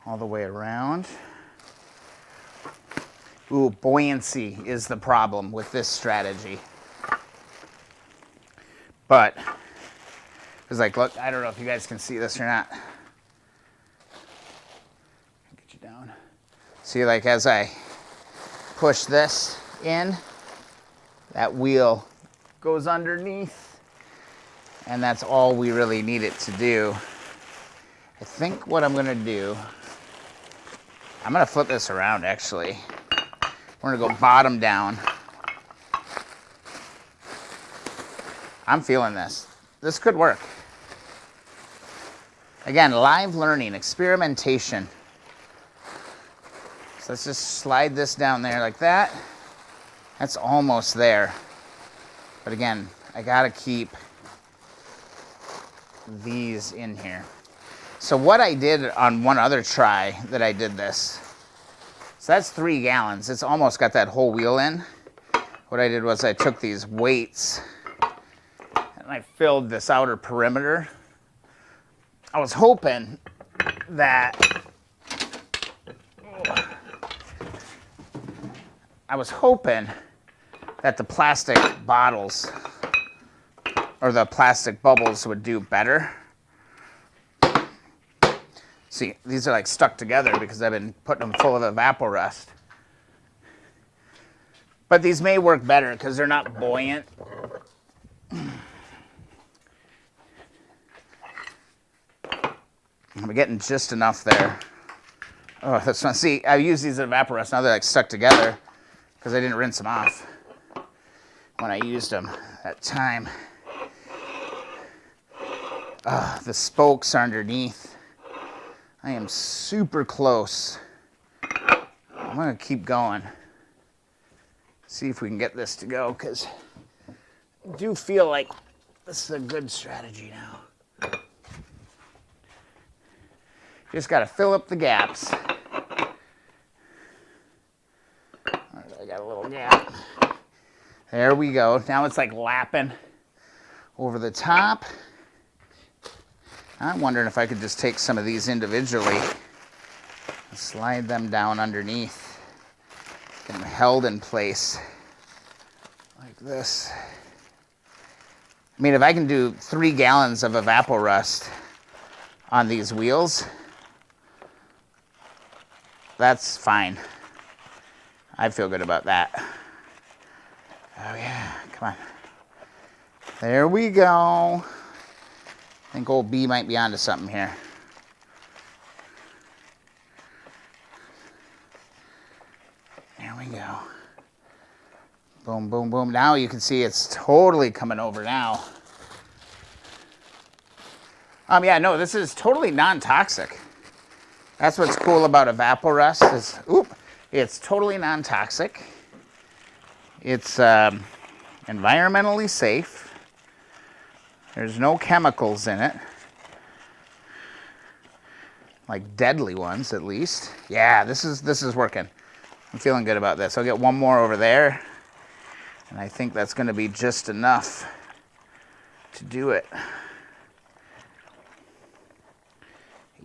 All the way around. Ooh, buoyancy is the problem with this strategy. But it's like, look, I don't know if you guys can see this or not. Get you down. See, like as I push this in, that wheel goes underneath, and that's all we really need it to do. I think what I'm gonna do, I'm gonna flip this around actually. We're gonna go bottom down. I'm feeling this. This could work. Again, live learning, experimentation. So let's just slide this down there like that. That's almost there. But again, I gotta keep these in here. So what I did on one other try that I did this, so that's 3 gallons. It's almost got that whole wheel in. What I did was I took these weights and I filled this outer perimeter. I was hoping that the plastic bottles or the plastic bubbles would do better. See, these are like stuck together because I've been putting them full of evaporest. But these may work better because they're not buoyant. I'm getting just enough there. Oh, that's fun. See, I use these at Evaporust. Now they're like stuck together because I didn't rinse them off when I used them that time. The spokes are underneath. I am super close. I'm going to keep going. See if we can get this to go, because I do feel like this is a good strategy now. Just got to fill up the gaps. I got a little gap. There we go. Now it's like lapping over the top. I'm wondering if I could just take some of these individually and slide them down underneath. Get them held in place like this. I mean, if I can do 3 gallons of Evaporust on these wheels, that's fine. I feel good about that. Oh yeah, come on. There we go. I think old B might be onto something here. There we go. Boom, boom, boom. Now you can see it's totally coming over now. Yeah, no, this is totally non-toxic. That's what's cool about Evaporust is, it's totally non-toxic. It's environmentally safe. There's no chemicals in it. Like deadly ones, at least. Yeah, this is working. I'm feeling good about this. I'll get one more over there. And I think that's going to be just enough to do it.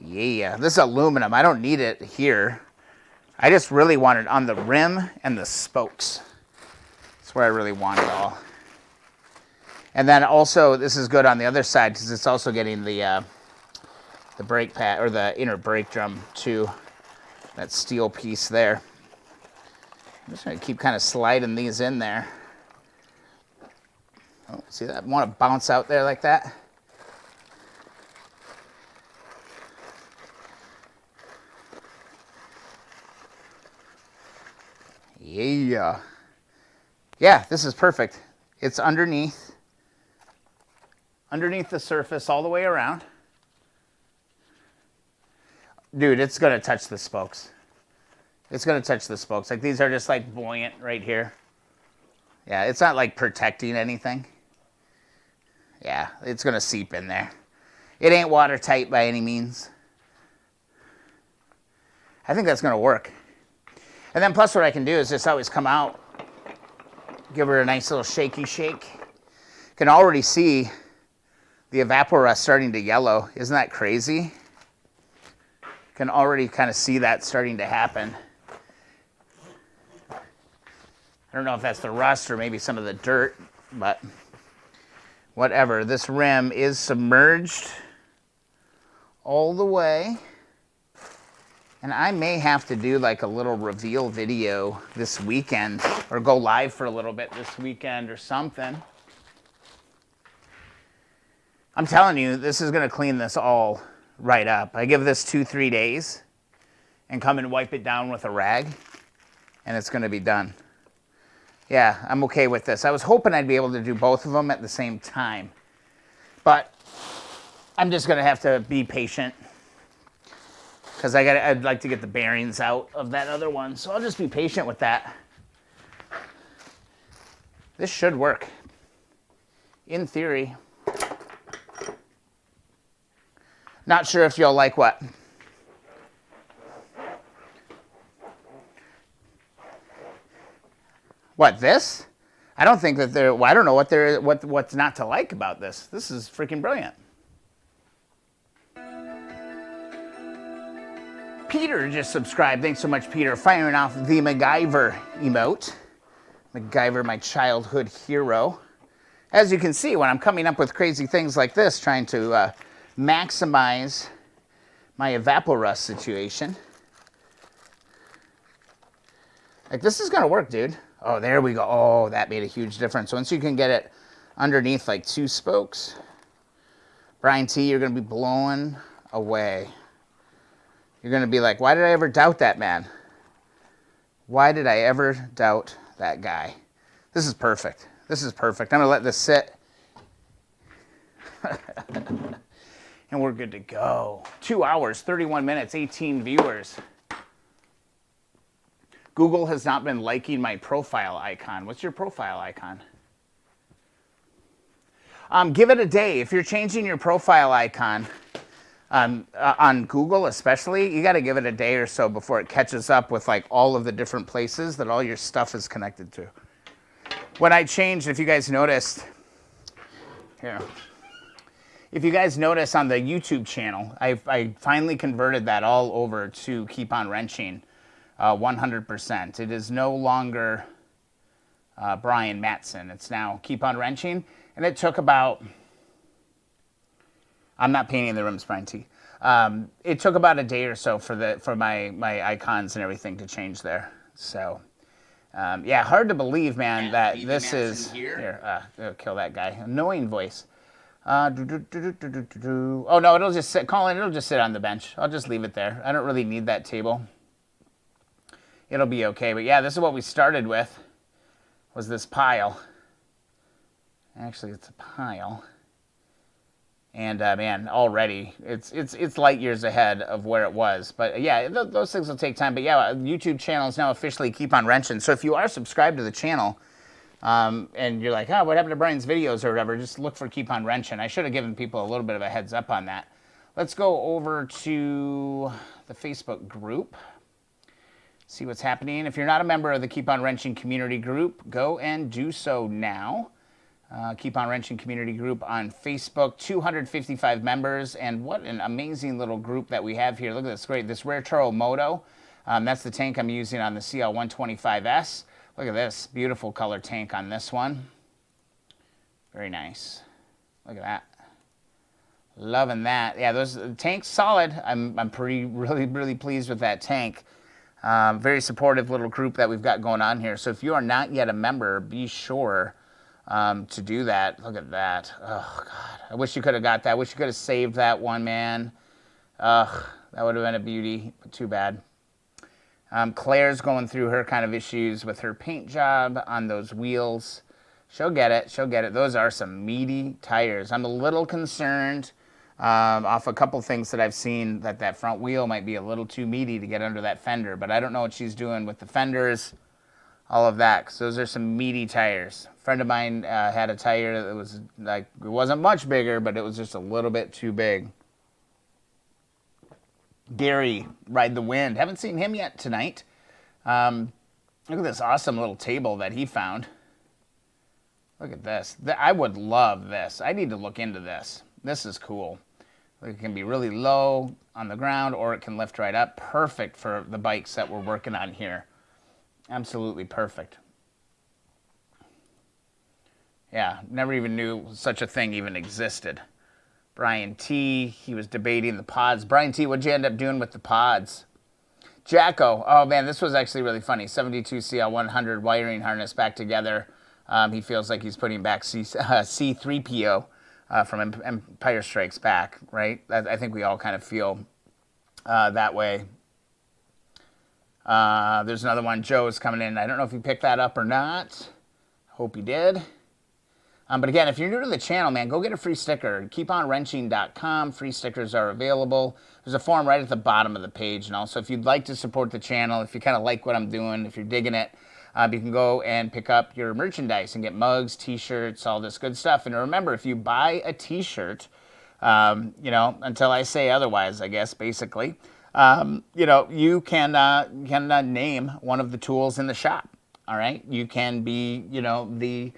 Yeah, this is aluminum. I don't need it here. I just really want it on the rim and the spokes. That's where I really want it all. And then also, this is good on the other side because it's also getting the brake pad, or the inner brake drum too. That steel piece there. I'm just going to keep kind of sliding these in there. Oh, see that? I want to bounce out there like that. Yeah. Yeah, this is perfect. It's underneath the surface all the way around. Dude, it's going to touch the spokes. It's going to touch the spokes. Like, these are just like buoyant right here. Yeah, it's not like protecting anything. Yeah, it's going to seep in there. It ain't watertight by any means. I think that's going to work. And then plus what I can do is just always come out, give her a nice little shaky shake. Can already see the Evaporust starting to yellow. Isn't that crazy? Can already kind of see that starting to happen. I don't know if that's the rust or maybe some of the dirt, but whatever. This rim is submerged all the way. And I may have to do like a little reveal video this weekend, or go live for a little bit this weekend or something. I'm telling you, this is going to clean this all right up. I give this 2-3 days and come and wipe it down with a rag, and it's going to be done. Yeah, I'm okay with this. I was hoping I'd be able to do both of them at the same time, but I'm just going to have to be patient because I'd like to get the bearings out of that other one, so I'll just be patient with that. This should work, in theory. Not sure if you'll like what. What, this? I don't think that well, I don't know what's not to like about this. This is freaking brilliant. Peter just subscribed. Thanks so much, Peter. Firing off the MacGyver emote. MacGyver, my childhood hero. As you can see, when I'm coming up with crazy things like this, trying to maximize my Evaporust situation. Like, this is gonna work, dude. Oh, there we go. Oh, that made a huge difference. Once you can get it underneath like 2 spokes, Brian T, you're going to be blowing away. You're going to be like, why did I ever doubt that man? Why did I ever doubt that guy? This is perfect. This is perfect. I'm going to let this sit. And we're good to go. 2 hours, 31 minutes, 18 viewers. Google has not been liking my profile icon. What's your profile icon? Give it a day. If you're changing your profile icon, on Google especially, you got to give it a day or so before it catches up with like all of the different places that all your stuff is connected to. When I changed, if you guys noticed, here, if you guys notice on the YouTube channel, I finally converted that all over to Keep On Wrenching 100%. It is no longer Brian Mattson. It's now Keep On Wrenching. And it took about, I'm not painting the rims, Brian T. It took about a day or so for my icons and everything to change there. So, yeah, hard to believe, man, that this is, here, kill that guy. Annoying voice. Oh, no, it'll just sit, Colin, it'll just sit on the bench. I'll just leave it there. I don't really need that table. It'll be okay. But yeah, this is what we started with, was this pile. Actually, it's a pile. And man, already it's light years ahead of where it was. But yeah, those things will take time. But yeah, YouTube channel is now officially Keep On Wrenching. So if you are subscribed to the channel, and you're like, oh, what happened to Brian's videos or whatever, just look for Keep On Wrenching. I should have given people a little bit of a heads up on that. Let's go over to the Facebook group. See what's happening. If you're not a member of the Keep On Wrenching community group, go and do so now. Keep On Wrenching community group on Facebook, 255 members, and what an amazing little group that we have here. Look at this, great, this Rare Toro Moto. That's the tank I'm using on the CL125S. Look at this, beautiful color tank on this one. Very nice. Look at that. Loving that. Yeah, the tank's solid. I'm really pleased with that tank. Very supportive little group that we've got going on here. So if you are not yet a member, be sure to do that. Look at that. Oh, God. I wish you could have got that. I wish you could have saved that one, man. Ugh, that would have been a beauty, but too bad. Claire's going through her kind of issues with her paint job on those wheels. She'll get it. She'll get it. Those are some meaty tires. I'm a little concerned off a couple things that I've seen that front wheel might be a little too meaty to get under that fender, but I don't know what she's doing with the fenders, all of that, because those are some meaty tires. A friend of mine had a tire that was like, it wasn't much bigger, but it was just a little bit too big. Gary, Ride the Wind. Haven't seen him yet tonight. Look at this awesome little table that he found. Look at this. I would love this. I need to look into this. This is cool. It can be really low on the ground, or it can lift right up. Perfect for the bikes that we're working on here. Absolutely perfect. Yeah, never even knew such a thing even existed. Brian T, he was debating the pods. Brian T, what'd you end up doing with the pods? Jacko, oh man, this was actually really funny. 72 CL100 wiring harness back together. He feels like he's putting back C3PO from Empire Strikes Back, right? I think we all kind of feel that way. There's another one. Joe's coming in. I don't know if you picked that up or not. Hope you did. But again, if you're new to the channel, man, go get a free sticker. KeepOnWrenching.com. Free stickers are available. There's a form right at the bottom of the page. And also, if you'd like to support the channel, if you kind of like what I'm doing, if you're digging it, you can go and pick up your merchandise and get mugs, T-shirts, all this good stuff. And remember, if you buy a T-shirt, you know, until I say otherwise, I guess, basically, you know, you can name one of the tools in the shop. All right, you can be, you know, the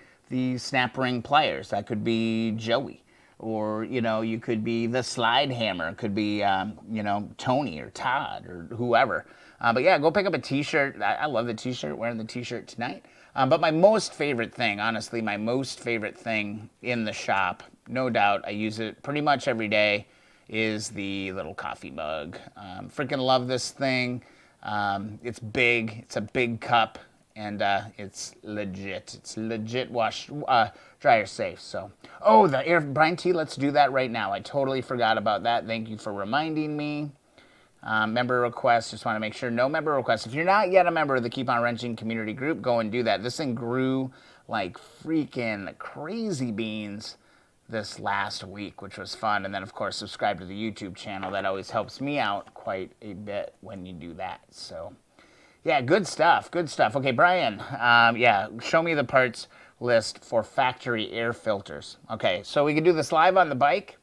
snap ring pliers. That could be Joey, or you know, you could be the slide hammer. It could be you know, Tony or Todd or whoever. But yeah, go pick up a T-shirt. I love the T-shirt. Wearing the T-shirt tonight. But my most favorite thing, honestly, my most favorite thing in the shop, no doubt, I use it pretty much every day, is the little coffee mug. Freaking love this thing. It's big. It's a big cup. and it's legit. It's legit wash, dryer safe. So, oh, the air, Brian T, let's do that right now. I totally forgot about that. Thank you for reminding me. Member requests, just want to make sure, no member requests. If you're not yet a member of the Keep On Wrenching community group, go and do that. This thing grew like freaking crazy beans this last week, which was fun. And then, of course, subscribe to the YouTube channel. That always helps me out quite a bit when you do that. So, yeah, good stuff. Good stuff. Okay, Brian, yeah, show me the parts list for factory air filters. Okay, so we could do this live on the bike,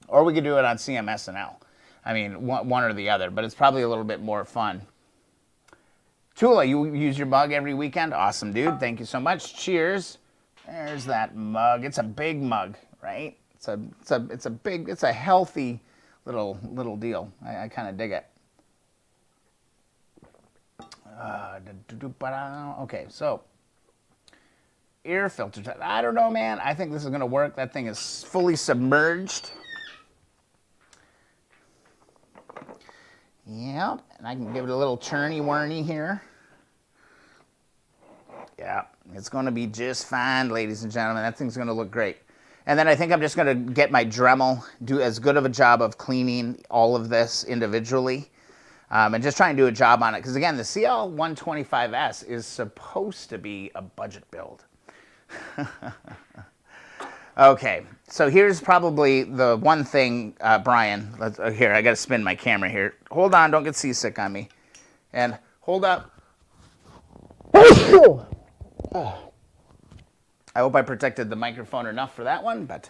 or we could do it on CMSNL. I mean, one or the other, but it's probably a little bit more fun. Tula, you use your mug every weekend? Awesome, dude. Thank you so much. Cheers. There's that mug. It's a big mug, right? It's a healthy little deal. I kind of dig it. Okay, so air filters. I don't know, man. I think this is gonna work. That thing is fully submerged. Yep, and I can give it a little turny-whirny here. Yeah, it's going to be just fine, ladies and gentlemen. That thing's going to look great. And then I think I'm just going to get my Dremel, do as good of a job of cleaning all of this individually, and just try and do a job on it. Because, again, the CL125S is supposed to be a budget build. Okay, so here's probably the one thing, Brian, here, I got to spin my camera here. Hold on, don't get seasick on me. And hold up. I hope I protected the microphone enough for that one. But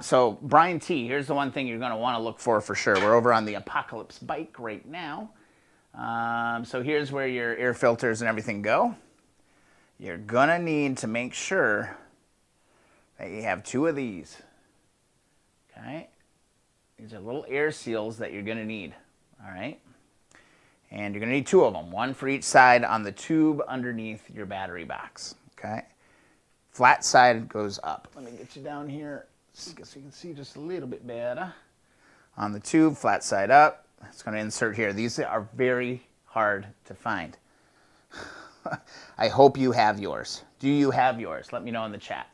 so, Brian T, here's the one thing you're going to want to look for sure. We're over on the Apocalypse bike right now. So here's where your air filters and everything go. You're going to need to make sure that you have two of these. Okay, these are little air seals that you're going to need. All right, and you're going to need two of them, one for each side on the tube underneath your battery box. Okay, flat side goes up. Let me get you down here so you can see just a little bit better. On the tube, flat side up. It's going to insert here. These are very hard to find. I hope you have yours. Do you have yours? Let me know in the chat.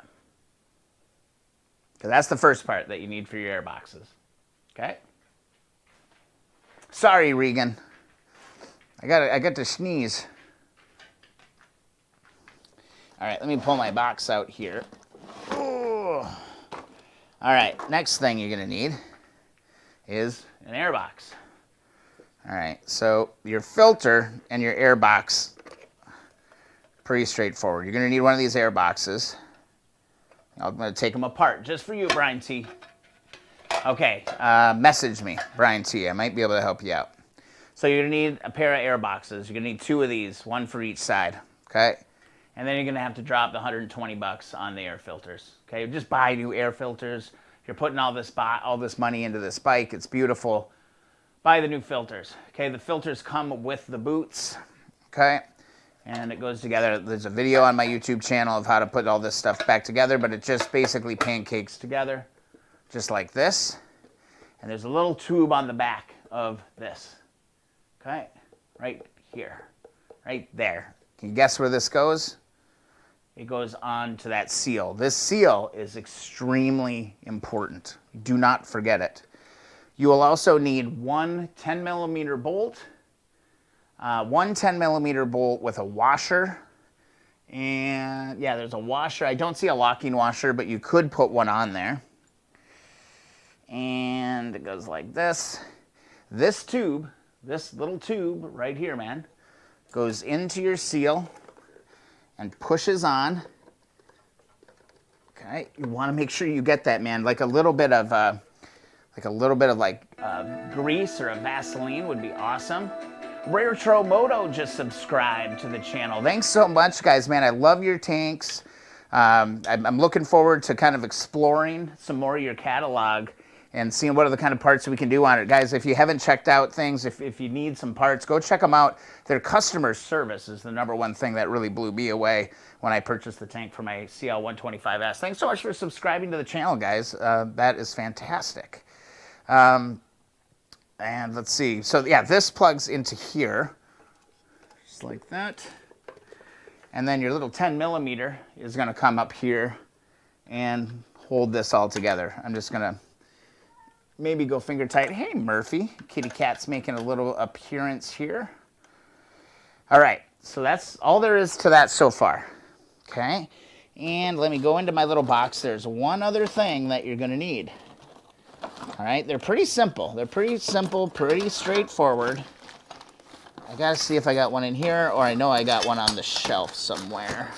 Because that's the first part that you need for your air boxes. Okay? Sorry, Regan. I got to sneeze. All right, let me pull my box out here. Ooh. All right, next thing you're going to need is an air box. All right, so your filter and your air box, pretty straightforward. You're going to need one of these air boxes. I'm going to take them apart just for you, Brian T. Okay, message me, Brian T. I might be able to help you out. So you're going to need a pair of air boxes. You're going to need two of these, one for each side, okay? And then you're going to have to drop the $120 on the air filters, okay? Just buy new air filters. You're putting all this money into this bike. It's beautiful. Buy the new filters, okay? The filters come with the boots, okay? And it goes together. There's a video on my YouTube channel of how to put all this stuff back together, but it just basically pancakes together, just like this. And there's a little tube on the back of this, okay? Right here, right there. Can you guess where this goes? It goes on to that seal. This seal is extremely important. Do not forget it. You will also need one 10-millimeter bolt, one 10-millimeter bolt with a washer, and yeah, there's a washer. I don't see a locking washer, but you could put one on there. And it goes like this. This tube, this little tube right here, man, goes into your seal and pushes on. Okay, you want to make sure you get that, man. Like a little bit of grease or a Vaseline would be awesome. Retro Moto just subscribed to the channel. Thanks so much, guys, man. I love your tanks. I'm looking forward to kind of exploring some more of your catalog and seeing what are the kind of parts we can do on it. Guys, if you haven't checked out things, if you need some parts, go check them out. Their customer service is the #1 thing that really blew me away when I purchased the tank for my CL125S. Thanks so much for subscribing to the channel, guys. That is fantastic. And let's see. So, yeah, this plugs into here, just like that. And then your little 10 millimeter is going to come up here and hold this all together. I'm just going to maybe go finger tight. Hey, Murphy. Kitty cat's making a little appearance here. All right, so that's all there is to that so far. Okay, and let me go into my little box. There's one other thing that you're going to need. All right, they're pretty simple. They're pretty simple, pretty straightforward. I got to see if I got one in here, or I know I got one on the shelf somewhere.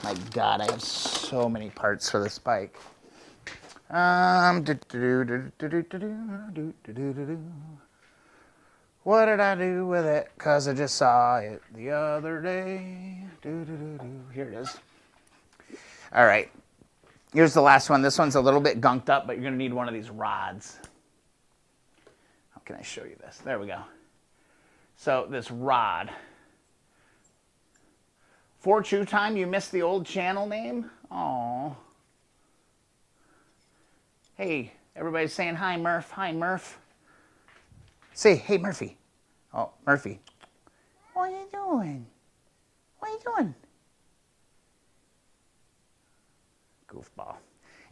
My God, I have so many parts for this bike. What did I do with it? Because I just saw it the other day. Here it is. All right. Here's the last one. This one's a little bit gunked up, but you're going to need one of these rods. How can I show you this? There we go. So this rod. For Chew Time, you missed the old channel name? Oh. Hey, everybody's saying hi, Murph. Hi, Murph. Say, hey, Murphy. Oh, Murphy. What are you doing? What are you doing? Goofball.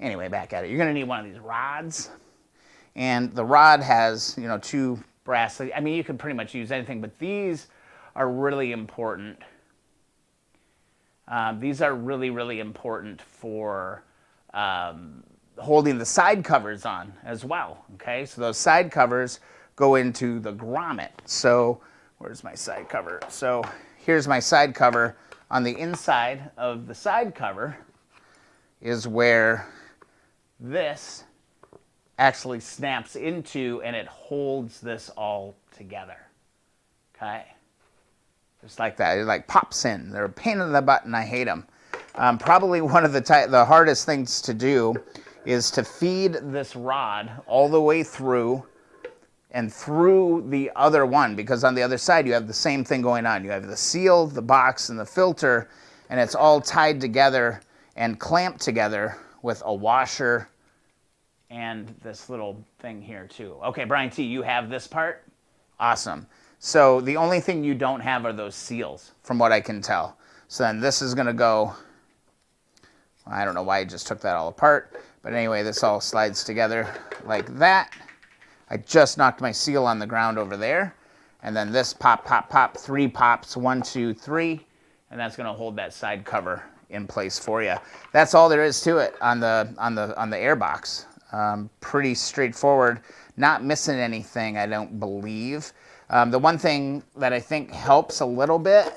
Anyway, back at it. You're going to need one of these rods. And the rod has, you know, two brass. I mean, you can pretty much use anything, but these are really important. These are really, really important for holding the side covers on as well. Okay, so those side covers go into the grommet. So where's my side cover? So here's my side cover. On the inside of the side cover is where this actually snaps into, and it holds this all together. Okay, just like that. It like pops in. They're a pain in the butt, and I hate them. Probably one of the hardest things to do is to feed this rod all the way through and through the other one, because on the other side you have the same thing going on. You have the seal, the box, and the filter, and it's all tied together and clamped together with a washer and this little thing here too. Okay, Brian T., you have this part? Awesome. So the only thing you don't have are those seals, from what I can tell. So then this is going to go, I don't know why I just took that all apart, but anyway, this all slides together like that. I just knocked my seal on the ground over there, and then this pop, pop, pop, 3 pops, 1, 2, 3, and that's going to hold that side cover in place for you. That's all there is to it on the air box. Pretty straightforward, not missing anything, I don't believe. The one thing that I think helps a little bit,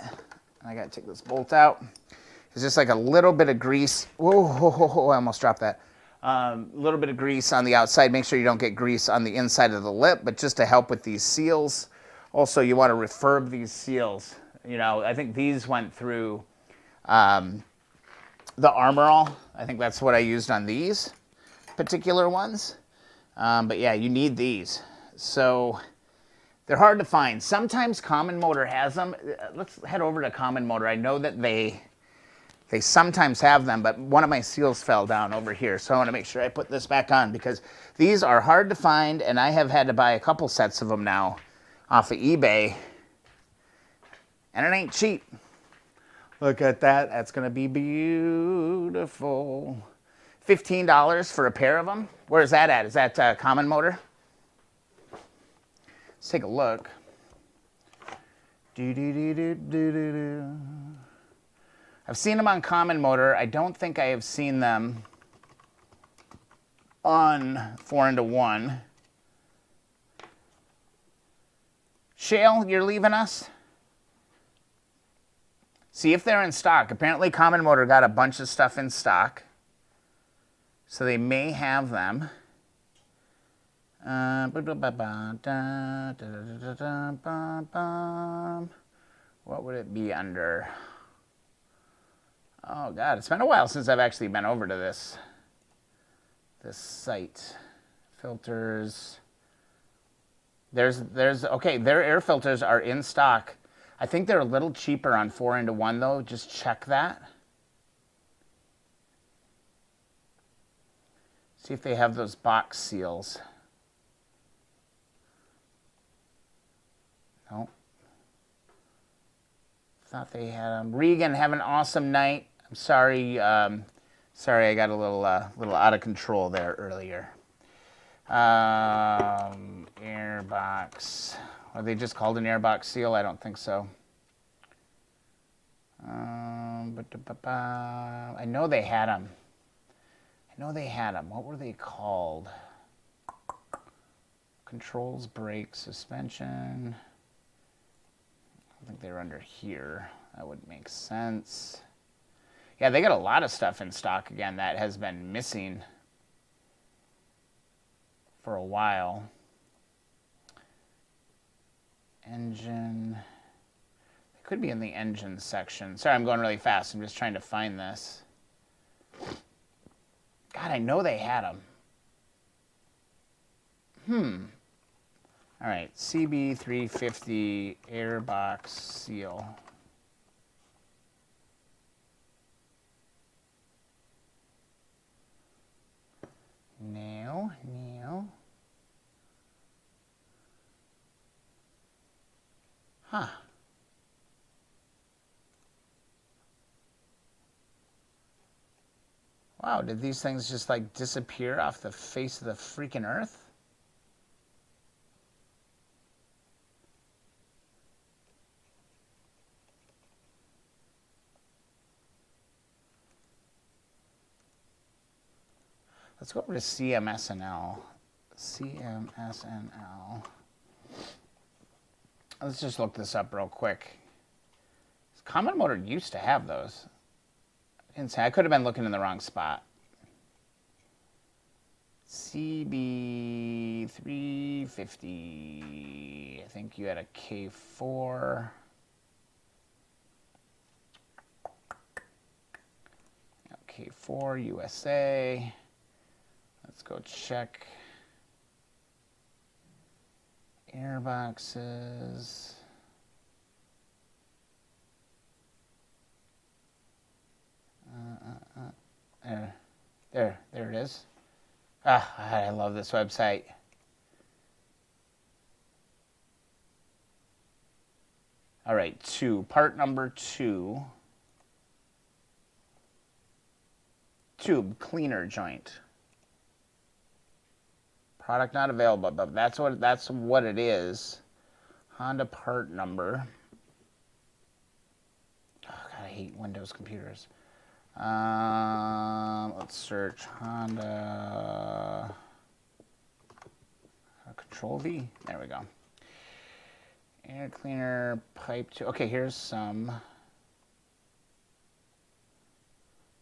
I got to take this bolt out, is just like a little bit of grease. Whoa, I almost dropped that. A little bit of grease on the outside. Make sure you don't get grease on the inside of the lip, but just to help with these seals. Also, you want to refurb these seals. You know, I think these went through the Armor All. I think that's what I used on these particular ones. But yeah, you need these. So they're hard to find. Sometimes Common Motor has them. Let's head over to Common Motor. I know that they sometimes have them, but one of my seals fell down over here. So I want to make sure I put this back on, because these are hard to find, and I have had to buy a couple sets of them now off of eBay, and it ain't cheap. Look at that. That's going to be beautiful. $15 for a pair of them. Where is that at? Is that Common Motor? Let's take a look. I've seen them on Common Motor. I don't think I have seen them on 4-into-1. Shale, you're leaving us? See if they're in stock. Apparently Common Motor got a bunch of stuff in stock, so they may have them. What would it be under? Oh God, it's been a while since I've actually been over to this site. Filters. Okay, their air filters are in stock. I think they're a little cheaper on 4-into-1 though. Just check that. See if they have those box seals. No. Thought they had them. Regan, have an awesome night. I'm sorry. Sorry, I got a little out of control there earlier. Airbox. Are they just called an airbox seal? I don't think so. I know they had them. What were they called? Controls, brakes, suspension. I think they were under here. That would make sense. Yeah, they got a lot of stuff in stock again that has been missing for a while. Engine. They could be in the engine section. Sorry, I'm going really fast. I'm just trying to find this. God, I know they had them. All right, CB350 airbox seal. No. Huh. Wow, did these things just like disappear off the face of the freaking earth? Let's go over to CMSNL. CMSNL. Let's just look this up real quick. Common Motor used to have those. I could have been looking in the wrong spot. CB350. I think you had a K4. K4 USA. Let's go check airboxes. There it is. I love this website. All right, part number 2. Tube cleaner joint. Product not available, but that's what it is. Honda part number. Oh God, I hate Windows computers. Let's search Honda Control V. There we go. Air cleaner pipe 2. Okay, here's some.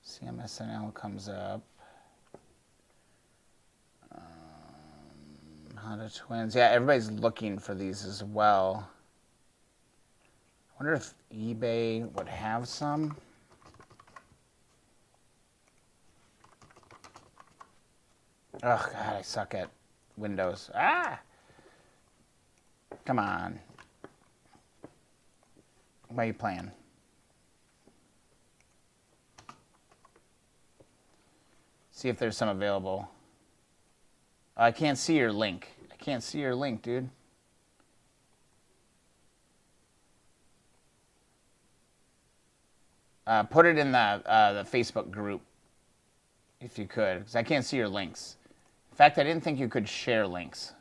CMSNL comes up. Honda Twins. Yeah, everybody's looking for these as well. I wonder if eBay would have some. Oh, God, I suck at Windows. Come on. What are you playing? See if there's some available. I can't see your link. Dude. Put it in the Facebook group, if you could, because I can't see your links. In fact, I didn't think you could share links.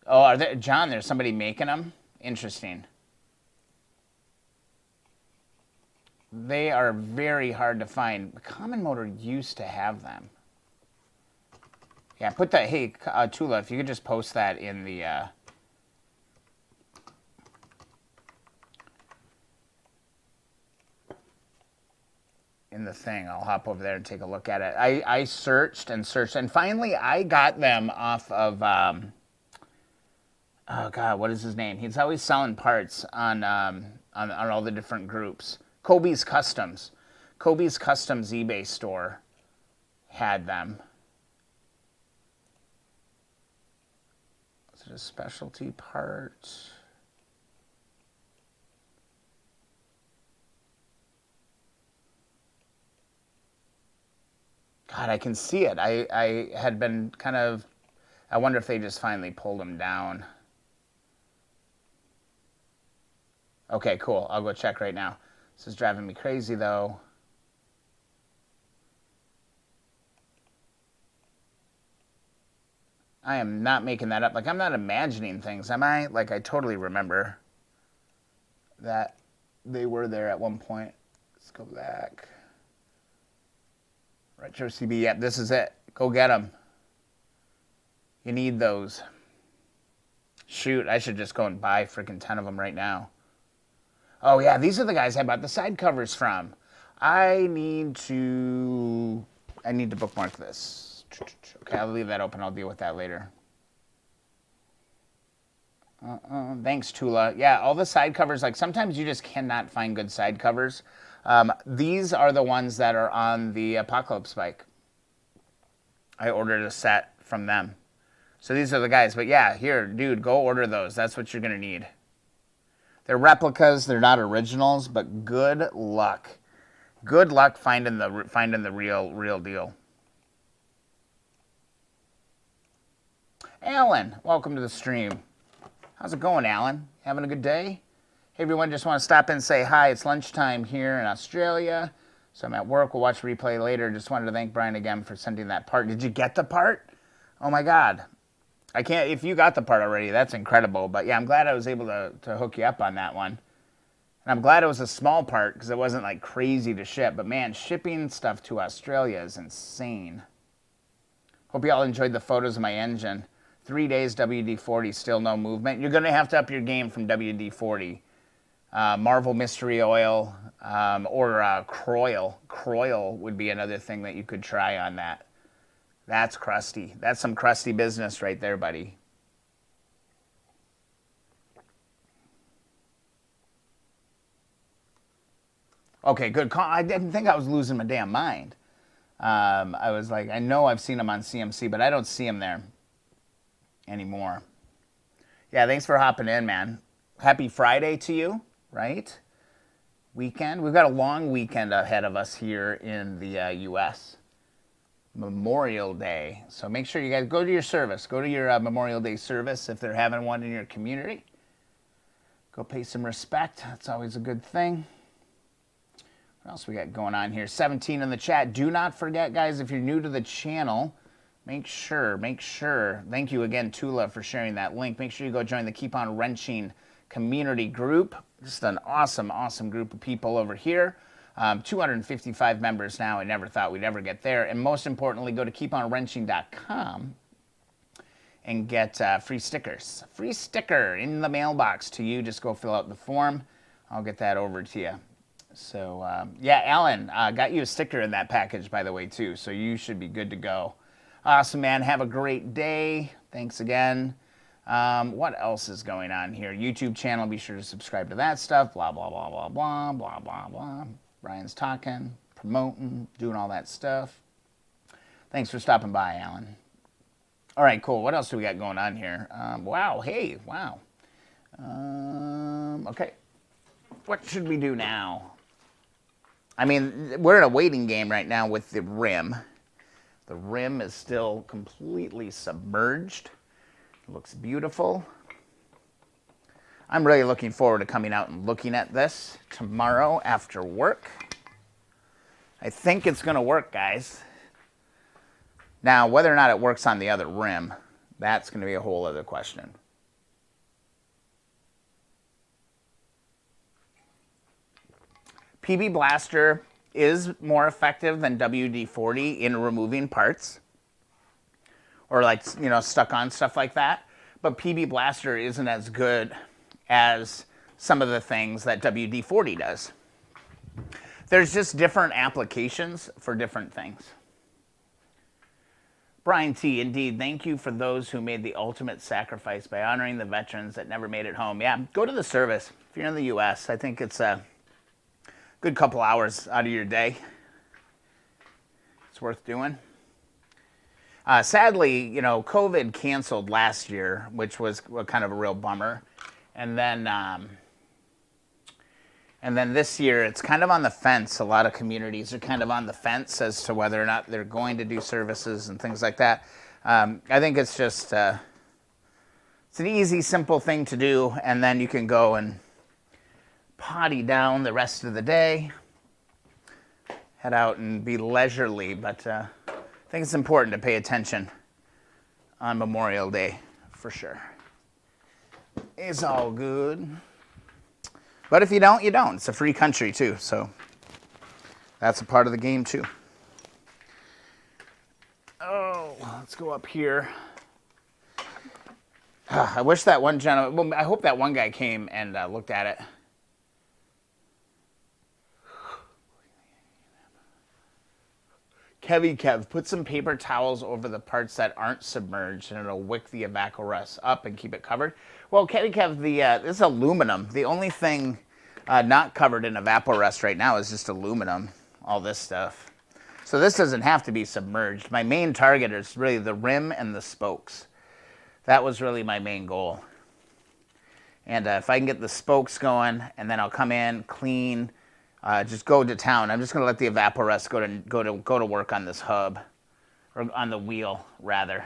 Oh, John, there's somebody making them? Interesting. They are very hard to find. Common Motor used to have them. Yeah, put that. Hey, Tula, if you could just post that in the thing. I'll hop over there and take a look at it. I searched and searched, and finally I got them off of. Oh God, what is his name? He's always selling parts on all the different groups. Kobe's Customs eBay store had them. Is it a specialty part? God, I can see it. I had been kind of I wonder if they just finally pulled them down. Okay, cool. I'll go check right now. This is driving me crazy, though. I am not making that up. Like, I'm not imagining things, am I? Like, I totally remember that they were there at one point. Let's go back. Retro CB, yep, this is it. Go get them. You need those. Shoot, I should just go and buy freaking 10 of them right now. Oh, yeah, these are the guys I bought the side covers from. I need to bookmark this. Okay, I'll leave that open. I'll deal with that later. Thanks, Tula. Yeah, all the side covers, like sometimes you just cannot find good side covers. These are the ones that are on the Apocalypse bike. I ordered a set from them. So these are the guys. But yeah, here, dude, go order those. That's what you're going to need. They're replicas. They're not originals, but good luck. Good luck finding the real deal. Alan, welcome to the stream. How's it going, Alan? Having a good day? Hey, everyone, just want to stop in and say hi. It's lunchtime here in Australia, so I'm at work. We'll watch replay later. Just wanted to thank Brian again for sending that part. Did you get the part? Oh, my God. I can't, if you got the part already, that's incredible. But, yeah, I'm glad I was able to hook you up on that one. And I'm glad it was a small part because it wasn't, like, crazy to ship. But, man, shipping stuff to Australia is insane. Hope you all enjoyed the photos of my engine. 3 days WD-40, still no movement. You're going to have to up your game from WD-40. Marvel Mystery Oil or Croil. Croil would be another thing that you could try on that. That's crusty. That's some crusty business right there, buddy. Okay, good call. I didn't think I was losing my damn mind. I was like, I know I've seen them on CMC, but I don't see them there anymore. Yeah, thanks for hopping in, man. Happy Friday to you, right? Weekend. We've got a long weekend ahead of us here in the U.S. Memorial Day. So make sure you guys go to your service. Go to your Memorial Day service if they're having one in your community. Go pay some respect. That's always a good thing. What else we got going on here? 17 in the chat. Do not forget, guys, if you're new to the channel, make sure, thank you again, Tula, for sharing that link. Make sure you go join the Keep On Wrenching community group. Just an awesome, awesome group of people over here. 255 members now. I never thought we'd ever get there. And most importantly, go to keeponwrenching.com and get free stickers. Free sticker in the mailbox to you. Just go fill out the form. I'll get that over to you. So, yeah, Alan, got you a sticker in that package, by the way, too. So you should be good to go. Awesome, man. Have a great day. Thanks again. What else is going on here? YouTube channel. Be sure to subscribe to that stuff. Blah, blah, blah, blah, blah, blah, blah, blah. Brian's talking, promoting, doing all that stuff. Thanks for stopping by, Alan. All right, cool. What else do we got going on here? Wow. Hey, wow. Okay. What should we do now? I mean, we're in a waiting game right now with the rim. The rim is still completely submerged. It looks beautiful. I'm really looking forward to coming out and looking at this tomorrow after work. I think it's going to work, guys. Now, whether or not it works on the other rim, that's going to be a whole other question. PB Blaster is more effective than WD-40 in removing parts or, like, you know, stuck on stuff like that. But PB Blaster isn't as good as some of the things that WD-40 does. There's just different applications for different things. Brian T, indeed, thank you for those who made the ultimate sacrifice by honoring the veterans that never made it home. Yeah, go to the service. If you're in the U.S., I think it's a good couple hours out of your day. It's worth doing. Sadly, you know, COVID canceled last year, which was kind of a real bummer. And then this year, it's kind of on the fence. A lot of communities are kind of on the fence as to whether or not they're going to do services and things like that. I think it's just, it's an easy, simple thing to do, and then you can go and potty down the rest of the day, head out and be leisurely, but I think it's important to pay attention on Memorial Day, for sure. It's all good. But if you don't, you don't. It's a free country, too, so that's a part of the game, too. Oh, let's go up here. I wish that one gentleman, well, I hope that one guy came and looked at it. Kev, put some paper towels over the parts that aren't submerged and it'll wick the evaporust up and keep it covered. Well, Kev, this is aluminum. The only thing not covered in evaporust right now is just aluminum, all this stuff. So this doesn't have to be submerged. My main target is really the rim and the spokes. That was really my main goal. And if I can get the spokes going, and then I'll come in, clean, just go to town. I'm just going to let the evaporust go to work on this hub, or on the wheel, rather.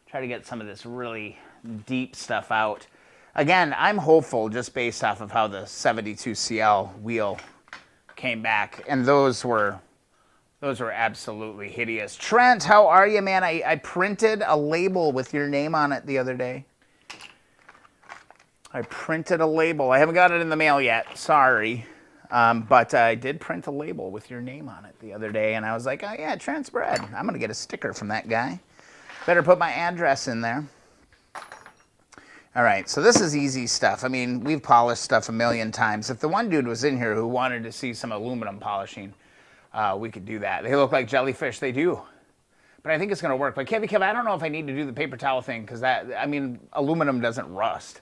Try to get some of this really deep stuff out. Again, I'm hopeful just based off of how the 72 CL wheel came back, and those were absolutely hideous. Trent, how are you, man? I printed a label with your name on it the other day. I printed a label. I haven't got it in the mail yet. Sorry. But I did print a label with your name on it the other day, and I was like, oh, yeah, Trent's bread. I'm going to get a sticker from that guy. Better put my address in there. All right, so this is easy stuff. I mean, we've polished stuff a million times. If the one dude was in here who wanted to see some aluminum polishing, we could do that. They look like jellyfish. They do. But I think it's going to work. But Kev, I don't know if I need to do the paper towel thing because aluminum doesn't rust.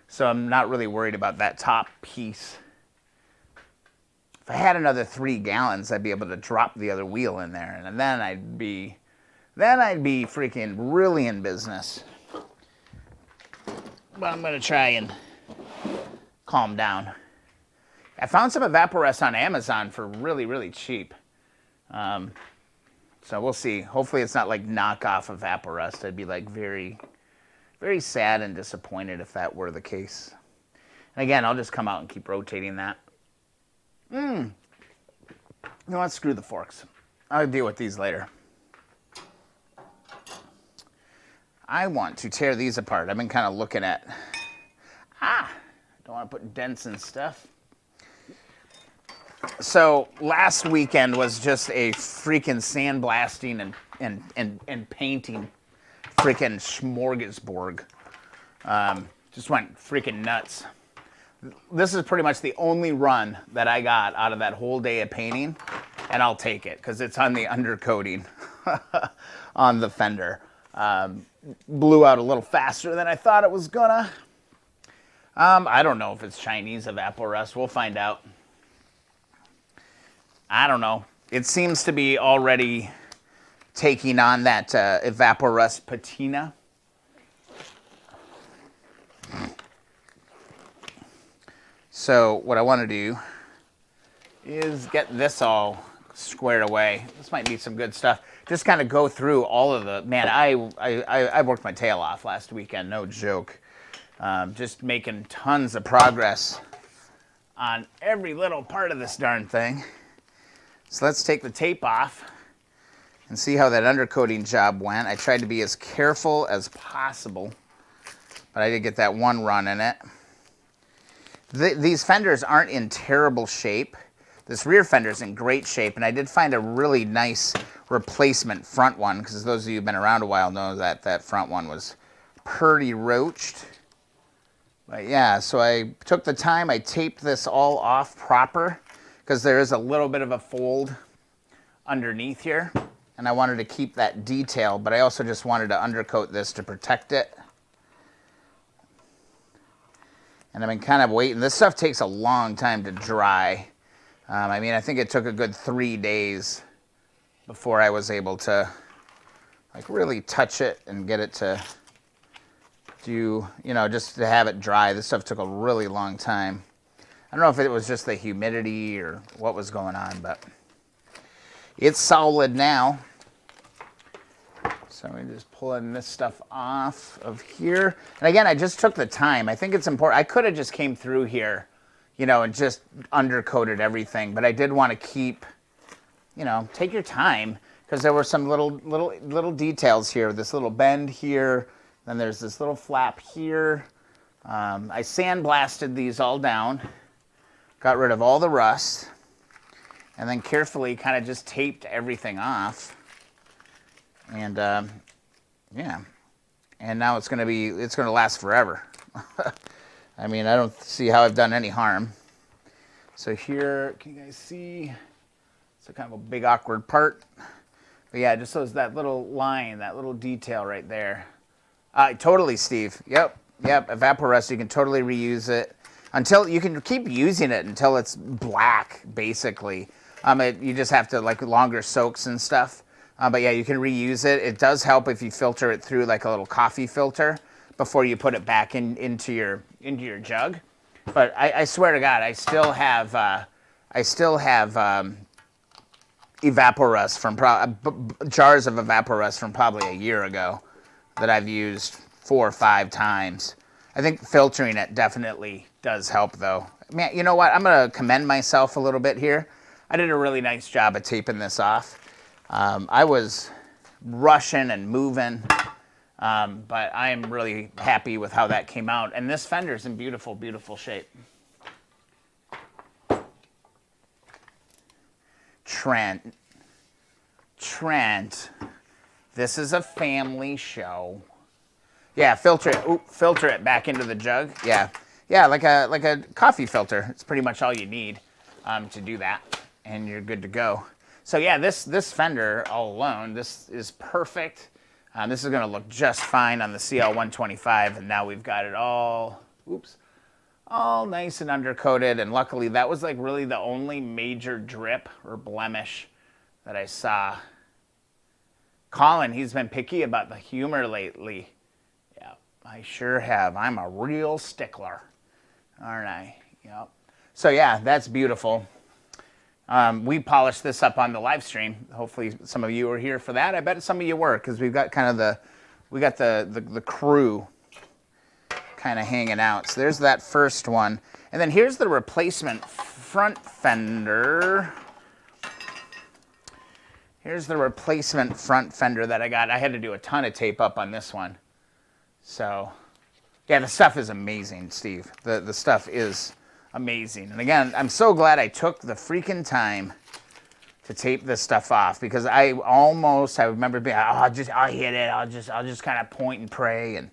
So I'm not really worried about that top piece. If I had another 3 gallons, I'd be able to drop the other wheel in there. And then I'd be freaking really in business. But I'm going to try and calm down. I found some evaporust on Amazon for really, really cheap. So we'll see. Hopefully it's not like knockoff evaporust. I'd be like very, very sad and disappointed if that were the case. And again, I'll just come out and keep rotating that. You know what? Screw the forks. I'll deal with these later. I want to tear these apart. I've been kind of looking at... don't want to put dents and stuff. So last weekend was just a freaking sandblasting and painting freaking smorgasbord. Just went freaking nuts. This is pretty much the only run that I got out of that whole day of painting, and I'll take it because it's on the undercoating on the Fender. Blew out a little faster than I thought it was gonna. I don't know if it's Chinese evaporust. We'll find out. I don't know. It seems to be already taking on that evaporust patina. So what I want to do is get this all squared away. This might be some good stuff. Just kind of go through all of the... Man, I worked my tail off last weekend, no joke. Just making tons of progress on every little part of this darn thing. So let's take the tape off and see how that undercoating job went. I tried to be as careful as possible, but I did get that one run in it. These fenders aren't in terrible shape. This rear fender's in great shape, and I did find a really nice replacement front one, because those of you who've been around a while know that that front one was pretty roached. But yeah, so I took the time, I taped this all off proper, because there is a little bit of a fold underneath here, and I wanted to keep that detail, but I also just wanted to undercoat this to protect it. And I've been kind of waiting. This stuff takes a long time to dry. I mean, I think it took a good 3 days before I was able to like really touch it and get it to do, you know, just to have it dry. This stuff took a really long time. I don't know if it was just the humidity or what was going on, but it's solid now. So I'm just pulling this stuff off of here. And again, I just took the time. I think it's important. I could have just came through here, you know, and just undercoated everything. But I did want to keep, you know, take your time, because there were some little details here. This little bend here. Then there's this little flap here. I sandblasted these all down, got rid of all the rust, and then carefully kind of just taped everything off. And yeah, and now it's gonna last forever. I mean, I don't see how I've done any harm. So here, can you guys see? It's a kind of a big awkward part. But yeah, just that little line, that little detail right there. Totally, Steve. Yep. Evaporust, you can totally reuse it until you can keep using it until it's black, basically. You just have to like longer soaks and stuff. But yeah, you can reuse it. It does help if you filter it through like a little coffee filter before you put it back into your jug. But I swear to God, I still have Evaporust from jars of Evaporust from probably a year ago that I've used 4 or 5 times. I think filtering it definitely does help, though. Man, you know what? I'm gonna commend myself a little bit here. I did a really nice job of taping this off. I was rushing and moving, but I am really happy with how that came out. And this Fender's in beautiful, beautiful shape. Trent, this is a family show. Yeah, filter it back into the jug. Yeah, like a coffee filter. It's pretty much all you need to do that, and you're good to go. So yeah, this Fender all alone, this is perfect. This is gonna look just fine on the CL125, and now we've got it all nice and undercoated. And luckily, that was like really the only major drip or blemish that I saw. Colin, he's been picky about the humor lately. Yeah, I sure have. I'm a real stickler, aren't I? Yep. So yeah, that's beautiful. We polished this up on the live stream. Hopefully some of you were here for that. I bet some of you were, because we've got kind of the crew kind of hanging out. So there's that first one. And then here's the replacement front fender. Here's the replacement front fender that I got. I had to do a ton of tape up on this one. So yeah, the stuff is amazing, Steve. The stuff is amazing. And again, I'm so glad I took the freaking time to tape this stuff off, because I remember being, I'll hit it. I'll just kind of point and pray, and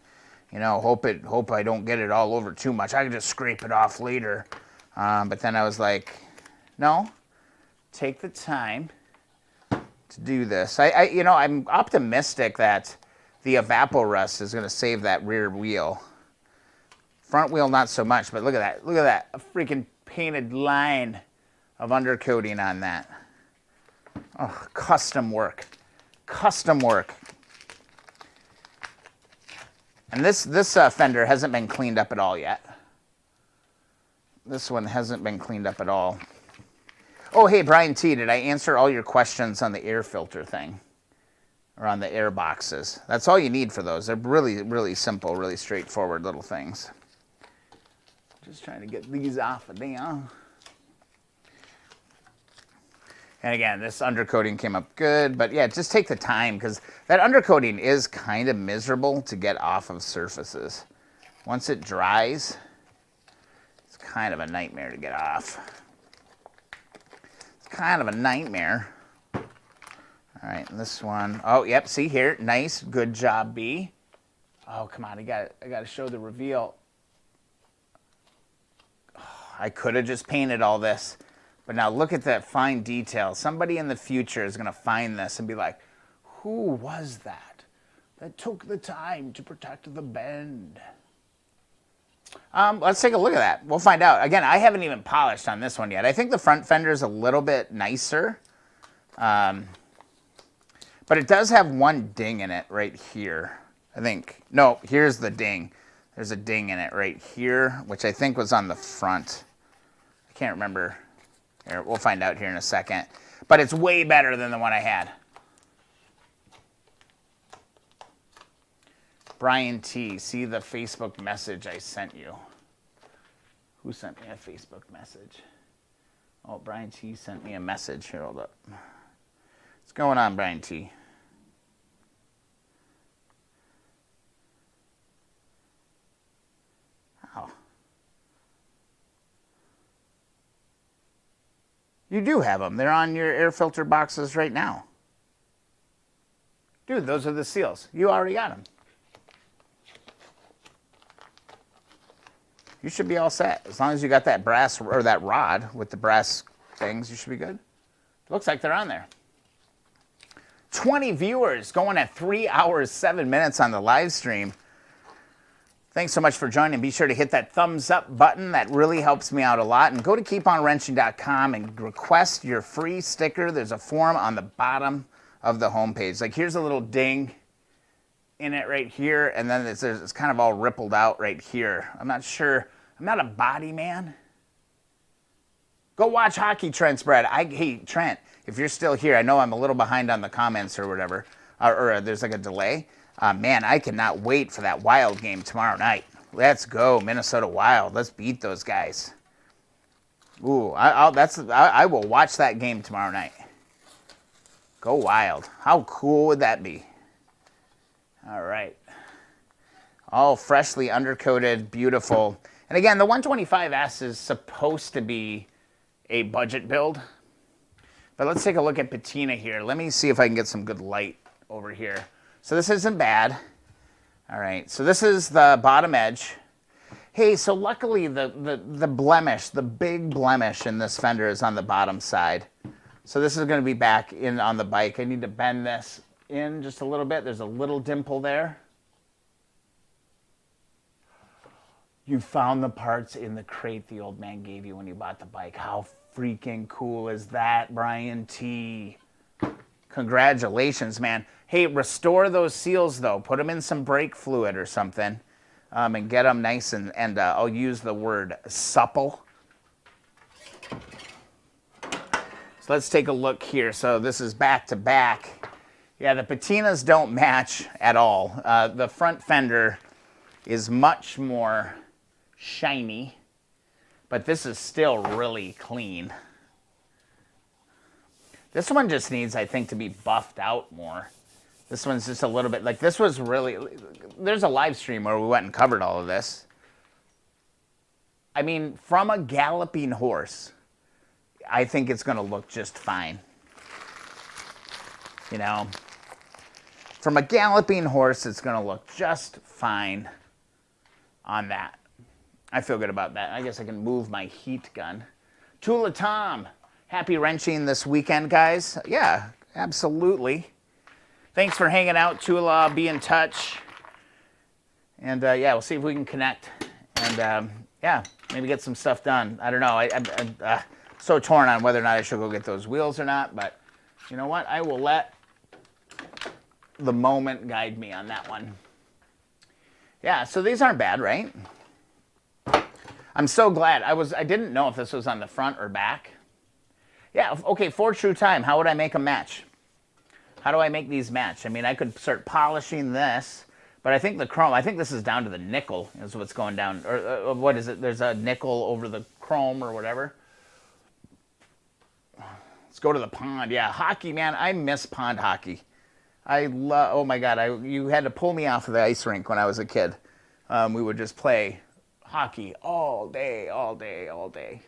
you know, hope I don't get it all over too much. I can just scrape it off later. But then I was like, no, take the time to do this. I'm optimistic that the Evaporust is going to save that rear wheel. Front wheel, not so much, but look at that. Look at that. A freaking painted line of undercoating on that. Oh, custom work. Custom work. And this fender hasn't been cleaned up at all yet. This one hasn't been cleaned up at all. Oh, hey, Brian T., did I answer all your questions on the air filter thing? Or on the air boxes? That's all you need for those. They're really, really simple, really straightforward little things. Just trying to get these off of there. And again, this undercoating came up good, but yeah, just take the time, because that undercoating is kind of miserable to get off of surfaces. Once it dries, it's kind of a nightmare to get off. It's kind of a nightmare. All right, and this one, oh, yep, see here, nice, good job, B. Oh, come on, I got to show the reveal. Oh, I could have just painted all this. But now look at that fine detail. Somebody in the future is going to find this and be like, who was that took the time to protect the bend? Let's take a look at that. We'll find out. Again, I haven't even polished on this one yet. I think the front fender is a little bit nicer. But it does have one ding in it right here. I think. No, here's the ding. There's a ding in it right here, which I think was on the front. I can't remember. Here, we'll find out here in a second. But it's way better than the one I had. Brian T, see the Facebook message I sent you. Who sent me a Facebook message? Oh, Brian T sent me a message. Here, hold up. What's going on, Brian T? Oh. You do have them. They're on your air filter boxes right now. Dude, those are the seals. You already got them. You should be all set. As long as you got that brass or that rod with the brass things, you should be good. Looks like they're on there. 20 viewers going at 3 hours, 7 minutes on the live stream. Thanks so much for joining. Be sure to hit that thumbs up button. That really helps me out a lot. And go to keeponwrenching.com and request your free sticker. There's a form on the bottom of the homepage. Like here's a little ding in it right here, and then it's kind of all rippled out right here. I'm not sure. I'm not a body man. Go watch Hockey Trent's Brad. Hey, Trent, if you're still here, I know I'm a little behind on the comments or whatever, or there's like a delay. Man, I cannot wait for that Wild game tomorrow night. Let's go, Minnesota Wild. Let's beat those guys. Ooh, I will watch that game tomorrow night. Go Wild. How cool would that be? All right. All freshly undercoated, beautiful. And again, the 125S is supposed to be a budget build. But let's take a look at patina here. Let me see if I can get some good light over here. So this isn't bad. All right, so this is the bottom edge. Hey, so luckily the blemish, the big blemish in this fender is on the bottom side. So this is going to be back in on the bike. I need to bend this in just a little bit. There's a little dimple there. You found the parts in the crate the old man gave you when you bought the bike. How freaking cool is that, Brian T? Congratulations, man. Hey, restore those seals, though. Put them in some brake fluid or something and get them nice and I'll use the word supple. So let's take a look here. So this is back to back. Yeah, the patinas don't match at all. The front fender is much more shiny, but this is still really clean. This one just needs, I think, to be buffed out more. This one's just a little bit, like this was really, there's a live stream where we went and covered all of this. I mean, from a galloping horse, I think it's going to look just fine. You know, from a galloping horse, it's going to look just fine on that. I feel good about that. I guess I can move my heat gun. Tula Tom, happy wrenching this weekend, guys. Yeah, absolutely. Thanks for hanging out, Tula. Be in touch. And yeah, we'll see if we can connect. And yeah, maybe get some stuff done. I don't know. I'm so torn on whether or not I should go get those wheels or not. But you know what? I will let the moment guide me on that one. Yeah, so these aren't bad, right? I'm so glad. I didn't know if this was on the front or back. Yeah, okay, for true time, how would I make them match? How do I make these match? I mean, I could start polishing this, but I think the chrome, I think this is down to the nickel is what's going down. Or what is it? There's a nickel over the chrome or whatever. Let's go to the pond. Yeah, hockey, man. I miss pond hockey. I love, oh my God, you had to pull me off of the ice rink when I was a kid. We would just play hockey all day, all day, all day.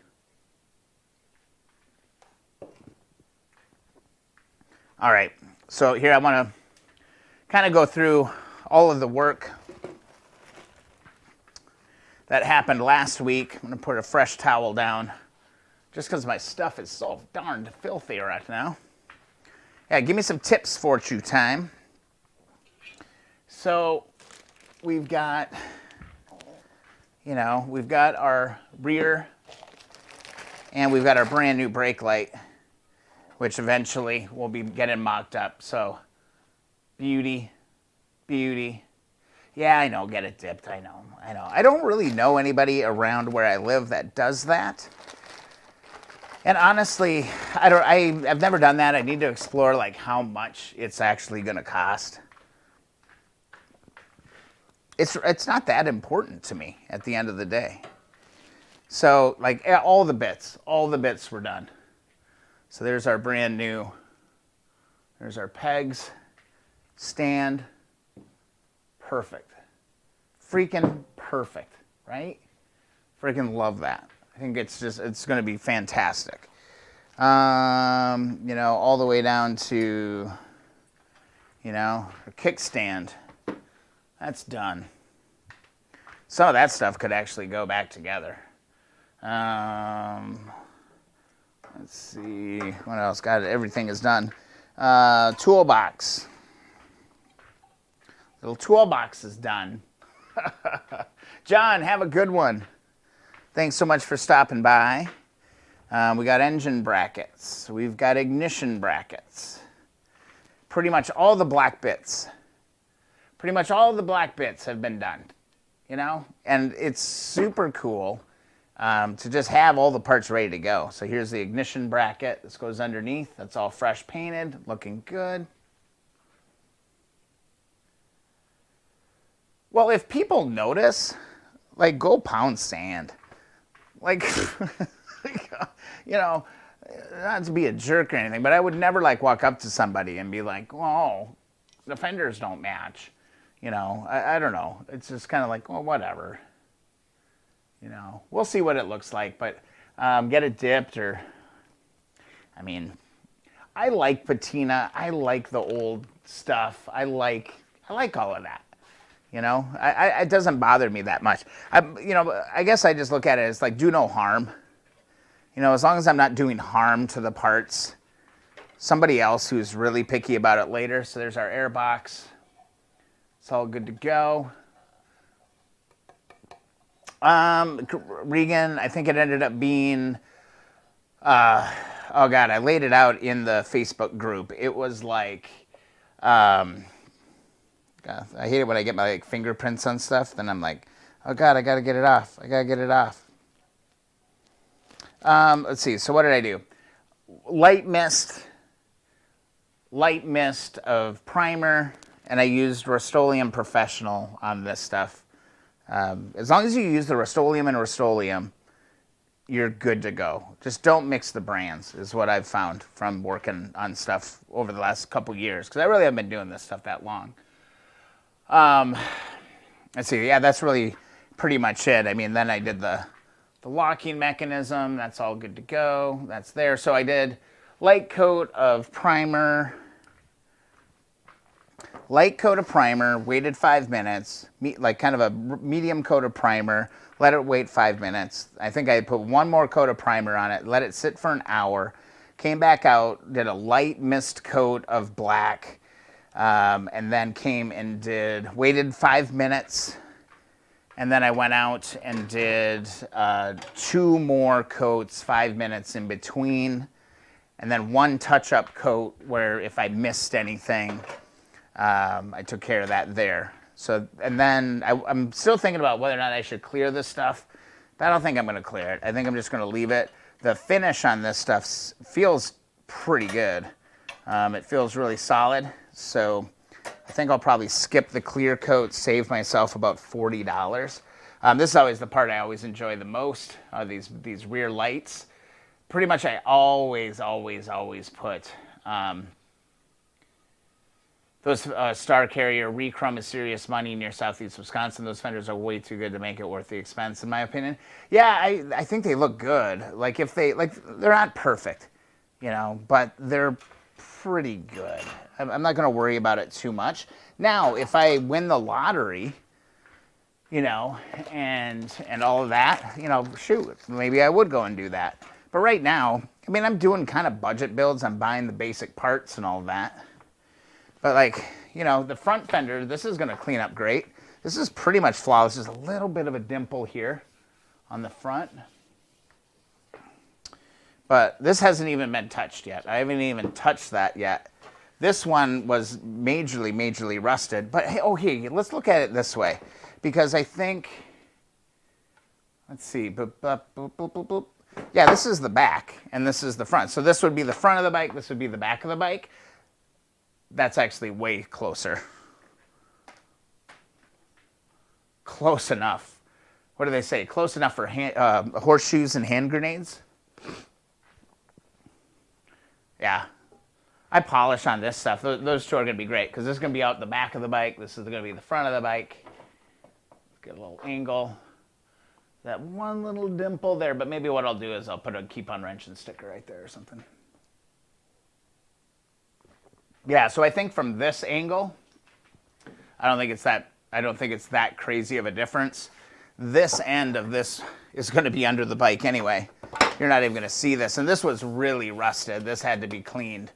All right, so here I want to kind of go through all of the work that happened last week. I'm going to put a fresh towel down just because my stuff is so darned filthy right now. Yeah, give me some tips for you time. So we've got, you know, we've got our rear and we've got our brand new brake light, which eventually will be getting mocked up. So beauty, beauty. Yeah, I know, get it dipped. I know. I don't really know anybody around where I live that does that. And honestly, I've never done that. I need to explore like how much it's actually going to cost. it's not that important to me at the end of the day. So like all the bits were done. So there's our brand new, there's our pegs, stand, perfect. Freaking perfect, right? Freaking love that. I think it's going to be fantastic. You know, all the way down to, you know, a kickstand. That's done. Some of that stuff could actually go back together. Let's see, what else? Got it. Everything is done. Toolbox. Little toolbox is done. John, have a good one. Thanks so much for stopping by. We got engine brackets. We've got ignition brackets. Pretty much all the black bits. Pretty much all the black bits have been done, you know? And it's super cool to just have all the parts ready to go. So here's the ignition bracket. This goes underneath. That's all fresh painted, looking good. Well, if people notice, like, go pound sand. Like, you know, not to be a jerk or anything, but I would never, like, walk up to somebody and be like, oh, the fenders don't match. You know, I don't know. It's just kind of like, well, whatever. You know, we'll see what it looks like, but get it dipped or, I mean, I like patina. I like the old stuff. I like all of that. You know, it doesn't bother me that much. You know, I guess I just look at it as like, do no harm. You know, as long as I'm not doing harm to the parts, somebody else who's really picky about it later. So there's our air box. It's all good to go. Regan, I think it ended up being, oh God, I laid it out in the Facebook group. It was like, God, I hate it when I get my like fingerprints on stuff. Then I'm like, oh God, I got to get it off. I got to get it off. Let's see. So what did I do? Light mist of primer. And I used Rust-Oleum Professional on this stuff. As long as you use the Rust-Oleum and Rust-Oleum, you're good to go. Just don't mix the brands is what I've found from working on stuff over the last couple years. Because I really haven't been doing this stuff that long. Let's see. Yeah, that's really pretty much it. I mean, then I did the locking mechanism. That's all good to go. That's there. So I did light coat of primer. Light coat of primer, waited 5 minutes, like kind of a medium coat of primer, let it wait 5 minutes. I think I put one more coat of primer on it, let it sit for an hour, came back out, did a light mist coat of black, and then came and waited 5 minutes, and then I went out and did 2 more coats, 5 minutes in between, and then one touch-up coat where if I missed anything, I took care of that there. So, and then I'm still thinking about whether or not I should clear this stuff. But I don't think I'm going to clear it. I think I'm just going to leave it. The finish on this stuff feels pretty good. It feels really solid. So I think I'll probably skip the clear coat, save myself about $40. This is always the part I always enjoy the most, these rear lights. Pretty much I always put those Star Carrier Rechrome is serious money near Southeast Wisconsin. Those fenders are way too good to make it worth the expense, in my opinion. Yeah, I think they look good. Like they're not perfect, you know, but they're pretty good. I'm not going to worry about it too much. Now, if I win the lottery, you know, and all of that, you know, shoot, maybe I would go and do that. But right now, I mean, I'm doing kind of budget builds. I'm buying the basic parts and all of that. But like, you know, the front fender, this is going to clean up great. This is pretty much flawless. Just a little bit of a dimple here on the front. But this hasn't even been touched yet. I haven't even touched that yet. This one was majorly rusted. But hey, oh, hey, let's look at it this way. Because I think, let's see. Boop, boop, boop, boop, boop, boop. Yeah, this is the back and this is the front. So this would be the front of the bike. This would be the back of the bike. That's actually way closer. close enough. What do they say? Close enough for horseshoes and hand grenades? Yeah. I polish on this stuff. Those two are going to be great because this is going to be out the back of the bike. This is going to be the front of the bike. Get a little angle. That one little dimple there, but maybe what I'll do is I'll put a keep on wrenching sticker right there or something. Yeah, so I think from this angle, I don't think it's that crazy of a difference. This end of this is going to be under the bike anyway. You're not even going to see this. And this was really rusted. This had to be cleaned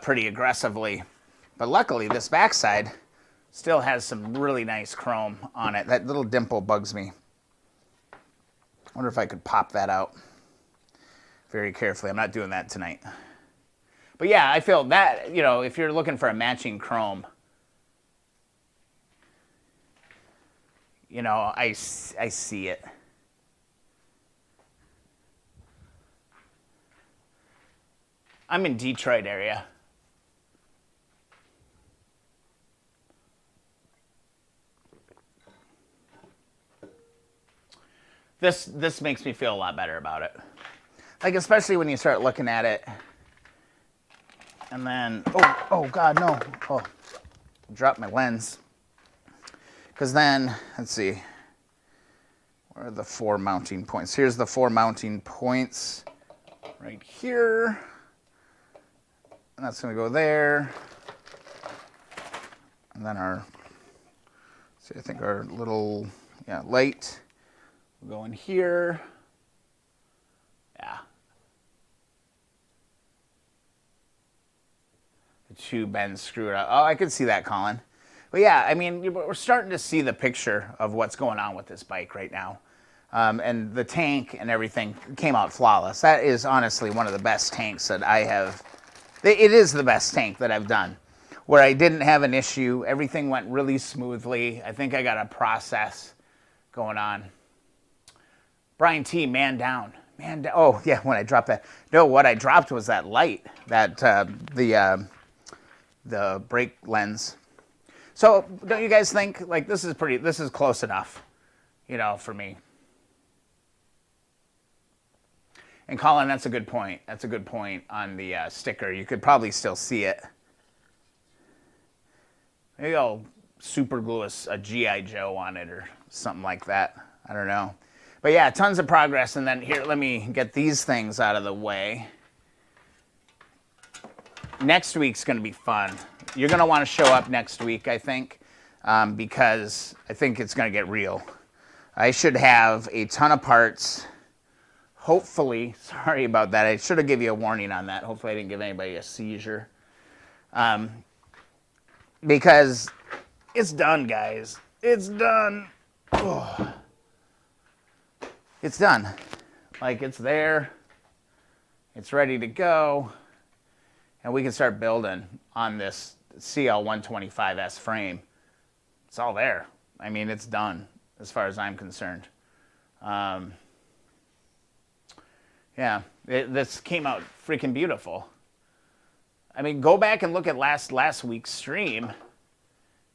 pretty aggressively. But luckily, this backside still has some really nice chrome on it. That little dimple bugs me. I wonder if I could pop that out very carefully. I'm not doing that tonight. But yeah, I feel that, you know, if you're looking for a matching chrome, you know, I see it. I'm in Detroit area. This makes me feel a lot better about it. Like, especially when you start looking at it. And then, oh God, no. Oh, dropped my lens. Because then, let's see. Where are the 4 mounting points? Here's the 4 mounting points right here. And that's going to go there. And then our, see, I think our little, light will go in here. Yeah. The 2 bends screwed up. Oh, I could see that, Colin. But yeah, I mean, we're starting to see the picture of what's going on with this bike right now. And the tank and everything came out flawless. That is honestly one of the best tanks that I have. It is the best tank that I've done, where I didn't have an issue. Everything went really smoothly. I think I got a process going on. Brian T, man down. Man down. Oh, yeah, when I dropped that. No, what I dropped was that light, that the brake lens. So don't you guys think, like, this is close enough, you know, for me? And Colin, that's a good point. That's a good point on the sticker. You could probably still see it. Maybe I'll super glue a G.I. Joe on it or something like that. I don't know. But yeah, tons of progress. And then here, let me get these things out of the way. Next week's going to be fun. You're going to want to show up next week, I think, because I think it's going to get real. I should have a ton of parts. Hopefully, sorry about that. I should have given you a warning on that. Hopefully I didn't give anybody a seizure. Because it's done, guys. It's done. Oh. It's done. Like, it's there. It's ready to go. And we can start building on this CL125S frame. It's all there. I mean, it's done as far as I'm concerned. Yeah, this came out freaking beautiful. I mean, go back and look at last week's stream.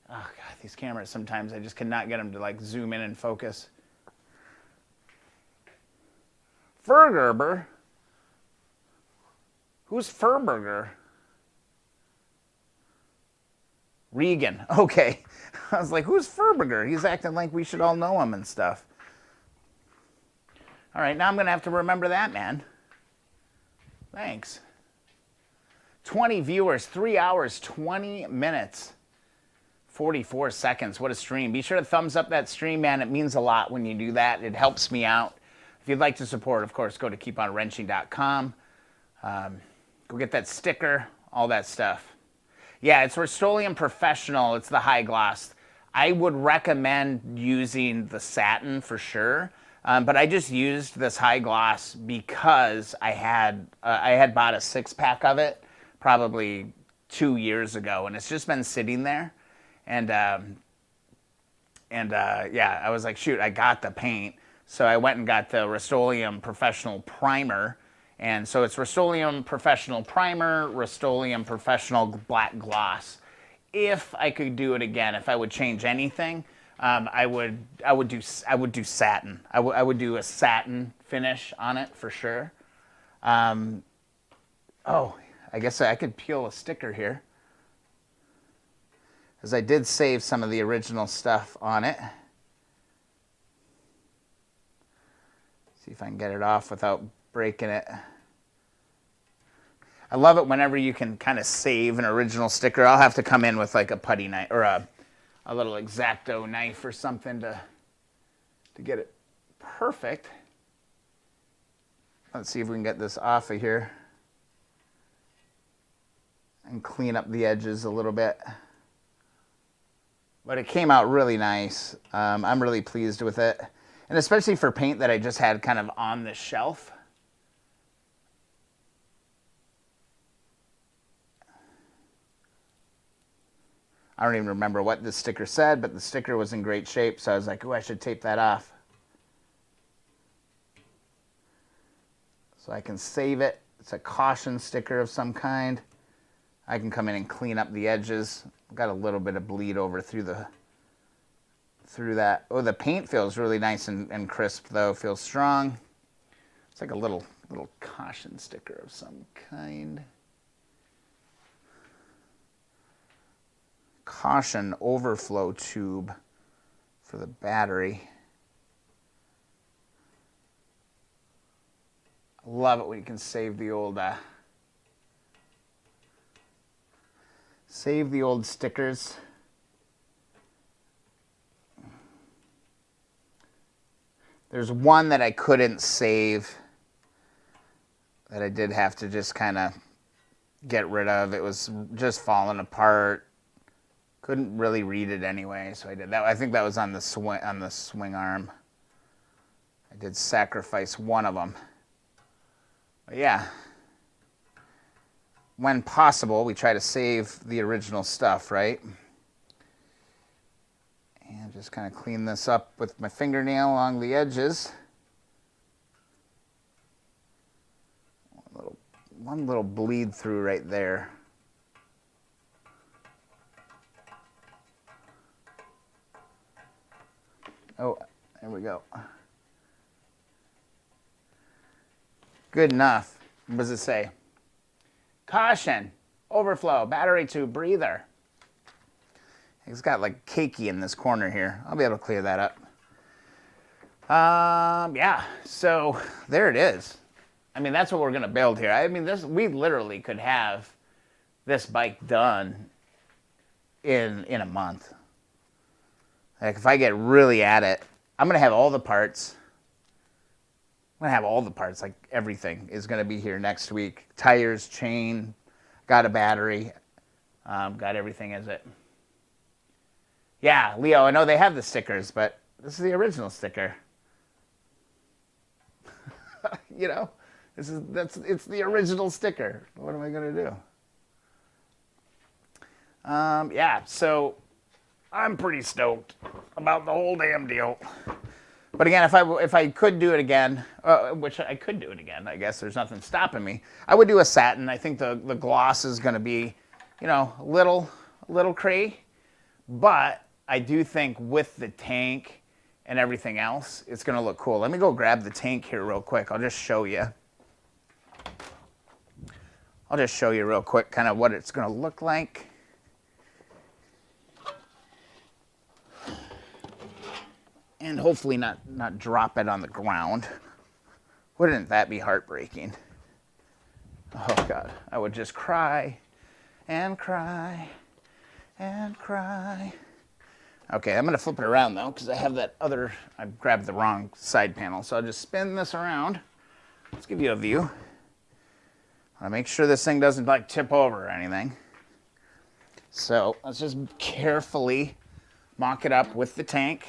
Oh, God, these cameras, sometimes I just cannot get them to, like, zoom in and focus. Furgerber? Who's Furburger? Regan. Okay. I was like, who's Furburger? He's acting like we should all know him and stuff. All right, now I'm going to have to remember that, man. Thanks. 20 viewers, 3 hours, 20 minutes, 44 seconds. What a stream. Be sure to thumbs up that stream, man. It means a lot when you do that. It helps me out. If you'd like to support, of course, go to keeponwrenching.com. Go get that sticker, all that stuff. Yeah, it's Rust-Oleum Professional. It's the high gloss. I would recommend using the satin for sure. But I just used this high gloss because I had bought a 6-pack of it probably 2 years ago, and it's just been sitting there. And yeah, I was like, shoot, I got the paint. So I went and got the Rust-Oleum Professional Primer. And so it's Rust-Oleum Professional Primer, Rust-Oleum Professional Black Gloss. If I could do it again, if I would change anything, I would do satin. I would do a satin finish on it for sure. Oh, I guess I could peel a sticker here, because I did save some of the original stuff on it. See if I can get it off without breaking it. I love it whenever you can kind of save an original sticker. I'll have to come in with like a putty knife or a little X-Acto knife or something to get it perfect. Let's see if we can get this off of here and clean up the edges a little bit. But it came out really nice. I'm really pleased with it. And especially for paint that I just had kind of on the shelf. I don't even remember what the sticker said, but the sticker was in great shape, so I was like, oh, I should tape that off. So I can save it. It's a caution sticker of some kind. I can come in and clean up the edges. Got a little bit of bleed over through that. Oh, the paint feels really nice and crisp, though. Feels strong. It's like a little caution sticker of some kind. Caution overflow tube for the battery. I love it when you can save the old stickers. There's one that I couldn't save that I did have to just kind of get rid of. It was just falling apart. Couldn't really read it anyway, so I did that. I think that was on the swing arm. I did sacrifice one of them. But yeah, when possible, we try to save the original stuff, right? And just kind of clean this up with my fingernail along the edges. One little bleed through right there. Oh, there we go. Good enough. What does it say? Caution, overflow, battery tube, breather. It's got like cakey in this corner here. I'll be able to clear that up. Yeah, so there it is. I mean, that's what we're gonna build here. I mean, we literally could have this bike done in a month. Like, if I get really at it, I'm going to have all the parts. I'm going to have all the parts, like everything is going to be here next week. Tires, chain, got a battery, got everything as it. Yeah, Leo, I know they have the stickers, but this is the original sticker. You know, it's the original sticker. What am I going to do? Yeah, so I'm pretty stoked about the whole damn deal. But again, if I could do it again, which I could do it again, I guess there's nothing stopping me, I would do a satin. I think the gloss is going to be, you know, a little cray, but I do think with the tank and everything else, it's going to look cool. Let me go grab the tank here real quick. I'll just show you. Real quick kind of what it's going to look like. And hopefully not drop it on the ground. Wouldn't that be heartbreaking? Oh God, I would just cry and cry and cry. Okay, I'm gonna flip it around though, because I have I grabbed the wrong side panel. So I'll just spin this around. Let's give you a view. I'll make sure this thing doesn't like tip over or anything. So let's just carefully mock it up with the tank.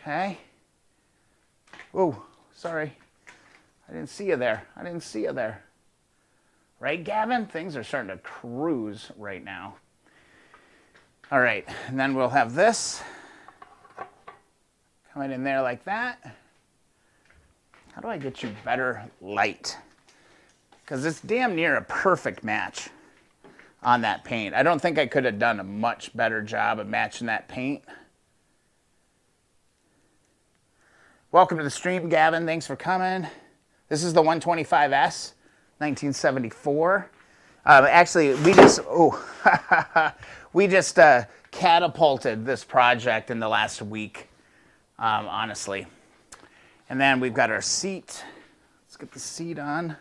Okay. Oh, sorry. I didn't see you there. Right, Gavin? Things are starting to cruise right now. All right, and then we'll have this coming in there like that. How do I get you better light? because it's damn near a perfect match on that paint. I don't think I could have done a much better job of matching that paint. Welcome to the stream, Gavin. Thanks for coming. This is the 125S, 1974. Actually, we just catapulted this project in the last week, honestly. And then we've got our seat. Let's get the seat on.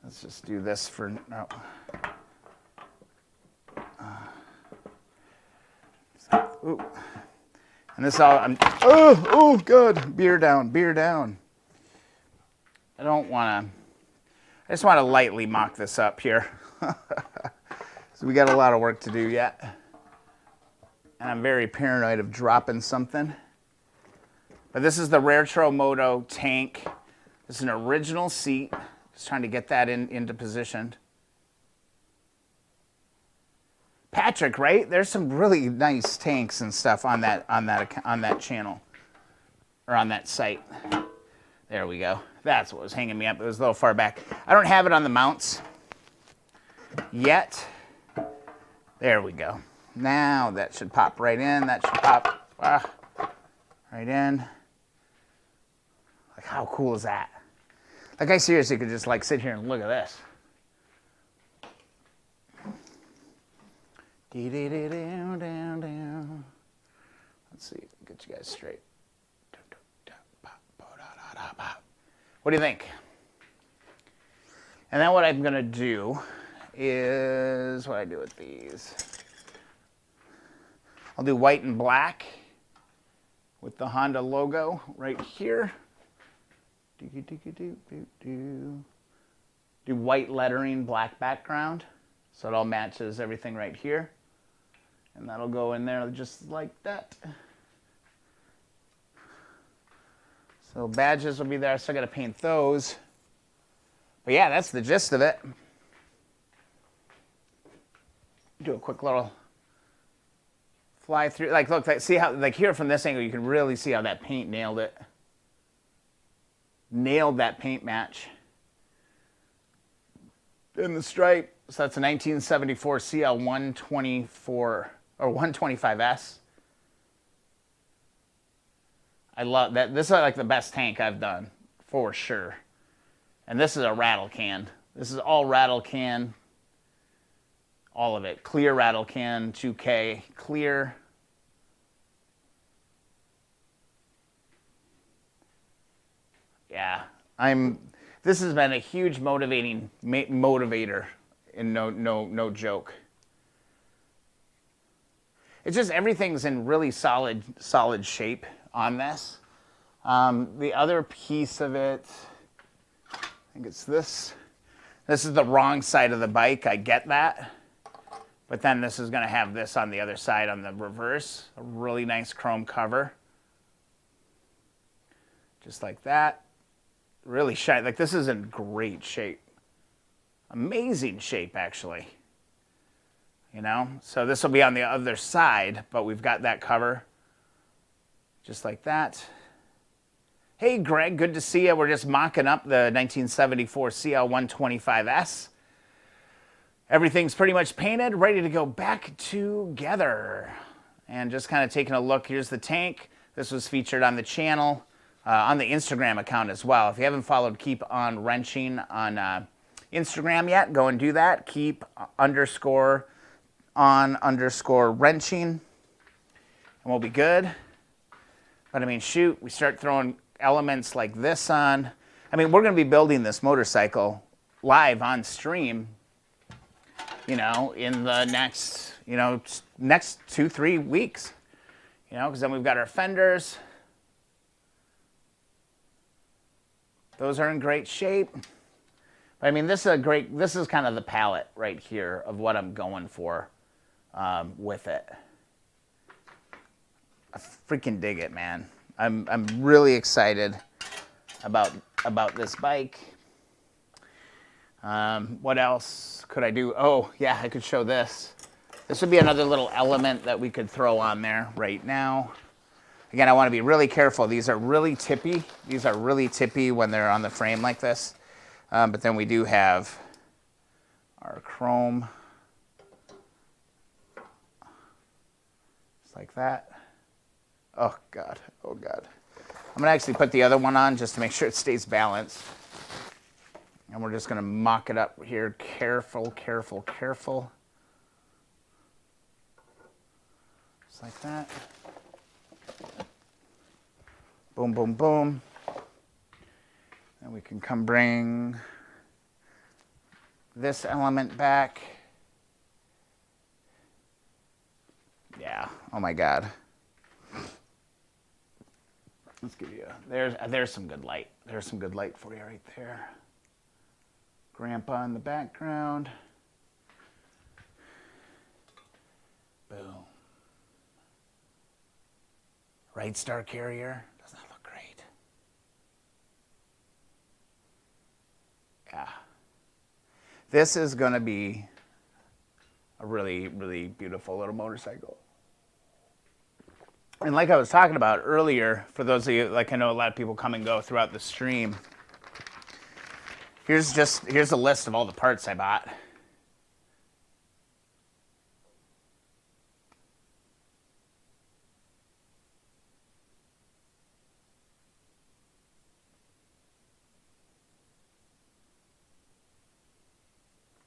Let's just do this for no. Ooh. And this all oh good. Beer down, beer down. I just want to lightly mock this up here. So we got a lot of work to do yet. And I'm very paranoid of dropping something. But this is the Retro Moto tank. This is an original seat. Just trying to get that into position. Patrick, right? There's some really nice tanks and stuff on that channel or on that site. There we go. That's what was hanging me up. It was a little far back. I don't have it on the mounts yet. There we go. Now that should pop right in. That should pop right in. Like, how cool is that? Like, I seriously could just like sit here and look at this. Let's see, get you guys straight. What do you think? And then what I'm gonna do is what I do with these. I'll do white and black with the Honda logo right here. Do white lettering, black background, so it all matches everything right here. And that'll go in there just like that. So badges will be there. I still got to paint those. But yeah, that's the gist of it. Do a quick little fly through. Like, look, see how, like here from this angle, you can really see how that paint nailed it. Nailed that paint match. In the stripe, so that's a 1974 CL124 or 125S. I love that. This is like the best tank I've done for sure. And this is a rattle can. This is all rattle can. All of it. Clear rattle can, 2K, clear. Yeah, this has been a huge motivator, and no joke. It's just everything's in really solid shape on this. The other piece of it, I think it's this. This is the wrong side of the bike, I get that. But then this is gonna have this on the other side on the reverse. A really nice chrome cover. Just like that. Really shiny. Like, this is in great shape. Amazing shape, actually. You know? So this will be on the other side, but we've got that cover. Just like that. Hey, Greg, good to see you. We're just mocking up the 1974 CL125S. Everything's pretty much painted, ready to go back together. And just kind of taking a look. Here's the tank. This was featured on the channel. On the Instagram account as well. If you haven't followed Keep On Wrenching on Instagram yet, go and do that. Keep _on_wrenching. And we'll be good. But I mean, shoot, we start throwing elements like this on. I mean, we're going to be building this motorcycle live on stream, you know, in the next 2-3 weeks. You know, because then we've got our fenders. Those are in great shape. But I mean, this is kind of the palette right here of what I'm going for with it. I freaking dig it, man. I'm really excited about this bike. What else could I do? Oh, yeah, I could show this. This would be another little element that we could throw on there right now. Again, I want to be really careful. These are really tippy. These are really tippy when they're on the frame like this. But then we do have our chrome. Just like that. Oh, God. Oh, God. I'm going to actually put the other one on just to make sure it stays balanced. And we're just going to mock it up here. Careful, careful, careful. Just like that. Boom, boom, boom. And we can come bring this element back. Yeah, oh my God. Let's give you there's some good light. There's some good light for you right there. Grandpa in the background. Boom. Right star carrier. Doesn't that look great? Yeah. This is going to be a really, really beautiful little motorcycle. And like I was talking about earlier, for those of you, like I know a lot of people come and go throughout the stream, here's a list of all the parts I bought.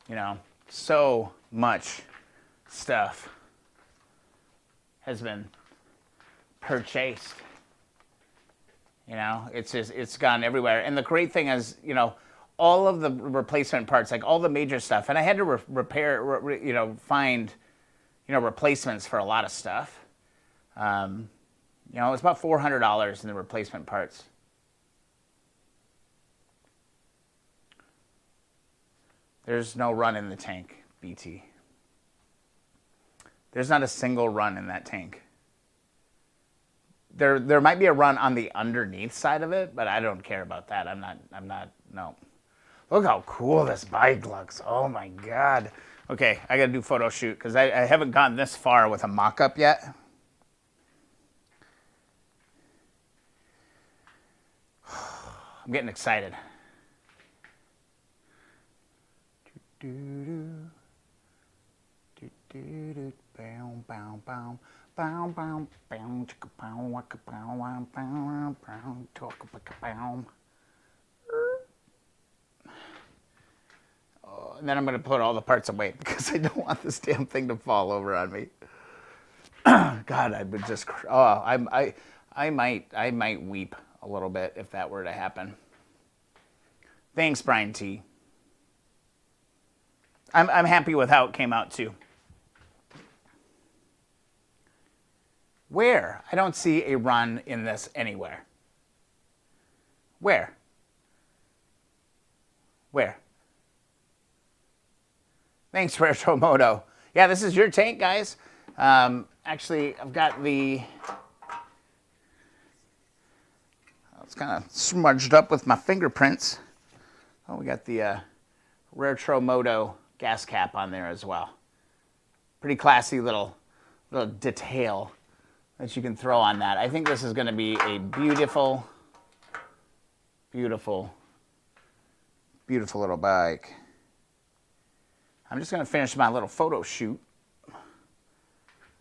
You know, so much stuff has been purchased. You know, it's gone everywhere. And the great thing is, you know, all of the replacement parts, like all the major stuff, and I had to find, you know, replacements for a lot of stuff. You know, it's about $400 in the replacement parts. There's no run in the tank, BT. There's not a single run in that tank. There might be a run on the underneath side of it, but I don't care about that. I'm not, no. Look how cool this bike looks. Oh my God. Okay, I gotta do photo shoot because I haven't gotten this far with a mock-up yet. I'm getting excited. And then I'm going to put all the parts away because I don't want this damn thing to fall over on me. God, I would just, I might weep a little bit if that were to happen. Thanks, Brian T. I'm happy with how it came out too. Where? I don't see a run in this anywhere. Where? Where? Thanks, Retromoto. Yeah, this is your tank, guys. Actually, I've got the... It's kind of smudged up with my fingerprints. Oh, we got the Retromoto gas cap on there as well. Pretty classy little detail that you can throw on that. I think this is going to be a beautiful, beautiful, beautiful little bike. I'm just going to finish my little photo shoot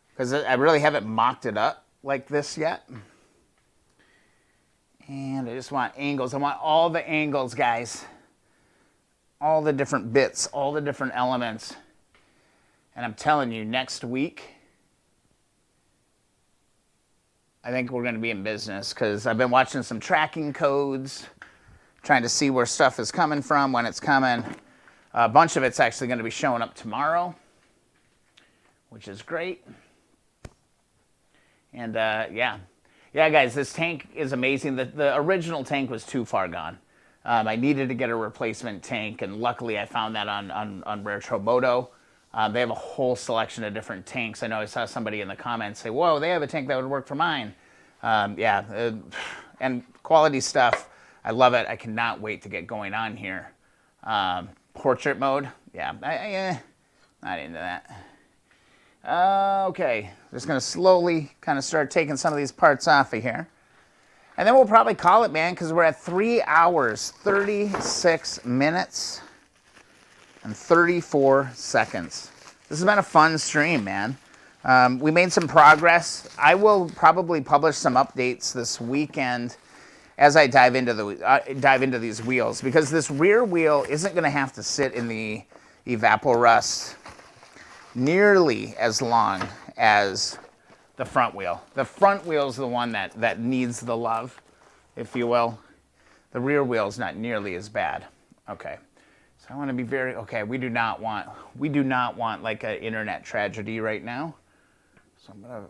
because I really haven't mocked it up like this yet. And I just want angles. I want all the angles, guys. All the different bits, all the different elements. And I'm telling you, next week, I think we're going to be in business because I've been watching some tracking codes, trying to see where stuff is coming from, when it's coming. A bunch of it's actually going to be showing up tomorrow, which is great. And yeah, guys, this tank is amazing. The original tank was too far gone. I needed to get a replacement tank, and luckily I found that on Retromoto. They have a whole selection of different tanks. I know I saw somebody in the comments say, whoa, they have a tank that would work for mine. Yeah, and quality stuff. I love it. I cannot wait to get going on here. Portrait mode, yeah, not into that. Okay, just gonna slowly kind of start taking some of these parts off of here. And then we'll probably call it, man, because we're at 3 hours, 36 minutes, and 34 seconds. This has been a fun stream, man. We made some progress. I will probably publish some updates this weekend as I dive into these wheels, because this rear wheel isn't going to have to sit in the evaporust nearly as long as the front wheel. The front wheel is the one that needs the love, if you will. The rear wheel is not nearly as bad. Okay, so I want to be very, okay, we do not want like an internet tragedy right now. So I'm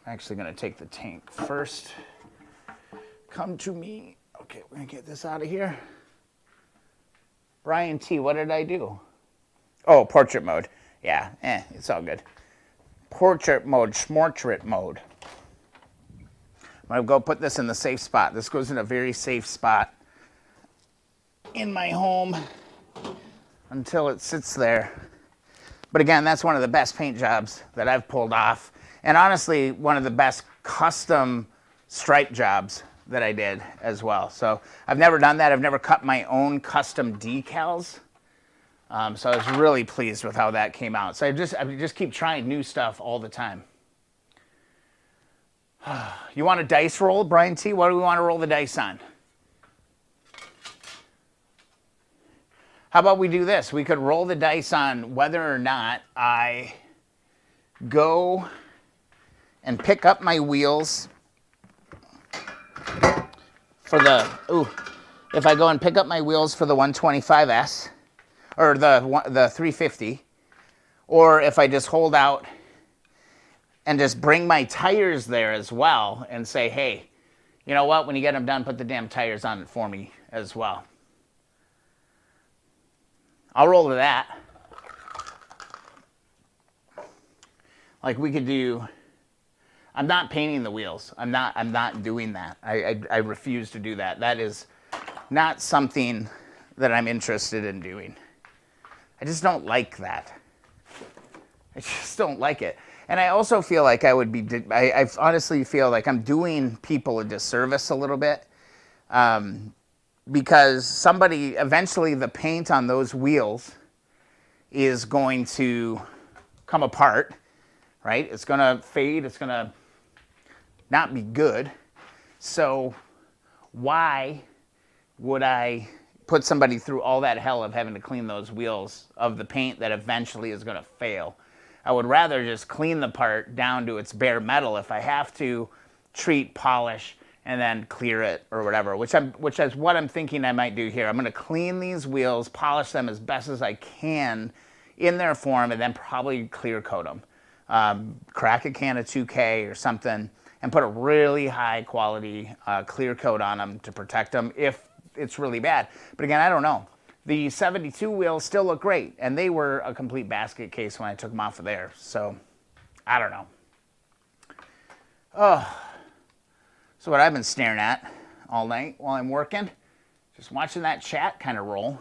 actually gonna take the tank first. Come to me. Okay, we're gonna get this out of here. Brian T, what did I do? Oh, portrait mode. Yeah, it's all good. Portrait mode, schmortrait mode. I'm gonna go put this in the safe spot. This goes in a very safe spot in my home until it sits there. But again, that's one of the best paint jobs that I've pulled off. And honestly, one of the best custom stripe jobs that I did as well. So I've never done that. I've never cut my own custom decals. So I was really pleased with how that came out. So I just keep trying new stuff all the time. You want a dice roll, Brian T? What do we want to roll the dice on? How about we do this? We could roll the dice on whether or not I go and pick up my wheels for the, if I go and pick up my wheels for the 125S, or the 350, or if I just hold out and just bring my tires there as well and say, hey, you know what, when you get them done, put the damn tires on it for me as well. I'll roll to that. Like we could do, I'm not painting the wheels. I'm not doing that. I refuse to do that. That is not something that I'm interested in doing. I just don't like that. I just don't like it. And I also feel like I would be, I honestly feel like I'm doing people a disservice a little bit. Because somebody, eventually the paint on those wheels is going to come apart, right? It's going to fade. It's going to not be good. So why would I put somebody through all that hell of having to clean those wheels of the paint that eventually is going to fail? I would rather just clean the part down to its bare metal if I have to, treat, polish, and then clear it or whatever, which is what I'm thinking I might do here. I'm going to clean these wheels, polish them as best as I can in their form, and then probably clear coat them. Crack a can of 2K or something and put a really high quality clear coat on them to protect them if it's really bad. But again, I don't know. The 72 wheels still look great, and they were a complete basket case when I took them off of there. So I don't know. Oh. So what I've been staring at all night while I'm working, just watching that chat kind of roll.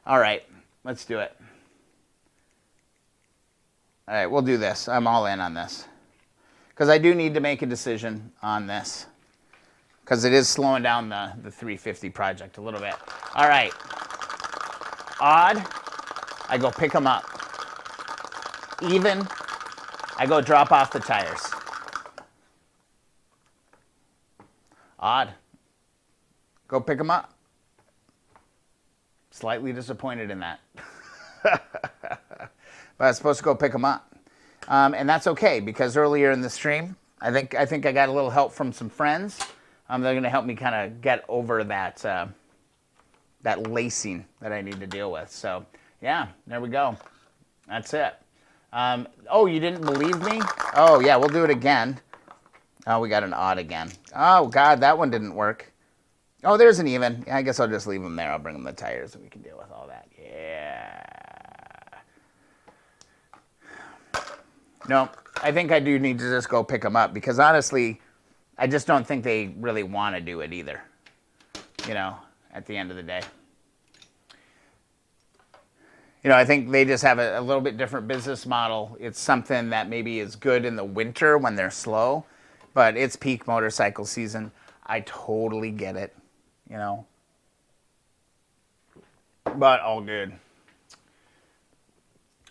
All right, let's do it. All right, we'll do this. I'm all in on this. Because I do need to make a decision on this. Because it is slowing down the 350 project a little bit. All right. Odd, I go pick them up. Even, I go drop off the tires. Odd, go pick them up. Slightly disappointed in that. But I was supposed to go pick them up. And that's okay, because earlier in the stream, I think I got a little help from some friends. They're going to help me kind of get over that that lacing that I need to deal with. So, yeah, there we go. That's it. Oh, you didn't believe me? Oh, yeah, we'll do it again. Oh, we got an odd again. Oh, God, that one didn't work. Oh, there's an even. Yeah, I guess I'll just leave them there. I'll bring them the tires and we can deal with all that. Yeah. No, I think I do need to just go pick them up because, honestly, I just don't think they really want to do it either, you know, at the end of the day. You know, I think they just have a little bit different business model. It's something that maybe is good in the winter when they're slow, but it's peak motorcycle season. I totally get it, you know, but all good.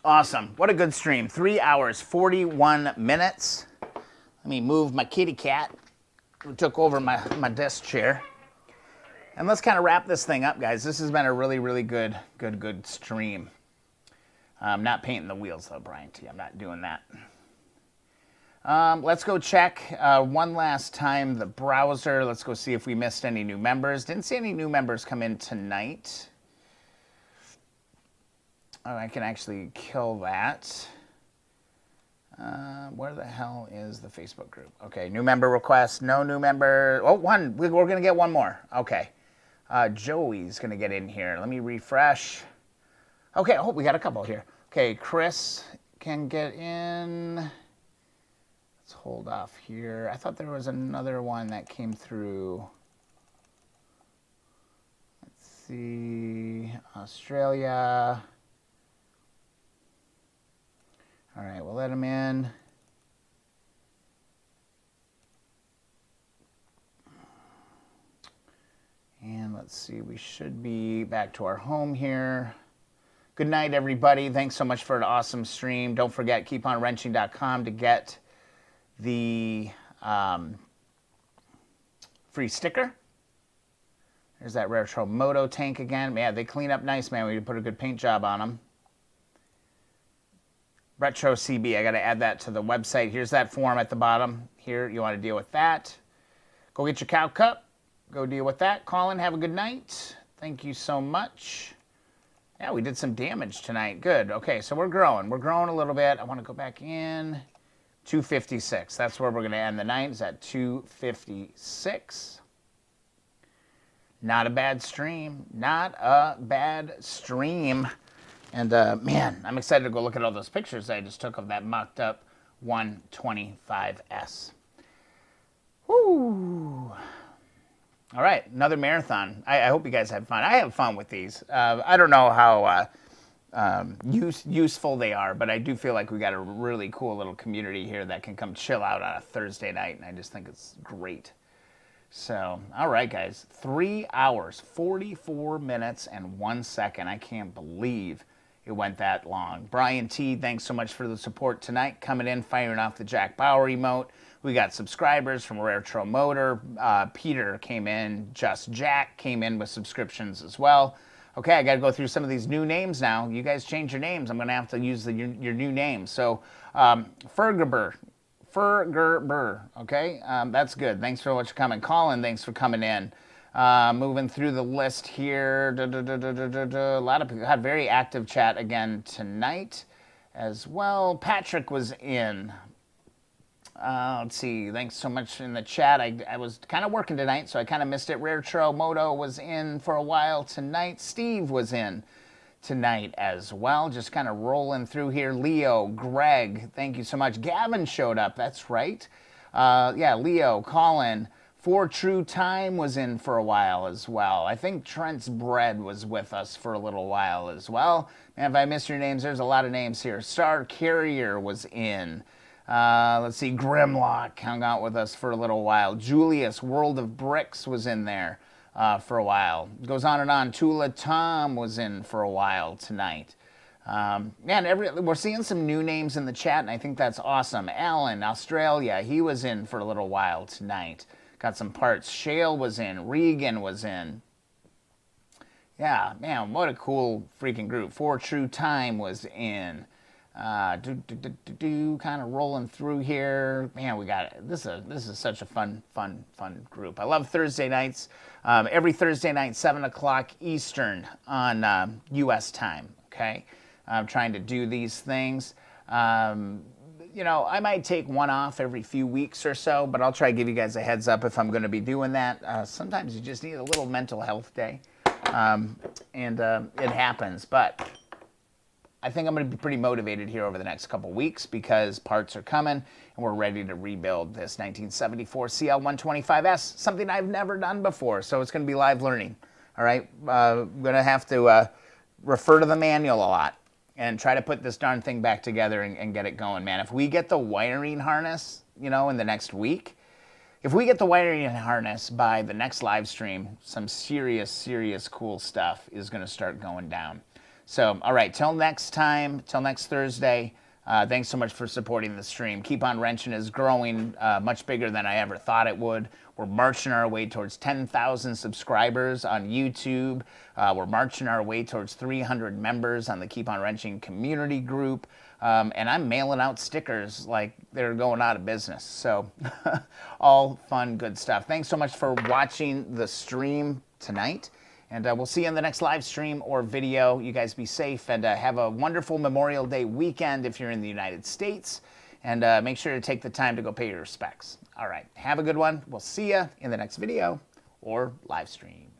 Awesome. What a good stream. 3 hours, 41 minutes. Let me move my kitty cat who took over my desk chair. And let's kind of wrap this thing up, guys. This has been a really, really good stream. I'm not painting the wheels, though, Brian T. I'm not doing that. Let's go check one last time the browser. Let's go see if we missed any new members. Didn't see any new members come in tonight. Oh, I can actually kill that. Where the hell is the Facebook group? Okay, new member request. No new member. Oh, one. We're going to get one more. Okay. Joey's going to get in here. Let me refresh. Okay, oh, we got a couple here. Okay, Chris can get in. Let's hold off here. I thought there was another one that came through. Let's see. Australia. All right, we'll let him in. And let's see, we should be back to our home here. Good night, everybody. Thanks so much for an awesome stream. Don't forget, keeponwrenching.com to get the free sticker. There's that Retro Moto tank again. Man, they clean up nice, man. We put a good paint job on them. Retro CB, I got to add that to the website. Here's that form at the bottom. Here, you want to deal with that. Go get your cow cup. Go deal with that. Colin, have a good night. Thank you so much. Yeah, we did some damage tonight. Good. Okay, so we're growing. We're growing a little bit. I want to go back in. 256. That's where we're going to end the night. Is at 256. Not a bad stream. Not a bad stream. And, man, I'm excited to go look at all those pictures I just took of that mocked up 125S. Woo! All right, another marathon. I hope you guys had fun. I have fun with these. I don't know how useful they are, but I do feel like we got a really cool little community here that can come chill out on a Thursday night, and I just think it's great. So, all right, guys, 3 hours, 44 minutes, and 1 second. I can't believe it went that long. Brian T., thanks so much for the support tonight. Coming in, firing off the Jack Bauer emote. We got subscribers from Retro Motor. Peter came in. Just Jack came in with subscriptions as well. Okay, I got to go through some of these new names now. You guys change your names. I'm going to have to use your new names. So, Fergerber. Okay, that's good. Thanks for what you're coming. Colin, thanks for coming in. Moving through the list here. A lot of people had very active chat again tonight as well. Patrick was in. Let's see. Thanks so much in the chat. I was kind of working tonight, so I kind of missed it. Retro Moto was in for a while tonight. Steve was in tonight as well. Just kind of rolling through here. Leo, Greg, thank you so much. Gavin showed up. That's right. Yeah, Leo, Colin. For True Time was in for a while as well. I think Trent's Bread was with us for a little while as well. Man, if I missed your names, there's a lot of names here. Star Carrier was in. Let's see, Grimlock hung out with us for a little while. Julius, World of Bricks was in there for a while. Goes on and on. Tula Tom was in for a while tonight. Man, we're seeing some new names in the chat, and I think that's awesome. Alan, Australia, he was in for a little while tonight. Got some parts. Shale was in. Regan was in. Yeah, man, what a cool freaking group. For True Time was in. Kind of rolling through here. Man, we got it. This is such a fun group. I love Thursday nights. Every Thursday night, 7 o'clock Eastern on U.S. time. Okay, I'm trying to do these things. You know, I might take one off every few weeks or so, but I'll try to give you guys a heads up if I'm going to be doing that. Sometimes you just need a little mental health day, and it happens. But I think I'm going to be pretty motivated here over the next couple weeks because parts are coming and we're ready to rebuild this 1974 CL125S, something I've never done before. So it's going to be live learning. All right, I'm going to have to refer to the manual a lot. and try to put this darn thing back together and get it going, man. If we get the wiring harness, you know, in the next week, if we get the wiring harness by the next live stream, some serious cool stuff is going to start going down. So, all right, till next time, till next Thursday, thanks so much for supporting the stream. Keep On Wrenching is growing much bigger than I ever thought it would. We're marching our way towards 10,000 subscribers on YouTube. We're marching our way towards 300 members on the Keep On Wrenching community group. And I'm mailing out stickers like they're going out of business. So all fun, good stuff. Thanks so much for watching the stream tonight. And we'll see you in the next live stream or video. You guys be safe and have a wonderful Memorial Day weekend if you're in the United States. And make sure to take the time to go pay your respects. All right, have a good one. We'll see you in the next video or live stream.